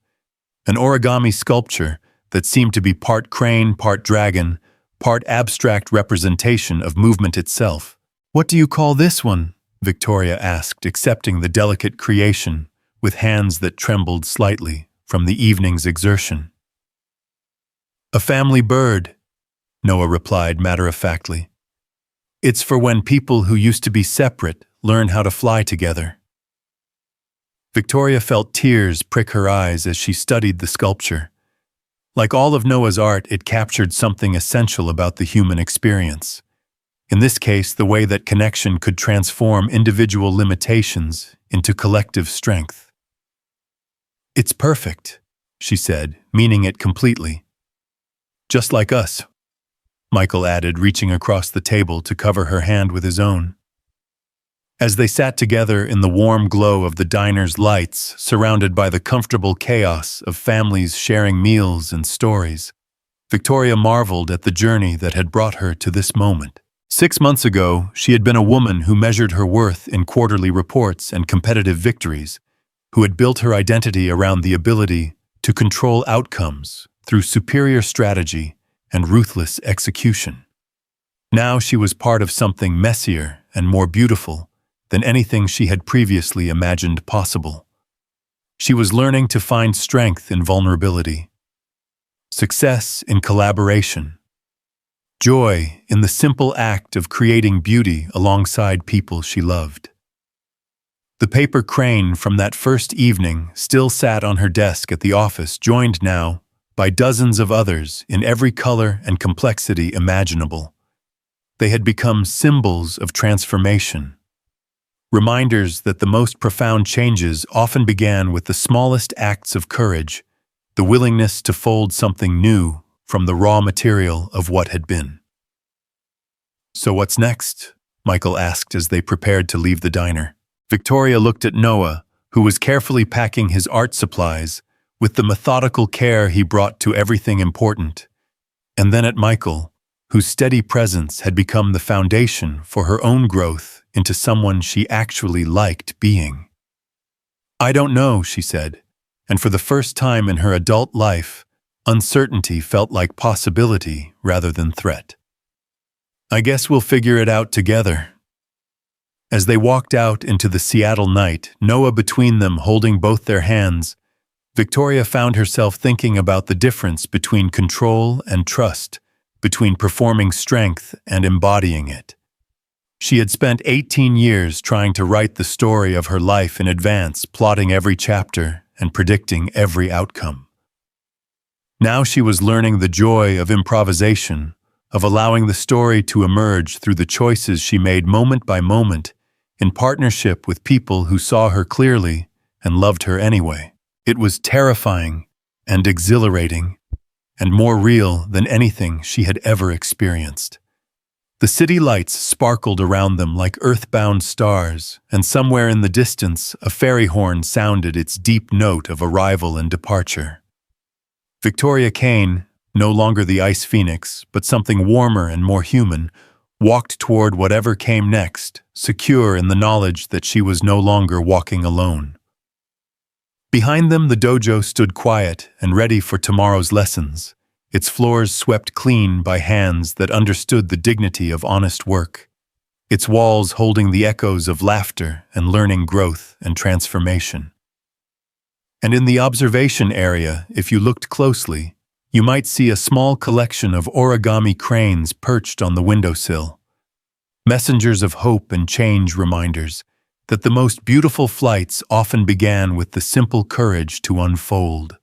an origami sculpture that seemed to be part crane, part dragon, part abstract representation of movement itself. "What do you call this one?" Victoria asked, accepting the delicate creation with hands that trembled slightly from the evening's exertion. "A family bird," Noah replied matter-of-factly. "It's for when people who used to be separate learn how to fly together." Victoria felt tears prick her eyes as she studied the sculpture. Like all of Noah's art, it captured something essential about the human experience. In this case, the way that connection could transform individual limitations into collective strength. "It's perfect," she said, meaning it completely. "Just like us," Michael added, reaching across the table to cover her hand with his own. As they sat together in the warm glow of the diner's lights, surrounded by the comfortable chaos of families sharing meals and stories, Victoria marveled at the journey that had brought her to this moment. 6 months ago, she had been a woman who measured her worth in quarterly reports and competitive victories, who had built her identity around the ability to control outcomes through superior strategy and ruthless execution. Now she was part of something messier and more beautiful than anything she had previously imagined possible. She was learning to find strength in vulnerability, success in collaboration, joy in the simple act of creating beauty alongside people she loved. The paper crane from that first evening still sat on her desk at the office, joined now by dozens of others in every color and complexity imaginable. They had become symbols of transformation, reminders that the most profound changes often began with the smallest acts of courage, the willingness to fold something new from the raw material of what had been. "So what's next?" Michael asked as they prepared to leave the diner. Victoria looked at Noah, who was carefully packing his art supplies with the methodical care he brought to everything important, and then at Michael, whose steady presence had become the foundation for her own growth into someone she actually liked being. "I don't know," she said, and for the first time in her adult life, uncertainty felt like possibility rather than threat. "I guess we'll figure it out together." As they walked out into the Seattle night, Noah between them holding both their hands, Victoria found herself thinking about the difference between control and trust, between performing strength and embodying it. She had spent 18 years trying to write the story of her life in advance, plotting every chapter and predicting every outcome. Now she was learning the joy of improvisation, of allowing the story to emerge through the choices she made moment by moment, in partnership with people who saw her clearly and loved her anyway. It was terrifying and exhilarating, and more real than anything she had ever experienced. The city lights sparkled around them like earthbound stars, and somewhere in the distance a fairy horn sounded its deep note of arrival and departure. Victoria Kane, no longer the Ice Phoenix, but something warmer and more human, walked toward whatever came next, secure in the knowledge that she was no longer walking alone. Behind them, the dojo stood quiet and ready for tomorrow's lessons, its floors swept clean by hands that understood the dignity of honest work, its walls holding the echoes of laughter and learning growth and transformation. And in the observation area, if you looked closely, you might see a small collection of origami cranes perched on the windowsill, messengers of hope and change, reminders that the most beautiful flights often began with the simple courage to unfold.